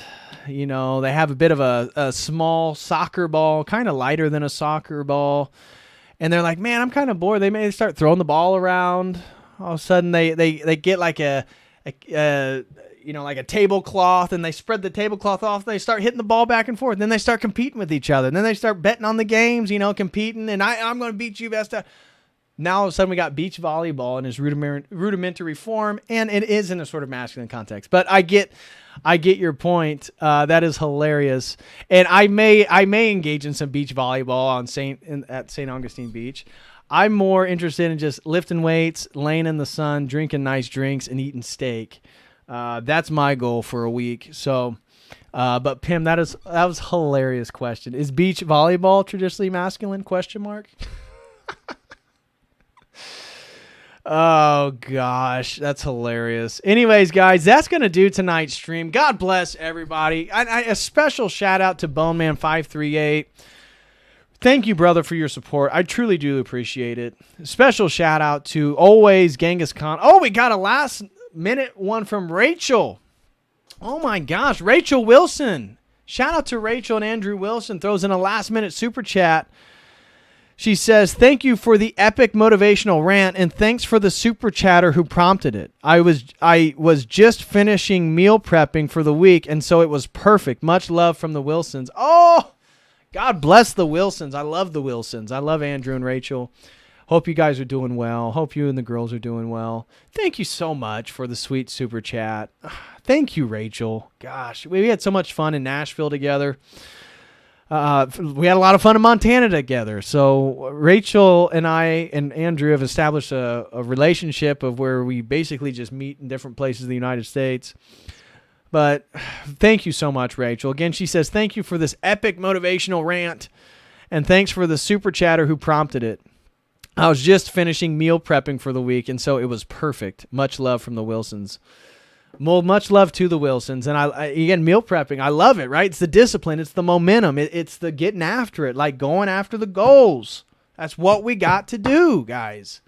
You know, they have a bit of a small soccer ball, kind of lighter than a soccer ball. And they're like, man, I'm kind of bored. They may start throwing the ball around. All of a sudden, they get like a tablecloth, and they spread the tablecloth off. They start hitting the ball back and forth. Then they start competing with each other. And then they start betting on the games, competing. And I'm going to beat you best. Now, all of a sudden, we got beach volleyball in its rudimentary form. And it is in a sort of masculine context. But I get your point. That is hilarious. And I may engage in some beach volleyball at St. Augustine Beach. I'm more interested in just lifting weights, laying in the sun, drinking nice drinks, and eating steak. That's my goal for a week. So, but Pim, that was a hilarious question. Is beach volleyball traditionally masculine? ? Oh gosh, that's hilarious. Anyways, guys, that's gonna do tonight's stream. God bless everybody. A special shout out to Boneman538. Thank you, brother, for your support. I truly do appreciate it. Special shout out to always Genghis Khan. Oh, we got a last minute one from Rachel. Oh my gosh, Rachel Wilson. Shout out to Rachel and Andrew Wilson. Throws in a last minute super chat. She says, thank you for the epic motivational rant, and thanks for the super chatter who prompted it. I was just finishing meal prepping for the week, and so it was perfect. Much love from the Wilsons. Oh, God bless the Wilsons. I love the Wilsons. I love Andrew and Rachel. Hope you guys are doing well. Hope you and the girls are doing well. Thank you so much for the sweet super chat. Thank you, Rachel. Gosh, we had so much fun in Nashville together. We had a lot of fun in Montana together. So Rachel and I and Andrew have established a relationship of where we basically just meet in different places in the United States. But thank you so much, Rachel. Again, she says, thank you for this epic motivational rant, and thanks for the super chatter who prompted it. I was just finishing meal prepping for the week, and so it was perfect. Much love from the Wilsons. Well, much love to the Wilsons. And again, meal prepping, I love it, right? It's the discipline. It's the momentum. It's the getting after it, like going after the goals. That's what we got to do, guys.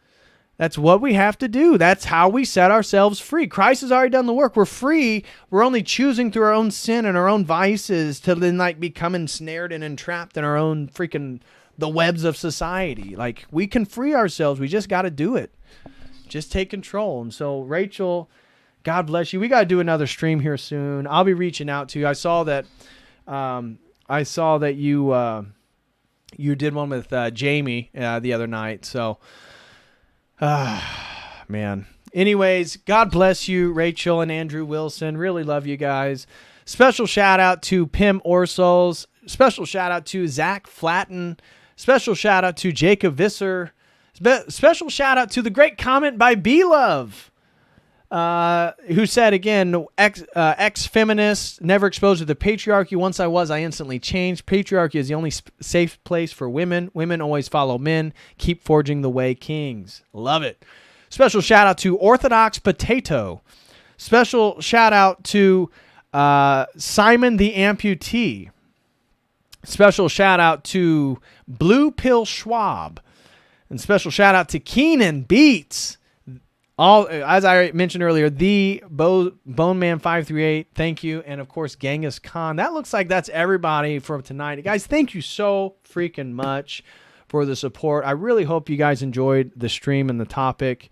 That's what we have to do. That's how we set ourselves free. Christ has already done the work. We're free. We're only choosing through our own sin and our own vices to then like become ensnared and entrapped in our own freaking the webs of society. Like we can free ourselves. We just got to do it. Just take control. And so Rachel, God bless you. We got to do another stream here soon. I'll be reaching out to you. I saw that you did one with Jamie the other night. So man. Anyways, God bless you, Rachel and Andrew Wilson. Really love you guys. Special shout out to Pim Orsols. Special shout out to Zach Flatten. Special shout out to Jacob Visser. Special shout out to the great comment by B-Love, who said, again, ex-feminist, never exposed to the patriarchy. Once I was, I instantly changed. Patriarchy is the only safe place for women. Women always follow men. Keep forging the way, kings. Love it. Special shout out to Orthodox Potato. Special shout out to Simon the Amputee. Special shout out to Blue Pill Schwab. And special shout out to Keenan Beats. All, as I mentioned earlier, the Bone Man 538. Thank you. And of course, Genghis Khan. That looks like that's everybody for tonight. Guys, thank you so freaking much for the support. I really hope you guys enjoyed the stream and the topic.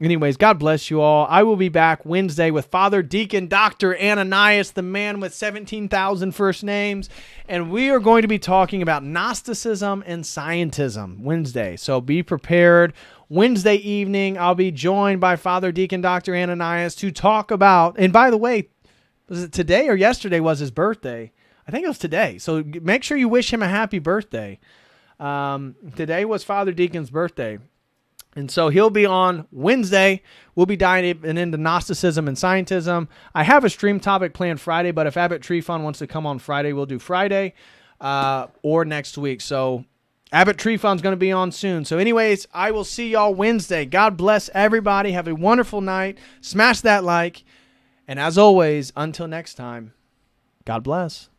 Anyways, God bless you all. I will be back Wednesday with Father Deacon Dr. Ananias, the man with 17,000 first names. And we are going to be talking about Gnosticism and Scientism Wednesday. So be prepared. Wednesday evening, I'll be joined by Father Deacon Dr. Ananias to talk about, and by the way, was it today or yesterday was his birthday? I think it was today. So make sure you wish him a happy birthday. Today was Father Deacon's birthday. And so he'll be on Wednesday. We'll be diving into Gnosticism and Scientism. I have a stream topic planned Friday, but if Abbott Tree Fund wants to come on Friday, we'll do Friday or next week. So Abbott Tree Fund's going to be on soon. So anyways, I will see y'all Wednesday. God bless everybody. Have a wonderful night. Smash that like. And as always, until next time, God bless.